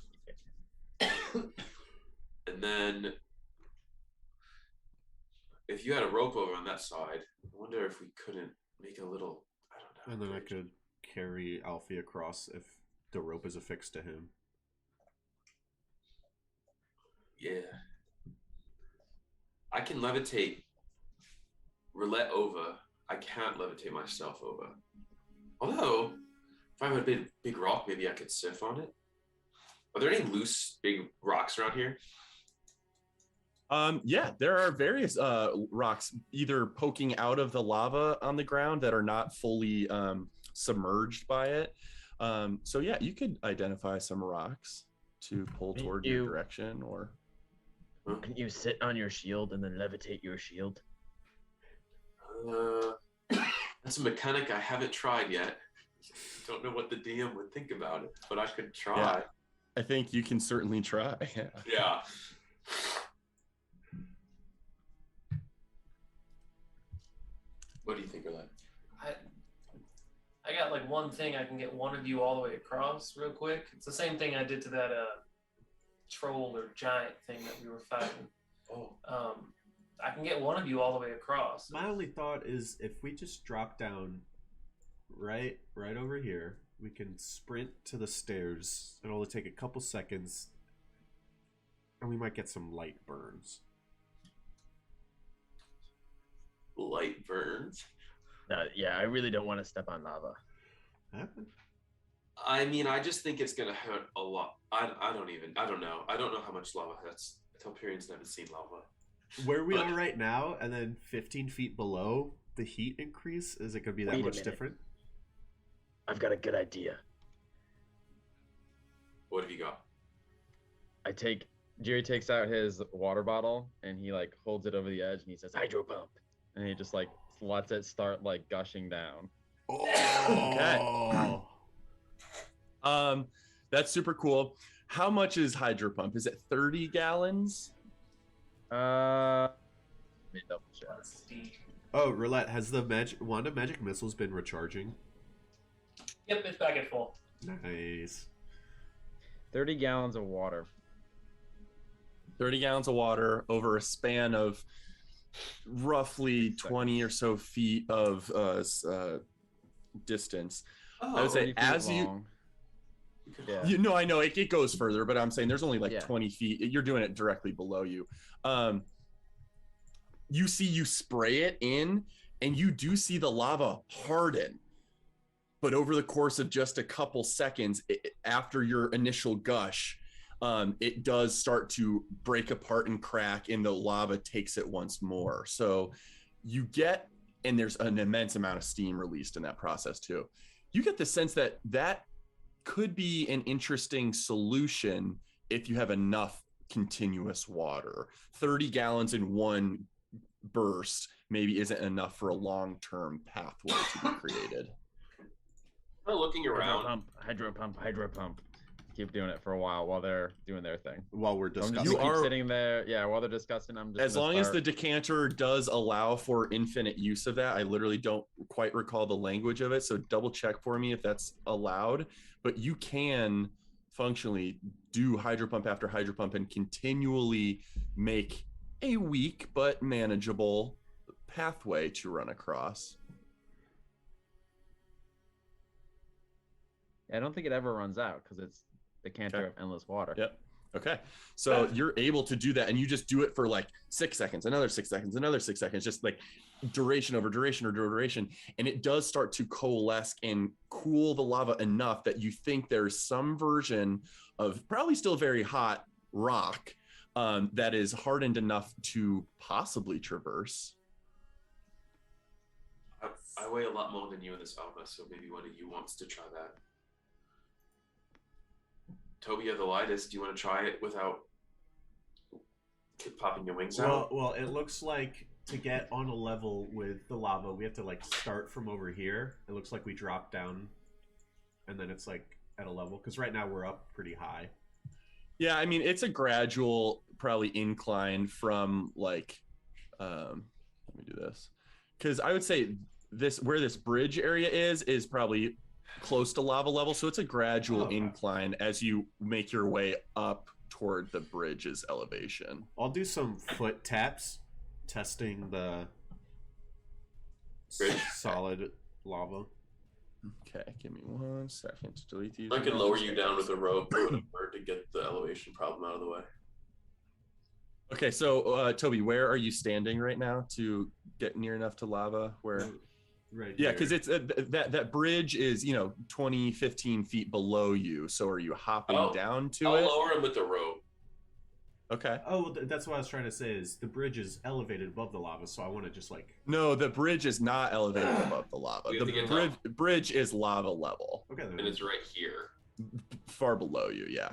[SPEAKER 2] And then, if you had a rope over on that side, I wonder if we couldn't make a little. I don't know.
[SPEAKER 4] And then I could carry Alfie across if the rope is affixed to him.
[SPEAKER 2] Yeah. I can levitate Roulette over. I can't levitate myself over. Although, if I have a big rock, maybe I could surf on it. Are there any loose big rocks around here?
[SPEAKER 1] Yeah, there are various rocks either poking out of the lava on the ground that are not fully submerged by it. So yeah, you could identify some rocks to pull
[SPEAKER 6] Can
[SPEAKER 1] toward
[SPEAKER 6] you-
[SPEAKER 1] your direction, or
[SPEAKER 6] Can you sit on your shield and then levitate your shield?
[SPEAKER 2] That's a mechanic I haven't tried yet. Don't know what the DM would think about it, but I could try.
[SPEAKER 1] Yeah. I think you can certainly try. Yeah.
[SPEAKER 2] Yeah. What do you think of that?
[SPEAKER 3] I got like one thing I can get one of you all the way across real quick. It's the same thing I did to that troll or giant thing that we were fighting.
[SPEAKER 2] Oh,
[SPEAKER 3] I can get one of you all the way across.
[SPEAKER 4] My only thought is if we just drop down right over here, we can sprint to the stairs. It'll only take a couple seconds, and we might get some light burns.
[SPEAKER 2] light burns.
[SPEAKER 6] Yeah, I really don't want to step on lava.
[SPEAKER 2] I mean, I just think it's gonna hurt a lot. I don't know. I don't know how much lava hurts. Telperian's never seen lava.
[SPEAKER 4] Where we are right now, and then 15 feet below, the heat increase, is it going to be that
[SPEAKER 6] Wait a
[SPEAKER 4] much
[SPEAKER 6] minute.
[SPEAKER 4] different?
[SPEAKER 6] I've got a good idea.
[SPEAKER 2] What have you got?
[SPEAKER 5] Jerry takes out his water bottle and he like holds it over the edge and he says,
[SPEAKER 6] Hydro pump.
[SPEAKER 5] and he just like lets it start like gushing down.
[SPEAKER 4] Oh.
[SPEAKER 1] That's super cool. How much is hydro pump? Is it 30 gallons?
[SPEAKER 5] Let me double check.
[SPEAKER 4] Oh, Roulette, has the wand of magic missiles been recharging?
[SPEAKER 3] Yep, it's back at full.
[SPEAKER 4] Nice.
[SPEAKER 5] 30 gallons of water.
[SPEAKER 1] 30 gallons of water over a span of roughly 20 or so feet of distance. I would say
[SPEAKER 5] 30 feet
[SPEAKER 1] as you
[SPEAKER 5] long. Yeah.
[SPEAKER 1] You know, I know it goes further, but I'm saying there's only like
[SPEAKER 5] Yeah.
[SPEAKER 1] 20 feet. You're doing it directly below you. You spray it in, and you do see the lava harden. But over the course of just a couple seconds after your initial gush, it does start to break apart and crack, and the lava takes it once more. So you get, and there's an immense amount of steam released in that process too. You get the sense that could be an interesting solution if you have enough continuous water. 30 gallons in one burst maybe isn't enough for a long-term pathway to be created.
[SPEAKER 2] Looking around.
[SPEAKER 6] Hydro pump.
[SPEAKER 5] Keep doing it for a while they're doing their thing.
[SPEAKER 4] While we're
[SPEAKER 5] I'm
[SPEAKER 4] discussing.
[SPEAKER 5] just gonna keep sitting there. Yeah, while they're discussing, I'm just
[SPEAKER 1] As
[SPEAKER 5] gonna
[SPEAKER 1] long as the
[SPEAKER 5] start-
[SPEAKER 1] decanter does allow for infinite use of that. I literally don't quite recall the language of it, so double check for me if that's allowed. But you can functionally do hydropump after hydropump and continually make a weak but manageable pathway to run across.
[SPEAKER 5] I don't think it ever runs out because it's the canter
[SPEAKER 1] Okay.
[SPEAKER 5] of endless water.
[SPEAKER 1] Yep. Okay. So you're able to do that, and you just do it for like 6 seconds, another 6 seconds, another 6 seconds, just like duration over duration or duration. And it does start to coalesce and cool the lava enough that you think there's some version of probably still very hot rock that is hardened enough to possibly traverse.
[SPEAKER 2] I weigh a lot more than you in this alpha, so maybe one of you wants to try that. Toby, you're the lightest. Do you want to try it without popping your wings out?
[SPEAKER 4] Well, it looks like to get on a level with the lava, we have to like start from over here. It looks like we drop down, and then it's like at a level. Because right now we're up pretty high.
[SPEAKER 1] Yeah, I mean, it's a gradual, probably incline from like, let me do this. Because I would say where this bridge area is probably close to lava level. So it's a gradual incline as you make your way up toward the bridge's elevation.
[SPEAKER 4] I'll do some foot taps, testing the
[SPEAKER 2] Bridge.
[SPEAKER 4] solid lava.
[SPEAKER 1] Okay, give me 1 second to delete these.
[SPEAKER 2] I can lower you down with a rope or whatever to get the elevation problem out of the way.
[SPEAKER 1] Okay, so Toby, where are you standing right now to get near enough to lava? Where?
[SPEAKER 4] Right.
[SPEAKER 1] Yeah,
[SPEAKER 4] here.
[SPEAKER 1] because it's that bridge is 20, 15 feet below you. So are you hopping down to
[SPEAKER 2] I'll
[SPEAKER 1] it?
[SPEAKER 2] lower him with the rope.
[SPEAKER 1] Okay.
[SPEAKER 4] Oh, that's what I was trying to say. Is the bridge is elevated above the lava, so I want to just like.
[SPEAKER 1] No, the bridge is not elevated above the lava.
[SPEAKER 2] We have to get
[SPEAKER 1] The bridge is lava level,
[SPEAKER 4] Okay. Then.
[SPEAKER 2] And it's right here.
[SPEAKER 1] far below you. Yeah.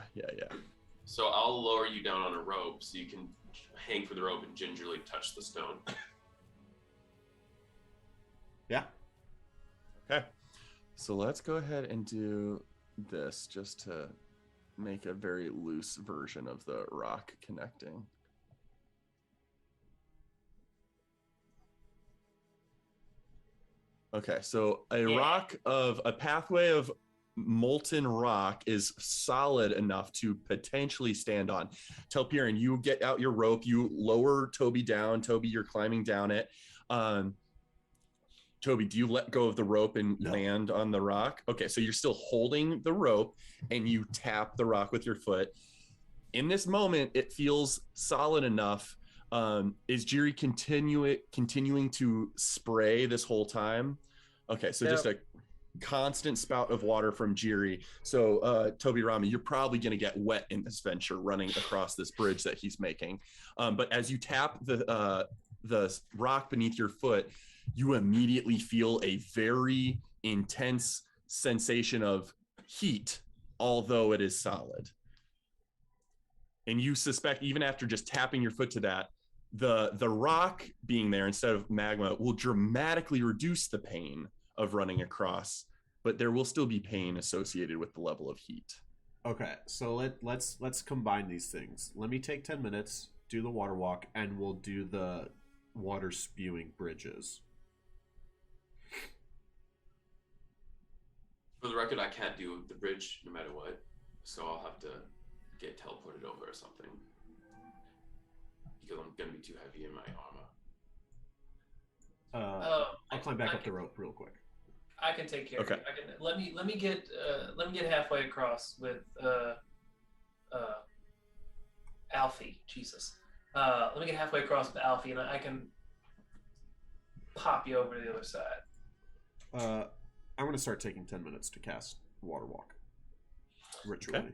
[SPEAKER 2] So I'll lower you down on a rope so you can hang for the rope and gingerly touch the stone.
[SPEAKER 4] Yeah.
[SPEAKER 1] Okay. So let's go ahead and do this just to make a very loose version of the rock connecting. Okay, so a pathway of molten rock is solid enough to potentially stand on. Telpiran, you get out your rope, you lower Toby down. Toby, you're climbing down it. Toby, do you let go of the rope and land on the rock? Okay, so you're still holding the rope and you tap the rock with your foot. In this moment, it feels solid enough. Is Jiri continuing to spray this whole time? Okay, so just a constant spout of water from Jiri. So Toby Rami, you're probably going to get wet in this venture running across this bridge that he's making. But as you tap the rock beneath your foot, you immediately feel a very intense sensation of heat, although it is solid. And you suspect, even after just tapping your foot to that, the rock being there instead of magma will dramatically reduce the pain of running across, but there will still be pain associated with the level of heat.
[SPEAKER 4] Okay, so let's combine these things. Let me take 10 minutes, do the water walk, and we'll do the water spewing bridges.
[SPEAKER 2] For the record, I can't do the bridge no matter what, so I'll have to get teleported over or something. Because I'm going to be too heavy in my armor.
[SPEAKER 4] I'll climb back up the rope real quick.
[SPEAKER 3] I can take care of it. Let me get halfway across with Alfie. Jesus. Let me get halfway across with Alfie, and I can pop you over to the other side.
[SPEAKER 4] I'm going to start taking 10 minutes to cast Water Walk ritually.
[SPEAKER 1] Okay.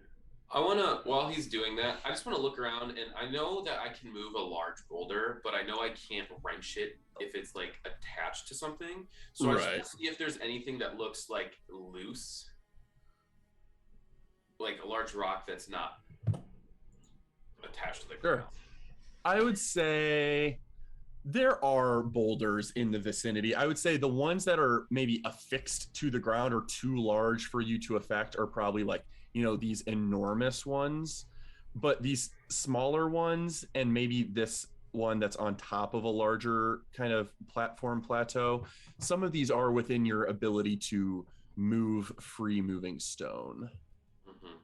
[SPEAKER 2] I want to, while he's doing that, I just want to look around, and I know that I can move a large boulder, but I know I can't wrench it if it's like attached to something. So I just want to see if there's anything that looks like loose, like a large rock that's not attached to the ground.
[SPEAKER 1] I would say there are boulders in the vicinity. I would say the ones that are maybe affixed to the ground or too large for you to affect are probably like, these enormous ones, but these smaller ones and maybe this one that's on top of a larger kind of platform plateau, some of these are within your ability to move free moving stone.
[SPEAKER 2] Mm-hmm.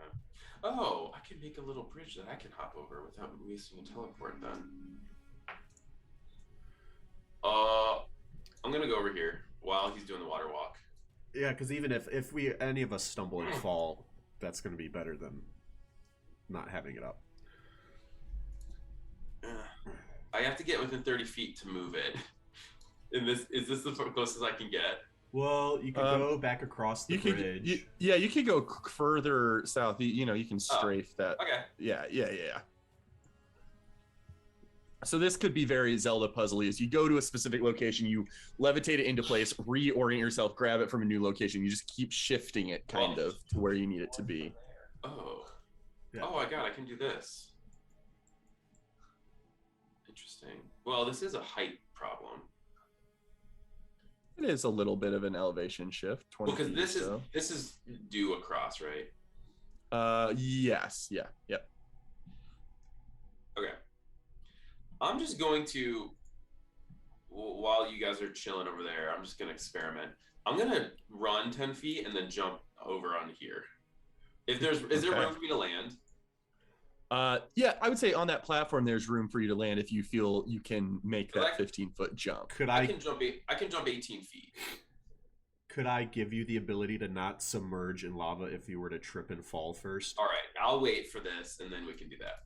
[SPEAKER 2] Okay. Oh, I can make a little bridge that I can hop over without wasting a teleport then. I'm gonna go over here while he's doing the water walk.
[SPEAKER 4] Yeah, because even if any of us stumble and fall, that's going to be better than not having it up.
[SPEAKER 2] I have to get within 30 feet to move it. Is this the closest I can get?
[SPEAKER 4] Well, you could go back across the bridge.
[SPEAKER 1] You could go further south. You can strafe that.
[SPEAKER 2] Okay.
[SPEAKER 1] Yeah. So this could be very Zelda puzzly. As you go to a specific location, you levitate it into place, reorient yourself, grab it from a new location. You just keep shifting it kind of to where you need it to be.
[SPEAKER 2] Oh.
[SPEAKER 4] Yeah.
[SPEAKER 2] Oh, I can do this. Interesting. Well, this is a height problem.
[SPEAKER 1] It is a little bit of an elevation shift.
[SPEAKER 2] Because this is due across, right?
[SPEAKER 1] Yes. Yeah. Yep.
[SPEAKER 2] Okay. I'm just going to, while you guys are chilling over there, I'm just going to experiment. I'm going to run 10 feet and then jump over on here. Is there room for me to land?
[SPEAKER 1] Yeah, I would say on that platform there's room for you to land if you feel you can make that 15-foot jump.
[SPEAKER 2] I can jump 18 feet.
[SPEAKER 4] Could I give you the ability to not submerge in lava if you were to trip and fall first?
[SPEAKER 2] All right, I'll wait for this and then we can do that.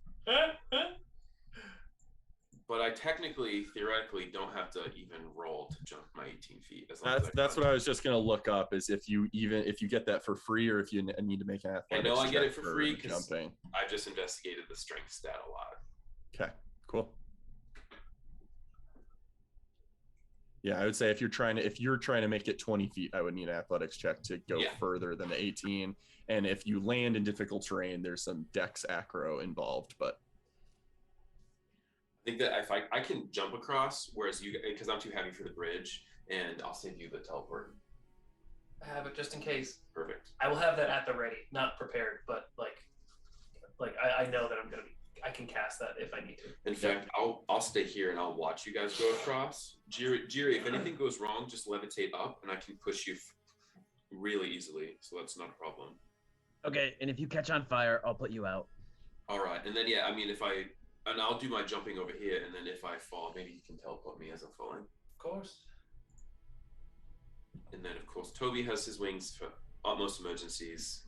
[SPEAKER 2] But I theoretically, don't have to even roll to jump my 18 feet.
[SPEAKER 1] That's what I was just gonna look up, is if you get that for free or if you need to make an athletics.
[SPEAKER 2] I know I get it for free because
[SPEAKER 1] jumping.
[SPEAKER 2] I just investigated the strength stat a lot.
[SPEAKER 1] Okay, cool. Yeah, I would say if you're trying to make it 20 feet, I would need an athletics check to go further than the 18. And if you land in difficult terrain, there's some dex acro involved, but.
[SPEAKER 2] I think that if I can jump across, whereas because I'm too heavy for the bridge, and I'll save you the teleport.
[SPEAKER 3] I have it just in case.
[SPEAKER 2] Perfect.
[SPEAKER 3] I will have that at the ready, not prepared, but like I know that I'm gonna be I can cast that if I need to.
[SPEAKER 2] In fact, I'll stay here and I'll watch you guys go across. Jiri, if anything goes wrong, just levitate up and I can push you really easily. So that's not a problem.
[SPEAKER 6] Okay, and if you catch on fire, I'll put you out.
[SPEAKER 2] All right, and then I'll do my jumping over here, and then if I fall, maybe you can teleport me as I'm falling.
[SPEAKER 3] Of course.
[SPEAKER 2] And then, of course, Toby has his wings for utmost emergencies.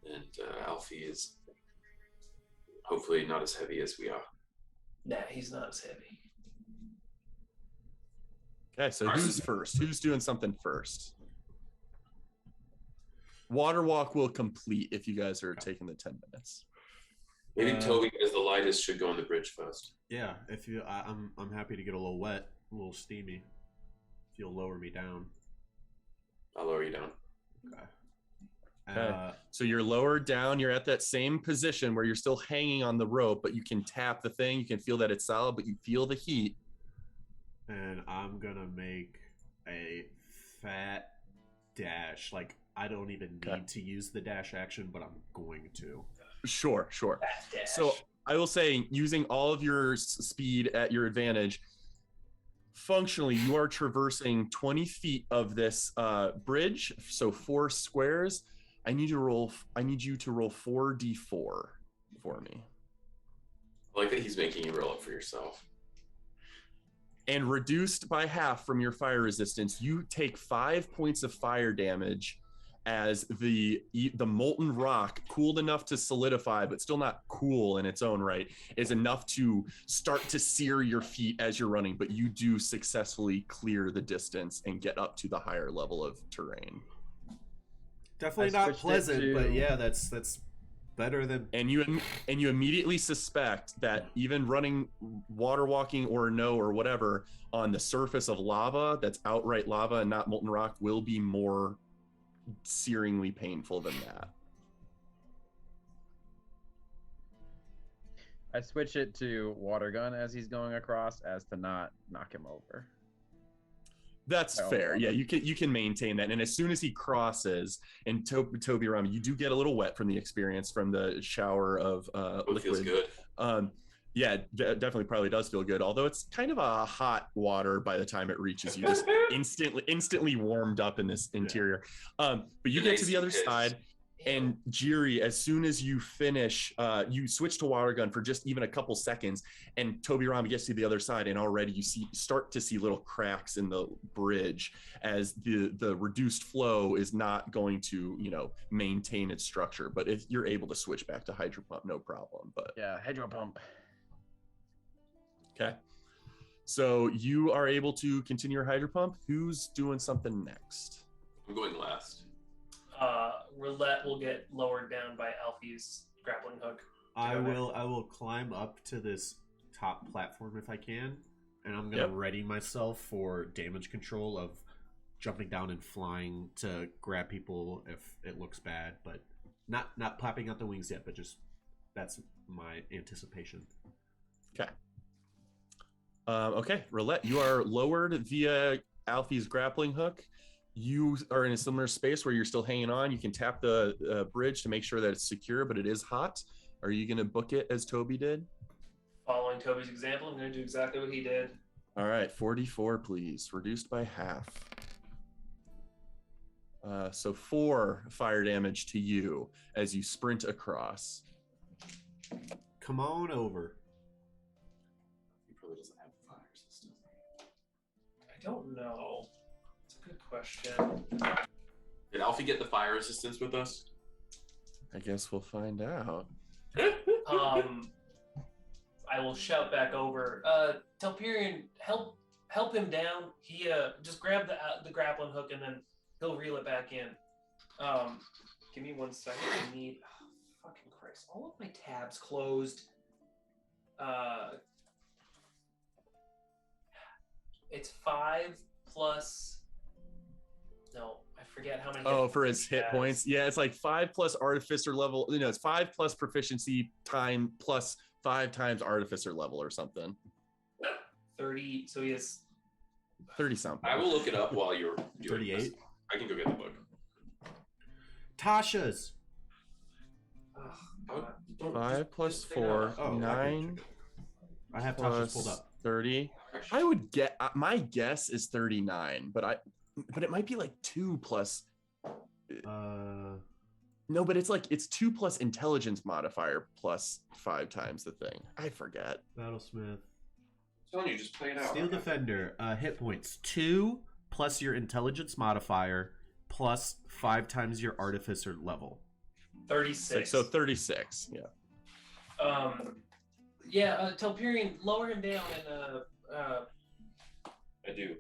[SPEAKER 2] And Alfie is hopefully not as heavy as we are.
[SPEAKER 3] Nah, he's not as heavy.
[SPEAKER 1] Okay, so who's first? Who's doing something first? Water walk will complete if you guys are taking the 10 minutes.
[SPEAKER 2] Maybe Toby, as the lightest, should go on the bridge first.
[SPEAKER 4] Yeah, if you, I'm happy to get a little wet, a little steamy. If you'll lower me down.
[SPEAKER 2] I'll lower you down.
[SPEAKER 1] Okay. So you're lowered down. You're at that same position where you're still hanging on the rope, but you can tap the thing. You can feel that it's solid, but you feel the heat.
[SPEAKER 4] And I'm gonna make a fat dash. Like, I don't even need to use the dash action, but I'm going to. Sure.
[SPEAKER 1] So I will say, using all of your speed at your advantage, functionally, you are traversing 20 feet of this bridge, so 4 squares. I need you to roll 4d4 for me.
[SPEAKER 2] I like that he's making you roll it for yourself.
[SPEAKER 1] And reduced by half from your fire resistance, you take 5 points of fire damage as the molten rock, cooled enough to solidify, but still not cool in its own right, is enough to start to sear your feet as you're running, but you do successfully clear the distance and get up to the higher level of terrain.
[SPEAKER 4] Definitely not pleasant, but yeah, that's better than.
[SPEAKER 1] And you immediately suspect that even running, water walking or whatever on the surface of lava that's outright lava and not molten rock will be more searingly painful than that.
[SPEAKER 5] I switch it to water gun as he's going across, as to not knock him over.
[SPEAKER 1] That's fair. Yeah, you can maintain that. And as soon as he crosses, and Toby Rami, you do get a little wet from the experience from the shower of liquid.
[SPEAKER 2] Feels good.
[SPEAKER 1] Yeah, definitely probably does feel good. Although it's kind of a hot water by the time it reaches you, just instantly warmed up in this interior. But you get to the other side, and Jiri, as soon as you finish, you switch to water gun for just even a couple seconds, and Toby Rami gets to the other side, and already you start to see little cracks in the bridge as the reduced flow is not going to maintain its structure. But if you're able to switch back to hydro pump, no problem. But
[SPEAKER 6] yeah, hydro pump.
[SPEAKER 1] Okay, so you are able to continue your hydro pump. Who's doing something next?
[SPEAKER 2] I'm going last.
[SPEAKER 3] Roulette will get lowered down by Alfie's grappling hook.
[SPEAKER 4] I will climb up to this top platform if I can, and I'm gonna ready myself for damage control of jumping down and flying to grab people if it looks bad, but not popping out the wings yet, but just that's my anticipation.
[SPEAKER 1] Okay. Okay, Roulette, you are lowered via Alfie's grappling hook. You are in a similar space where you're still hanging on. You can tap the bridge to make sure that it's secure, but it is hot. Are you going to book it as Toby did?
[SPEAKER 3] Following Toby's example, I'm going to do exactly what he did.
[SPEAKER 1] All right, 44, please. Reduced by half. So 4 fire damage to you as you sprint across.
[SPEAKER 4] Come on over.
[SPEAKER 2] He probably doesn't have fire resistance.
[SPEAKER 3] I don't know. It's a good question.
[SPEAKER 2] Did Alfie get the fire resistance with us?
[SPEAKER 1] I guess we'll find out.
[SPEAKER 3] I will shout back over. Telperion, help him down. He just grab the grappling hook and then he'll reel it back in. Give me 1 second. I need. Oh, fucking Christ! All of my tabs closed. It's 5 plus. No, I forget how many.
[SPEAKER 1] Oh, for his hit points. Yeah, it's like 5 plus artificer level. It's 5 plus proficiency time plus 5 times artificer level or something.
[SPEAKER 3] 30. So he has
[SPEAKER 1] 30 something.
[SPEAKER 2] I will look it up while you're doing
[SPEAKER 4] 38.
[SPEAKER 2] this. I can go get the book.
[SPEAKER 4] Tasha's.
[SPEAKER 3] Oh,
[SPEAKER 1] 5 plus 4,
[SPEAKER 4] Oh, I can
[SPEAKER 1] 9
[SPEAKER 4] check it. I have Tasha's pulled
[SPEAKER 1] plus
[SPEAKER 4] up.
[SPEAKER 1] 30. I would get my guess is 39, but it might be like 2 plus. No, but it's 2 plus intelligence modifier plus 5 times the thing. I forget.
[SPEAKER 4] Battlesmith.
[SPEAKER 2] Telling you, just play it out.
[SPEAKER 4] Steel Defender. Hit points 2 plus your intelligence modifier plus 5 times your artificer level.
[SPEAKER 3] 36.
[SPEAKER 1] So 36. Yeah.
[SPEAKER 3] Telperion, lower him down and
[SPEAKER 2] I do.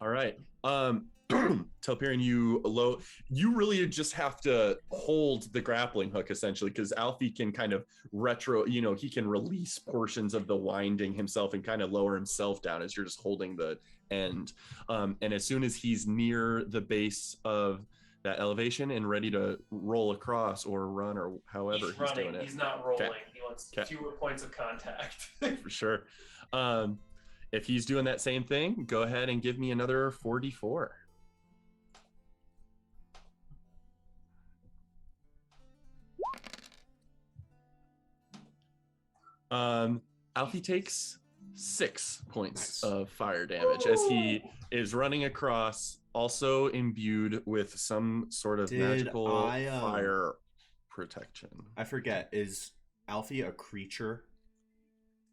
[SPEAKER 1] All right. Telperion, you really just have to hold the grappling hook essentially, because Alfie can kind of he can release portions of the winding himself and kind of lower himself down as you're just holding the end. And as soon as he's near the base of that elevation and ready to roll across or run or however
[SPEAKER 3] he's running.
[SPEAKER 1] doing it.
[SPEAKER 3] He's not rolling.
[SPEAKER 1] Okay.
[SPEAKER 3] He wants
[SPEAKER 1] Okay.
[SPEAKER 3] fewer points of contact.
[SPEAKER 1] For sure. If he's doing that same thing, go ahead and give me another 4d4. Alfie takes 6 points of fire damage as he is running across, also imbued with some sort of magical fire protection.
[SPEAKER 4] I forget, is Alfie a creature?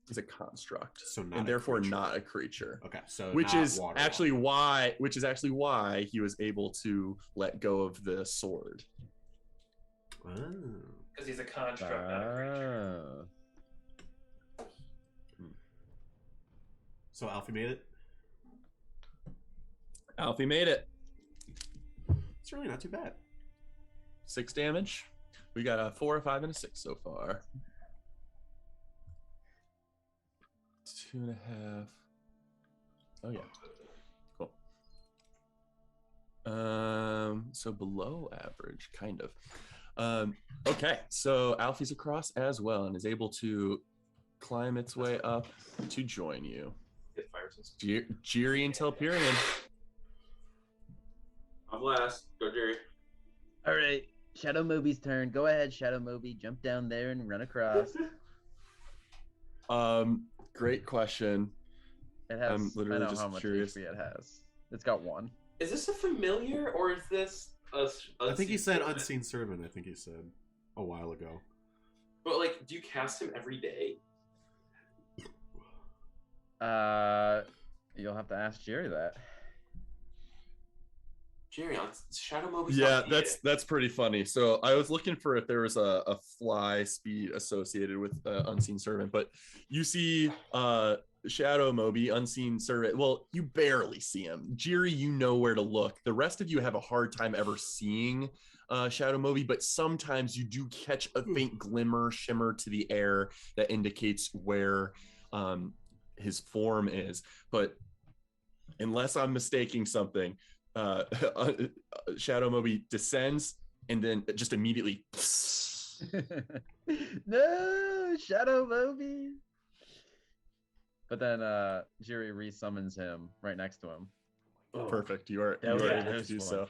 [SPEAKER 1] He's a construct,
[SPEAKER 4] so not
[SPEAKER 1] and
[SPEAKER 4] a
[SPEAKER 1] therefore
[SPEAKER 4] creature.
[SPEAKER 1] not a creature.
[SPEAKER 4] Okay, so
[SPEAKER 1] which
[SPEAKER 4] not
[SPEAKER 1] is
[SPEAKER 4] water
[SPEAKER 1] actually why he was able to let go of the sword.
[SPEAKER 3] Because he's a construct, not a creature.
[SPEAKER 4] So Alfie made it?
[SPEAKER 1] Alfie made it.
[SPEAKER 4] It's really not too bad.
[SPEAKER 1] 6 damage. We got a 4, a 5, and a 6 so far. 2.5. Oh yeah. Cool. So below average, kind of. Okay, so Alfie's across as well and is able to climb its way up to join you. Jiri and Telperion.
[SPEAKER 2] I'm last. Go, Jerry.
[SPEAKER 6] All right, Shadow Moby's turn. Go ahead, Shadow Moby. Jump down there and run across.
[SPEAKER 1] Great question.
[SPEAKER 6] It has.
[SPEAKER 1] I'm literally
[SPEAKER 6] I know
[SPEAKER 1] just
[SPEAKER 6] how much
[SPEAKER 1] curious.
[SPEAKER 6] HP it has. It's got 1.
[SPEAKER 2] Is this a familiar or is this a
[SPEAKER 4] I think he said
[SPEAKER 2] servant?
[SPEAKER 4] Unseen Servant, I think he said a while ago.
[SPEAKER 2] But, like, do you cast him every day?
[SPEAKER 6] You'll have to ask Jerry that.
[SPEAKER 2] Jerry, on Shadow Moby's
[SPEAKER 1] Yeah,
[SPEAKER 2] not needed.
[SPEAKER 1] that's pretty funny. So I was looking for if there was a fly speed associated with Unseen Servant, but you see Shadow Moby, Unseen Servant. Well, you barely see him. Jiri, you know where to look. The rest of you have a hard time ever seeing Shadow Moby, but sometimes you do catch a faint glimmer, shimmer to the air that indicates where his form is. But unless I'm mistaking something, Shadow Moby descends and then just immediately
[SPEAKER 6] No, Shadow Moby. But then Jiri resummons him right next to him.
[SPEAKER 1] Perfect. You are
[SPEAKER 6] That was
[SPEAKER 1] able
[SPEAKER 6] a
[SPEAKER 1] to
[SPEAKER 6] close
[SPEAKER 1] do
[SPEAKER 6] one.
[SPEAKER 1] so.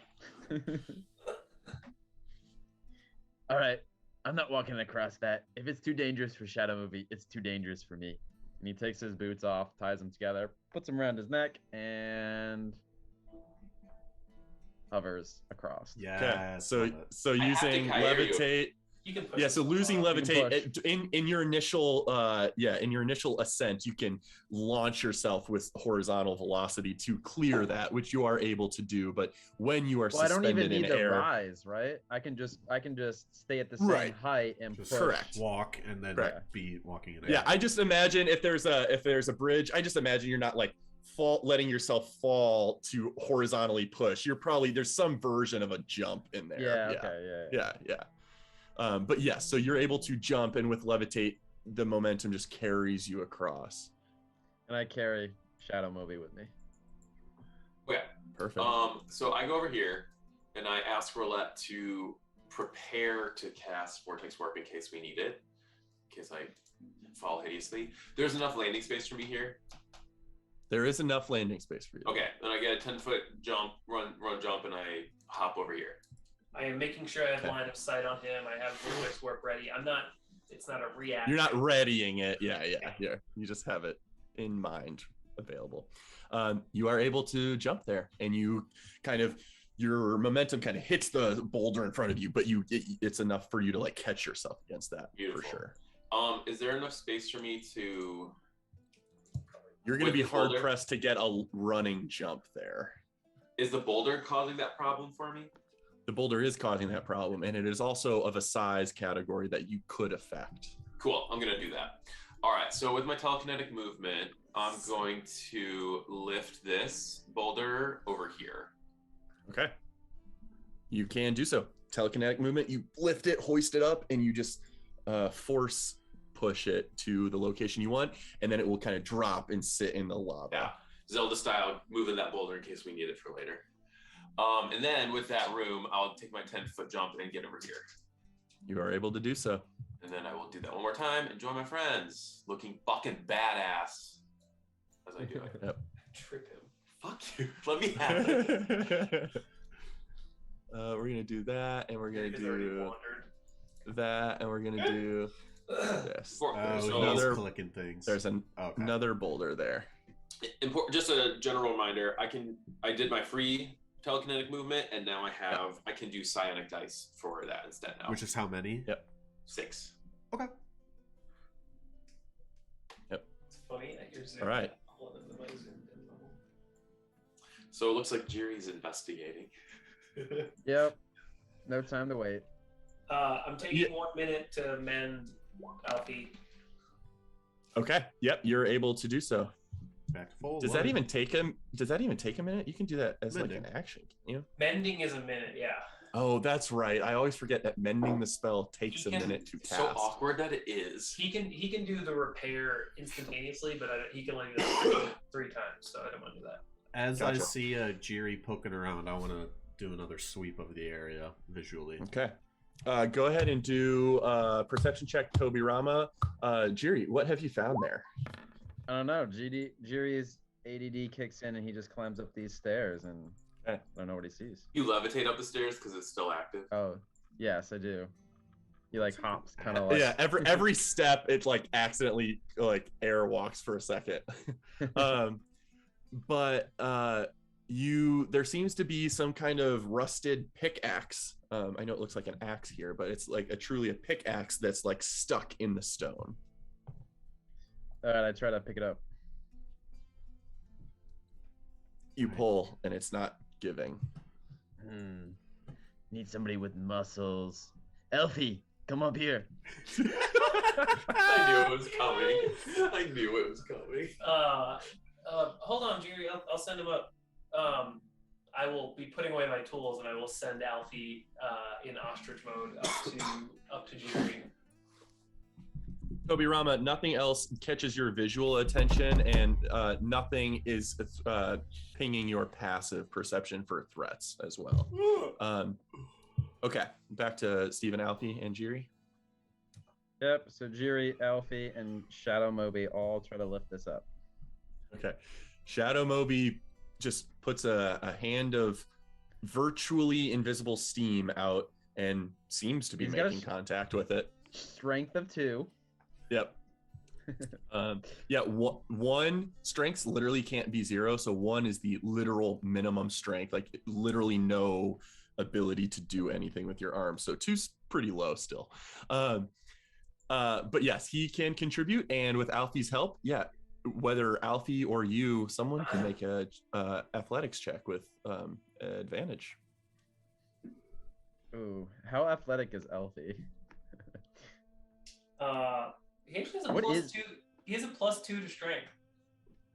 [SPEAKER 6] All right, I'm not walking across that. If it's too dangerous for Shadow Moby, it's too dangerous for me. And he takes his boots off, ties them together, puts them around his neck, and hovers across.
[SPEAKER 4] Yeah.
[SPEAKER 1] So
[SPEAKER 2] I have to
[SPEAKER 1] using
[SPEAKER 2] carry you.
[SPEAKER 1] levitate.
[SPEAKER 3] You can push
[SPEAKER 1] Yeah,
[SPEAKER 3] him
[SPEAKER 1] so losing
[SPEAKER 3] off.
[SPEAKER 1] levitate in your initial ascent, you can launch yourself with horizontal velocity to clear that, which you are able to do. But when you are
[SPEAKER 6] Well, I don't even
[SPEAKER 1] suspended in
[SPEAKER 6] need to
[SPEAKER 1] air,
[SPEAKER 6] rise, right? I can just stay at the same
[SPEAKER 1] Right.
[SPEAKER 6] height and
[SPEAKER 4] Just
[SPEAKER 6] push.
[SPEAKER 1] Correct.
[SPEAKER 4] walk and then
[SPEAKER 1] Correct.
[SPEAKER 4] be walking in air.
[SPEAKER 1] yeah, I just imagine if there's a bridge, I just imagine you're not like letting yourself fall to horizontally push. You're probably there's some version of a jump in there.
[SPEAKER 6] Yeah. Okay. Yeah.
[SPEAKER 1] Yeah. But yeah, so you're able to jump, and with levitate, the momentum just carries you across.
[SPEAKER 6] And I carry Shadow Moby with me.
[SPEAKER 2] Okay.
[SPEAKER 1] Perfect.
[SPEAKER 2] So I go over here and I ask Roulette to prepare to cast Vortex Warp in case we need it, in case I fall hideously. There's enough landing space for me here.
[SPEAKER 1] There is enough landing space for you.
[SPEAKER 2] Okay, then I get a 10-foot jump, run, jump, and I hop over here.
[SPEAKER 3] I am making sure I have line of sight on him. I have Vortex Warp ready. It's not a reaction.
[SPEAKER 1] You're not readying it. Yeah. You just have it in mind available. You are able to jump there, and you your momentum kind of hits the boulder in front of you, but it's enough for you to like catch yourself against that.
[SPEAKER 2] Beautiful.
[SPEAKER 1] For sure.
[SPEAKER 2] Is there enough space for me to?
[SPEAKER 1] You're going to be hard pressed to get a running jump there.
[SPEAKER 2] Is the boulder causing that problem for me?
[SPEAKER 1] The boulder is causing that problem, and it is also of a size category that you could affect.
[SPEAKER 2] Cool, I'm gonna do that. All right, so with my telekinetic movement, I'm going to lift this boulder over here.
[SPEAKER 1] Okay. You can do so. Telekinetic movement, you lift it, hoist it up, and you just force push it to the location you want, and then it will kind of drop and sit in the lava.
[SPEAKER 2] Yeah, Zelda style, moving that boulder in case we need it for later. And then with that room, I'll take my 10-foot jump and get over here.
[SPEAKER 1] You are able to do so.
[SPEAKER 2] And then I will do that one more time and join my friends, looking fucking badass as I do it.
[SPEAKER 1] Yep.
[SPEAKER 3] Trip him.
[SPEAKER 2] Fuck you. Let me have it.
[SPEAKER 1] We're gonna do that, and we're gonna do that, and we're gonna do this.
[SPEAKER 4] Another clicking things.
[SPEAKER 1] There's another boulder there.
[SPEAKER 2] Just a general reminder. I did my free telekinetic movement, and now I can do psionic dice for that instead now.
[SPEAKER 4] Which is how many?
[SPEAKER 1] Yep.
[SPEAKER 2] 6.
[SPEAKER 4] Okay.
[SPEAKER 1] Yep.
[SPEAKER 3] It's funny that you're
[SPEAKER 1] all right.
[SPEAKER 2] So it looks like Jiri's investigating.
[SPEAKER 5] Yep. No time to wait.
[SPEAKER 3] I'm taking 1 minute to mend Alfie.
[SPEAKER 1] Okay. Yep. You're able to do so.
[SPEAKER 4] Back to full.
[SPEAKER 1] Does that even take him? Does that even take a minute? You can do that as
[SPEAKER 4] Mending.
[SPEAKER 1] like an action. You know.
[SPEAKER 3] Mending is a minute, yeah.
[SPEAKER 1] Oh, that's right. I always forget that mending the spell takes a minute to cast.
[SPEAKER 2] So awkward that it is.
[SPEAKER 3] He can do the repair instantaneously, but he can only do it 3 times, so I don't want to do that.
[SPEAKER 4] As
[SPEAKER 1] Gotcha.
[SPEAKER 4] I see Jiri poking around, I want to do another sweep of the area visually.
[SPEAKER 1] Okay. Go ahead and do perception check, Toby Rama. Jiri, what have you found there?
[SPEAKER 5] I don't know. Jiri's ADD kicks in and he just climbs up these stairs and I don't know what he sees.
[SPEAKER 2] You levitate up the stairs because it's still active.
[SPEAKER 5] Oh, yes, I do. He like hops kind of like
[SPEAKER 1] Yeah, every step it like accidentally like air walks for a second. But there seems to be some kind of rusted pickaxe. I know it looks like an axe here, but it's like truly a pickaxe that's like stuck in the stone.
[SPEAKER 5] All right, I try to pick it up.
[SPEAKER 1] You pull and it's not giving.
[SPEAKER 6] Need somebody with muscles. Elfie, come up here.
[SPEAKER 2] I knew it was coming.
[SPEAKER 3] Hold on, Jiri. I'll send him up. I will be putting away my tools, and I will send Alfie in ostrich mode up to Jiri.
[SPEAKER 1] Toby Rama, nothing else catches your visual attention, and nothing is pinging your passive perception for threats as well. Okay, back to Stephen, Alfie, and Jiri.
[SPEAKER 5] Yep. So Jiri, Alfie, and Shadow Moby all try to lift this up.
[SPEAKER 1] Okay, Shadow Moby just puts a hand of virtually invisible steam out and seems to be making contact with it.
[SPEAKER 5] Strength of 2.
[SPEAKER 1] Yep. One strengths literally can't be 0, so 1 is the literal minimum strength, like literally no ability to do anything with your arms. So 2's pretty low still. But yes, he can contribute, and with Alfie's help, whether Alfie or you, someone can make a athletics check with advantage.
[SPEAKER 5] Ooh, how athletic is Alfie?
[SPEAKER 3] He actually has a +2. He has a +2 to strength.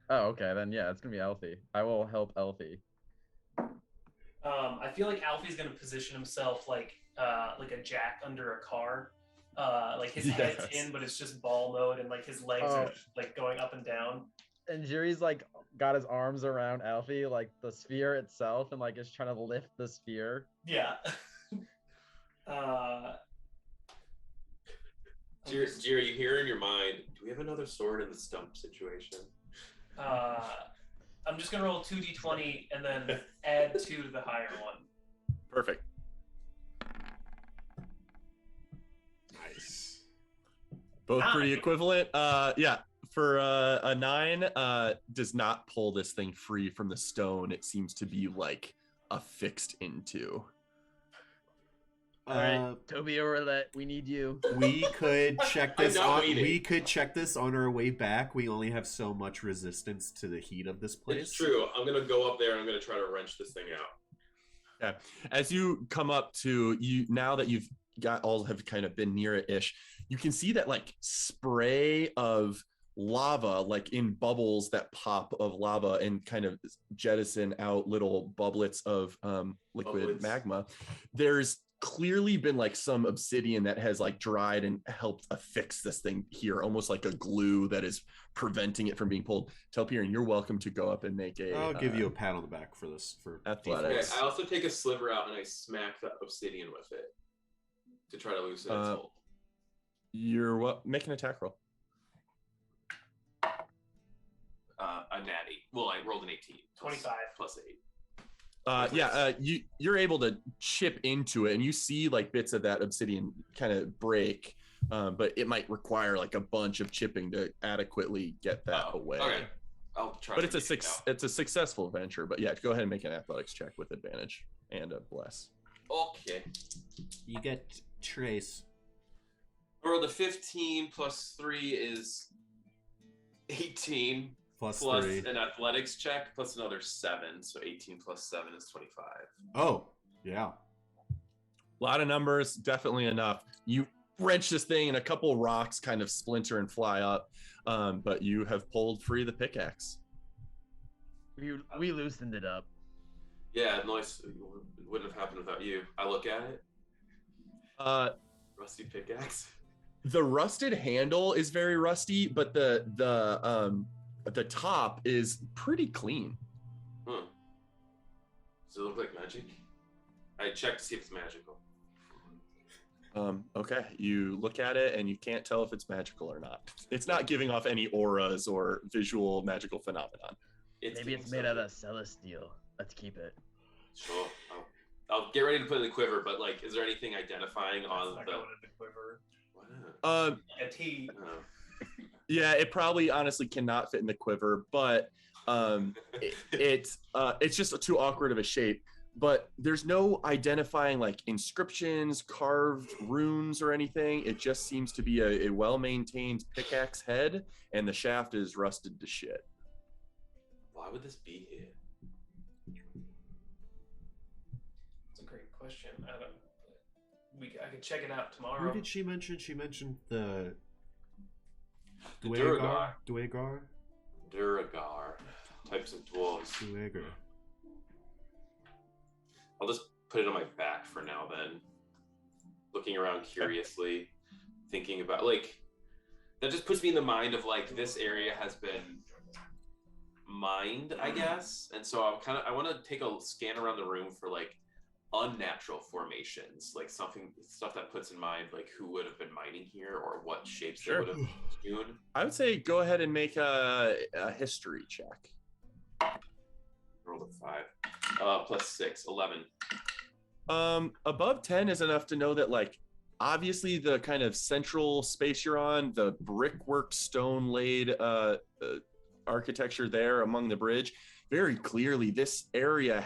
[SPEAKER 5] Oh, okay, then yeah, it's gonna be Alfie. I will help Alfie.
[SPEAKER 3] I feel like Alfie's gonna position himself like a jack under a car. Like his head's in, but it's just ball mode, and like his legs are like going up and down.
[SPEAKER 5] And Jiri's like got his arms around Alfie, like the sphere itself, and like is trying to lift the sphere.
[SPEAKER 3] Yeah.
[SPEAKER 2] Jiri, you hear in your mind, do we have another sword in the stump situation?
[SPEAKER 3] I'm just gonna roll 2d20 and then add 2 to the higher one.
[SPEAKER 1] Perfect.
[SPEAKER 4] Nice.
[SPEAKER 1] Both pretty equivalent. Yeah. For a 9, does not pull this thing free from the stone. It seems to be like affixed into.
[SPEAKER 6] All right, Toby or Roulette, we need you.
[SPEAKER 4] We could check this
[SPEAKER 2] I'm not
[SPEAKER 4] on.
[SPEAKER 2] waiting.
[SPEAKER 4] We could check this on our way back. We only have so much resistance to the heat of this place.
[SPEAKER 2] It's true. I'm gonna go up there and I'm gonna try to wrench this thing out.
[SPEAKER 1] Yeah. As you come up to you, now that you've got all have kind of been near it ish, you can see that like spray of lava, like in bubbles that pop of lava and kind of jettison out little bubblets of liquid magma. There's clearly been like some obsidian that has like dried and helped affix this thing here, almost like a glue that is preventing it from being pulled. Telperion, you're welcome to go up and make a.
[SPEAKER 4] I'll give you a pat on the back for this. For
[SPEAKER 1] athletics.
[SPEAKER 2] Okay, I also take a sliver out and I smack the obsidian with it to try to loosen its hold.
[SPEAKER 1] You're what? Make an attack roll.
[SPEAKER 2] A natty. Well, I rolled an 18.
[SPEAKER 3] 25
[SPEAKER 2] plus 8.
[SPEAKER 1] You're able to chip into it, and you see like bits of that obsidian kind of break, but it might require like a bunch of chipping to adequately get that away.
[SPEAKER 2] Okay, I'll try.
[SPEAKER 1] But it's a successful venture. But yeah, go ahead and make an athletics check with advantage and a bless.
[SPEAKER 2] Okay.
[SPEAKER 4] You get trace.
[SPEAKER 2] Or the 15 plus 3 is 18.
[SPEAKER 4] Plus
[SPEAKER 2] 3.
[SPEAKER 4] An
[SPEAKER 2] athletics check plus another 7. So 18 plus 7 is 25.
[SPEAKER 4] Oh, yeah.
[SPEAKER 1] A lot of numbers, definitely enough. You wrench this thing and a couple rocks kind of splinter and fly up, but you have pulled free the pickaxe.
[SPEAKER 6] We loosened it up.
[SPEAKER 2] Yeah, noise wouldn't have happened without you. I look at it. Rusty pickaxe.
[SPEAKER 1] The rusted handle is very rusty, but the top is pretty clean.
[SPEAKER 2] Huh. Does it look like magic? I check to see if it's magical.
[SPEAKER 1] Okay, you look at it and you can't tell if it's magical or not. It's not giving off any auras or visual magical phenomenon.
[SPEAKER 6] Maybe it's made out of celestial. Let's keep it.
[SPEAKER 2] Sure. I'll get ready to put it in the quiver, but like, is there anything identifying on the
[SPEAKER 3] quiver?
[SPEAKER 2] Why not?
[SPEAKER 3] A T.
[SPEAKER 1] Yeah, it probably honestly cannot fit in the quiver, but it's just too awkward of a shape. But there's no identifying like inscriptions, carved runes, or anything. It just seems to be a well-maintained pickaxe head, and the shaft is rusted to shit.
[SPEAKER 2] Why would this be here?
[SPEAKER 3] That's a great question. I could check it out tomorrow.
[SPEAKER 4] Who did she mention? She mentioned the
[SPEAKER 2] Duragar.
[SPEAKER 4] Duergar?
[SPEAKER 2] Duragar. Types of dwarves.
[SPEAKER 4] Duergar.
[SPEAKER 2] I'll just put it on my back for now then. Looking around curiously, thinking about like that just puts me in the mind of like this area has been mined, I guess. And so I want to take a scan around the room for like unnatural formations, like stuff that puts in mind like who would have been mining here or what shapes they would have hewn.
[SPEAKER 1] I would say go ahead and make a history check.
[SPEAKER 2] Roll a 5. Plus 6, 11.
[SPEAKER 1] Above 10 is enough to know that like obviously the kind of central space you're on, the brickwork stone laid architecture there among the bridge, very clearly this area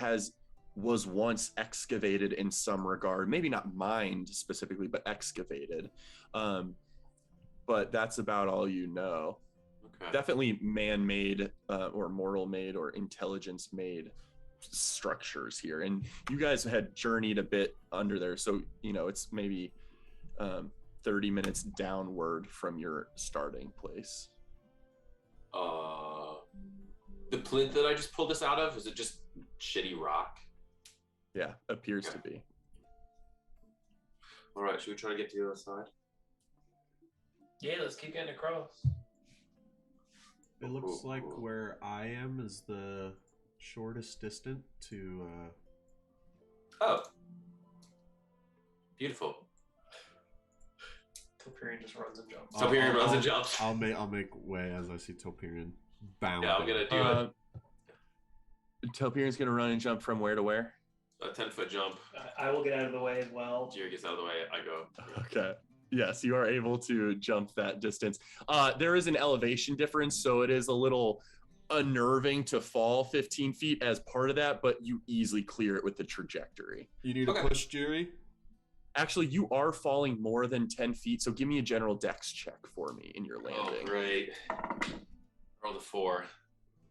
[SPEAKER 1] was once excavated in some regard, maybe not mined specifically, but excavated. But that's about all you know. Okay. Definitely man-made or mortal-made or intelligence-made structures here. And you guys had journeyed a bit under there, so it's maybe 30 minutes downward from your starting place.
[SPEAKER 2] The plinth that I just pulled this out of, is it just shitty rock?
[SPEAKER 1] Yeah, appears to be.
[SPEAKER 2] All right, should we try to get to the other side?
[SPEAKER 3] Yeah, let's keep getting across.
[SPEAKER 4] It looks like where I am is the shortest distant to.
[SPEAKER 2] Oh, beautiful.
[SPEAKER 3] Telperion just runs and jumps.
[SPEAKER 2] Telperion runs and jumps.
[SPEAKER 4] I'll make way as I see Telperion bound.
[SPEAKER 2] Yeah, I'm gonna do it.
[SPEAKER 1] Telperion's gonna run and jump from where to where?
[SPEAKER 2] a 10-foot jump.
[SPEAKER 3] I will get out of the way as well.
[SPEAKER 2] Jiri gets out of the way. I go.
[SPEAKER 1] Okay. Yes, you are able to jump that distance. There is an elevation difference, so it is a little unnerving to fall 15 feet as part of that, but you easily clear it with the trajectory.
[SPEAKER 4] You need a push, Jiri?
[SPEAKER 1] Actually, you are falling more than 10 feet, so give me a general dex check for me in your landing.
[SPEAKER 2] Oh, great. Roll the 4.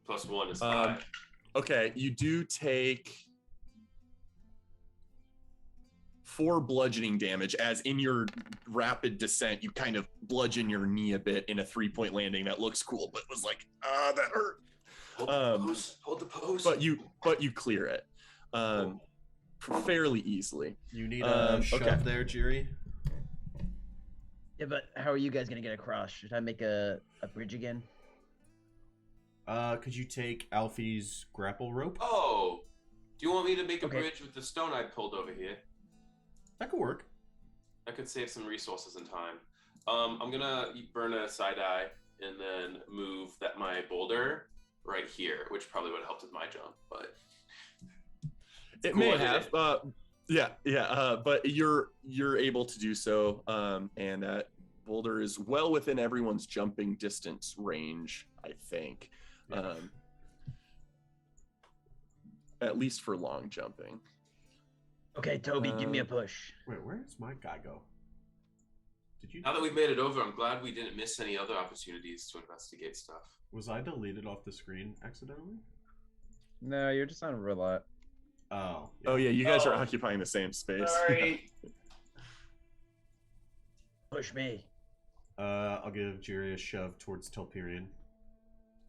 [SPEAKER 2] Plus 1 is 5.
[SPEAKER 1] Okay, you do take 4 bludgeoning damage, as in your rapid descent, you kind of bludgeon your knee a bit in a 3-point landing that looks cool, but was like, that hurt.
[SPEAKER 2] Hold the pose.
[SPEAKER 1] But you clear it fairly easily.
[SPEAKER 4] You need a shove there, Jiri?
[SPEAKER 6] Yeah, but how are you guys gonna get across? Should I make a bridge again?
[SPEAKER 4] Could you take Alfie's grapple rope?
[SPEAKER 2] Oh, do you want me to make a bridge with the stone I pulled over here?
[SPEAKER 4] That could work.
[SPEAKER 2] I could save some resources and time. I'm gonna burn a side eye and then move my boulder right here, which probably would have helped with my jump, but
[SPEAKER 1] it may have. But you're able to do so, and that boulder is well within everyone's jumping distance range, I think.
[SPEAKER 4] Yeah.
[SPEAKER 1] At least for long jumping.
[SPEAKER 6] Okay, Toby, give me a push.
[SPEAKER 4] Wait, where does my guy go? Did you?
[SPEAKER 2] now that we've made it over, I'm glad we didn't miss any other opportunities to investigate stuff.
[SPEAKER 4] Was I deleted off the screen accidentally?
[SPEAKER 5] No, you're just on roulette.
[SPEAKER 4] Oh.
[SPEAKER 1] Oh yeah, you guys are occupying the same space.
[SPEAKER 3] Sorry.
[SPEAKER 6] Push me.
[SPEAKER 4] I'll give Jiri a shove towards Telperion.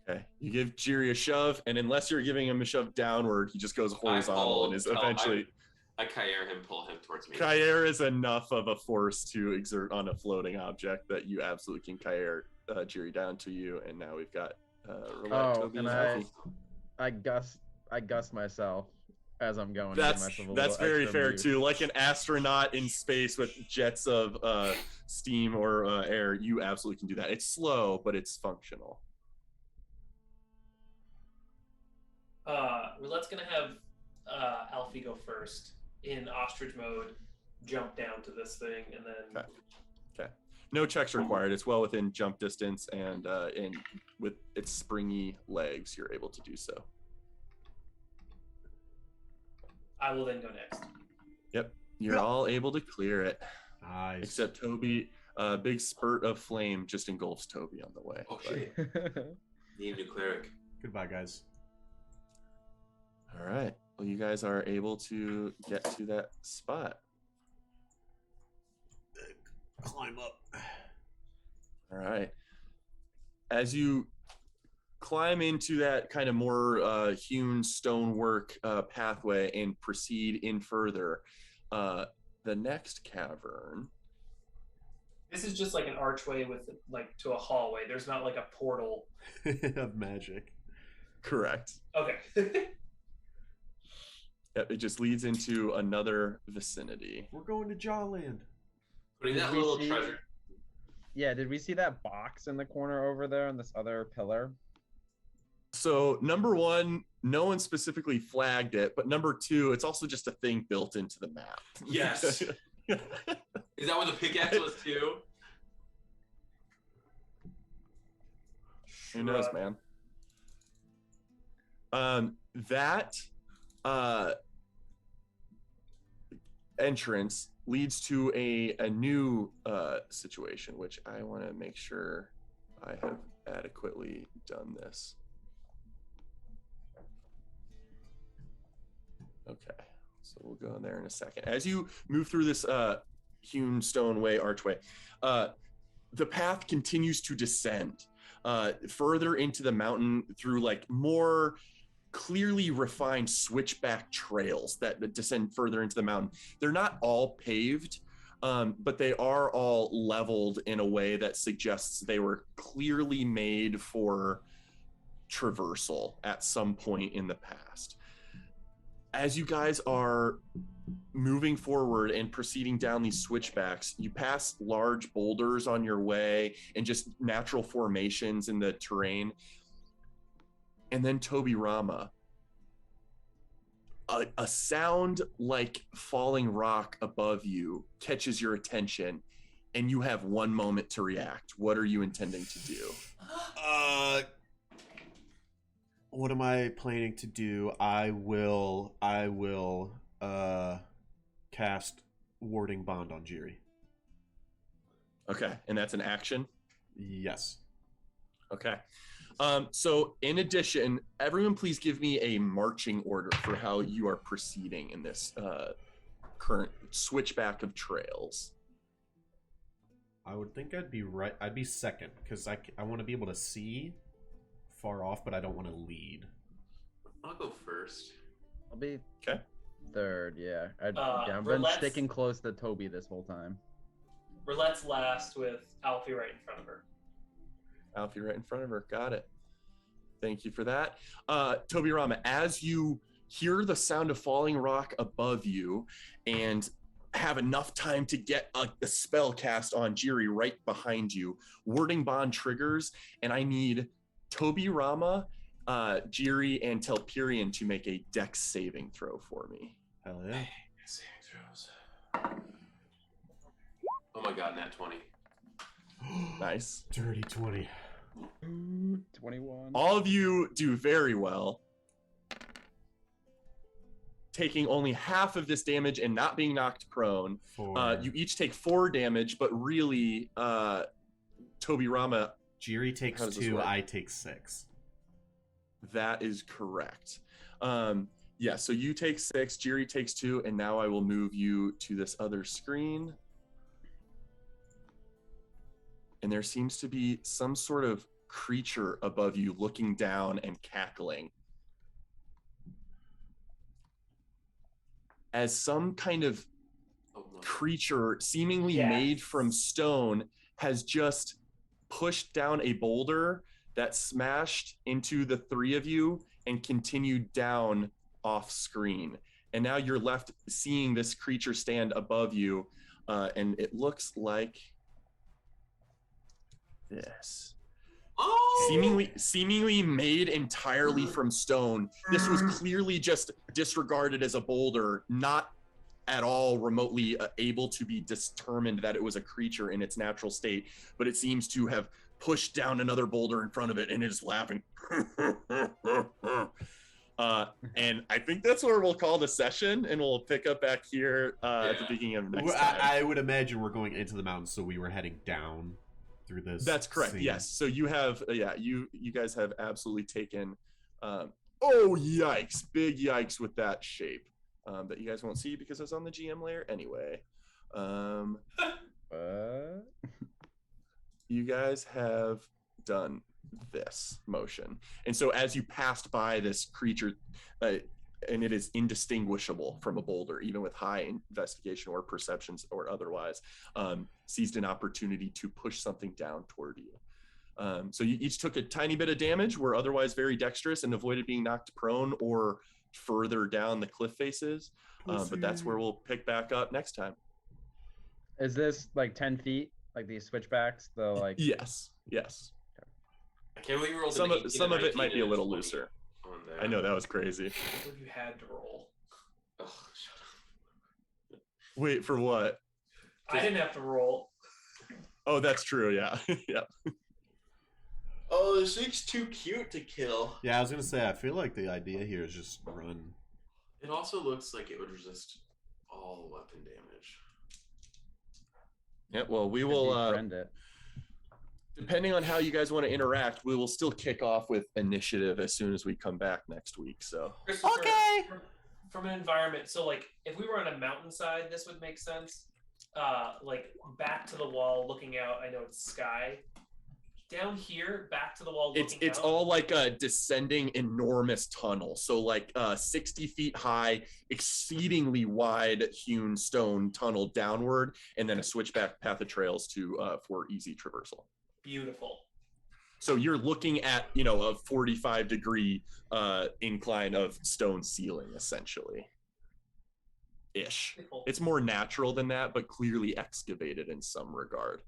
[SPEAKER 1] Okay, you give Jiri a shove, and unless you're giving him a shove downward, he just goes horizontal and is eventually.
[SPEAKER 2] I Kair him, pull him towards me.
[SPEAKER 1] Kair is enough of a force to exert on a floating object that you absolutely can Kair Jiri down to you, and now we've got
[SPEAKER 5] Toby and I gust myself as I'm going.
[SPEAKER 1] That's very fair too. Like an astronaut in space with jets of steam or air, you absolutely can do that. It's slow, but it's functional.
[SPEAKER 3] Roulette's gonna have Alfie go first in ostrich mode, jump down to this thing, and then.
[SPEAKER 1] Okay. No checks required. It's well within jump distance, and with its springy legs, you're able to do so.
[SPEAKER 3] I will then go next.
[SPEAKER 1] Yep, you're all able to clear it.
[SPEAKER 4] Nice.
[SPEAKER 1] Except Toby, a big spurt of flame just engulfs Toby on the way.
[SPEAKER 2] Oh shit! Need a new cleric.
[SPEAKER 4] Goodbye, guys.
[SPEAKER 1] All right. Well, you guys are able to get to that spot.
[SPEAKER 4] Climb up.
[SPEAKER 1] All right. As you climb into that kind of more hewn stonework pathway and proceed in further, the next cavern.
[SPEAKER 3] This is just like an archway with like to a hallway. There's not like a portal
[SPEAKER 4] of magic.
[SPEAKER 1] Correct.
[SPEAKER 3] Okay.
[SPEAKER 1] Yep, it just leads into another vicinity.
[SPEAKER 4] We're going to Jawland.
[SPEAKER 2] Putting that little treasure.
[SPEAKER 5] Yeah, did we see that box in the corner over there on this other pillar?
[SPEAKER 1] So number one, no one specifically flagged it, but number two, it's also just a thing built into the map.
[SPEAKER 2] Yes. Is that what the pickaxe was too?
[SPEAKER 1] Who knows, man? That entrance leads to a new situation, which I want to make sure I have adequately done this. Okay, so we'll go in there in a second. As you move through this hewn stone archway, the path continues to descend further into the mountain through like more clearly refined switchback trails that descend further into the mountain. They're not all paved, but they are all leveled in a way that suggests they were clearly made for traversal at some point in the past. As you guys are moving forward and proceeding down these switchbacks, you pass large boulders on your way and just natural formations in the terrain. And then Toby Rama, a sound like falling rock above you catches your attention, and you have 1 moment to react. What are you intending to do?
[SPEAKER 4] What am I planning to do? I will cast Warding Bond on Jiri.
[SPEAKER 1] Okay, and that's an action?
[SPEAKER 4] Yes.
[SPEAKER 1] Okay. So in addition, everyone please give me a marching order for how you are proceeding in this current switchback of trails.
[SPEAKER 4] I would think I'd be second, because I want to be able to see far off, but I don't want to lead.
[SPEAKER 2] I'll go first.
[SPEAKER 5] I'll be
[SPEAKER 1] Okay.
[SPEAKER 5] third, yeah. I've been
[SPEAKER 3] Roulette's-
[SPEAKER 5] sticking close to Toby this whole time.
[SPEAKER 3] Roulette's last with Alfie right in front of her.
[SPEAKER 1] Alfie right in front of her. Got it. Thank you for that. Toby Rama, as you hear the sound of falling rock above you and have enough time to get a spell cast on Jiri right behind you, Warding Bond triggers, and I need Toby Rama, Jiri, and Telperion to make a dex saving throw for me.
[SPEAKER 4] Hell yeah.
[SPEAKER 2] Saving throws. Oh my god, nat 20.
[SPEAKER 1] Nice.
[SPEAKER 4] Dirty 20.
[SPEAKER 5] 21.
[SPEAKER 1] All of you do very well, taking only half of this damage and not being knocked prone.
[SPEAKER 4] 4.
[SPEAKER 1] You each take 4 damage, but really, Toby Rama,
[SPEAKER 4] Jiri takes
[SPEAKER 1] how does this
[SPEAKER 4] 2,
[SPEAKER 1] work?
[SPEAKER 4] I take 6.
[SPEAKER 1] That is correct. Yeah, so you take 6, Jiri takes 2, and now I will move you to this other screen. And there seems to be some sort of creature above you looking down and cackling. As some kind of
[SPEAKER 2] Oh no.
[SPEAKER 1] creature seemingly
[SPEAKER 3] Yes.
[SPEAKER 1] made from stone has just pushed down a boulder that smashed into the 3 of you and continued down off screen. And now you're left seeing this creature stand above you, and it looks like this.
[SPEAKER 2] Oh!
[SPEAKER 1] Seemingly made entirely from stone. This was clearly just disregarded as a boulder, not at all remotely able to be determined that it was a creature in its natural state, but it seems to have pushed down another boulder in front of it and is laughing. And I think that's where we'll call the session, and we'll pick up back here at the beginning of next time.
[SPEAKER 4] I would imagine we're going into the mountains, so we were heading down through this.
[SPEAKER 1] That's correct.
[SPEAKER 4] scene.
[SPEAKER 1] Yes. So you have, you guys have absolutely taken. Oh yikes! Big yikes with that shape that you guys won't see because it's on the GM layer anyway. You guys have done this motion, and so as you passed by this creature, and it is indistinguishable from a boulder, even with high investigation or perceptions or otherwise, seized an opportunity to push something down toward you. So you each took a tiny bit of damage, were otherwise very dexterous and avoided being knocked prone or further down the cliff faces. But that's where we'll pick back up next time.
[SPEAKER 5] Is this like 10 feet? Like these switchbacks? The like.
[SPEAKER 1] Yes.
[SPEAKER 2] Can we roll
[SPEAKER 1] Some of it might be a little looser.
[SPEAKER 2] On there.
[SPEAKER 1] I know that was crazy.
[SPEAKER 3] I believe you had to roll.
[SPEAKER 2] Ugh, shut
[SPEAKER 1] Wait, for what?
[SPEAKER 3] I didn't have to roll.
[SPEAKER 1] Oh, that's true. Yeah. Yeah.
[SPEAKER 2] Oh, this thing's too cute to kill.
[SPEAKER 4] Yeah, I was gonna say. I feel like the idea here is just run.
[SPEAKER 2] It also looks like it would resist all weapon damage.
[SPEAKER 1] Yeah. Well, we will.
[SPEAKER 5] Befriend it.
[SPEAKER 1] Depending on how you guys want to interact, we will still kick off with initiative as soon as we come back next week. So.
[SPEAKER 3] Okay. From an environment, so like if we were on a mountainside, this would make sense. Like back to the wall, looking out. I know it's sky. Down here, back to the wall.
[SPEAKER 1] It's
[SPEAKER 3] out.
[SPEAKER 1] all like a descending enormous tunnel. So like 60 feet high, exceedingly wide hewn stone tunnel downward, and then a switchback path of trails for easy traversal.
[SPEAKER 3] Beautiful.
[SPEAKER 1] So you're looking at, a 45-degree incline of stone ceiling, essentially. Ish.
[SPEAKER 3] Beautiful.
[SPEAKER 1] It's more natural than that, but clearly excavated in some regard.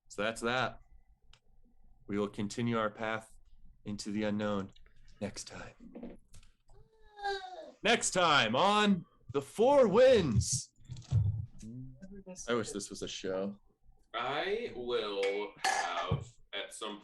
[SPEAKER 1] So that's that. We will continue our path into the unknown next time. Next time on The Four Winds. I wish this was a show.
[SPEAKER 2] I will have at some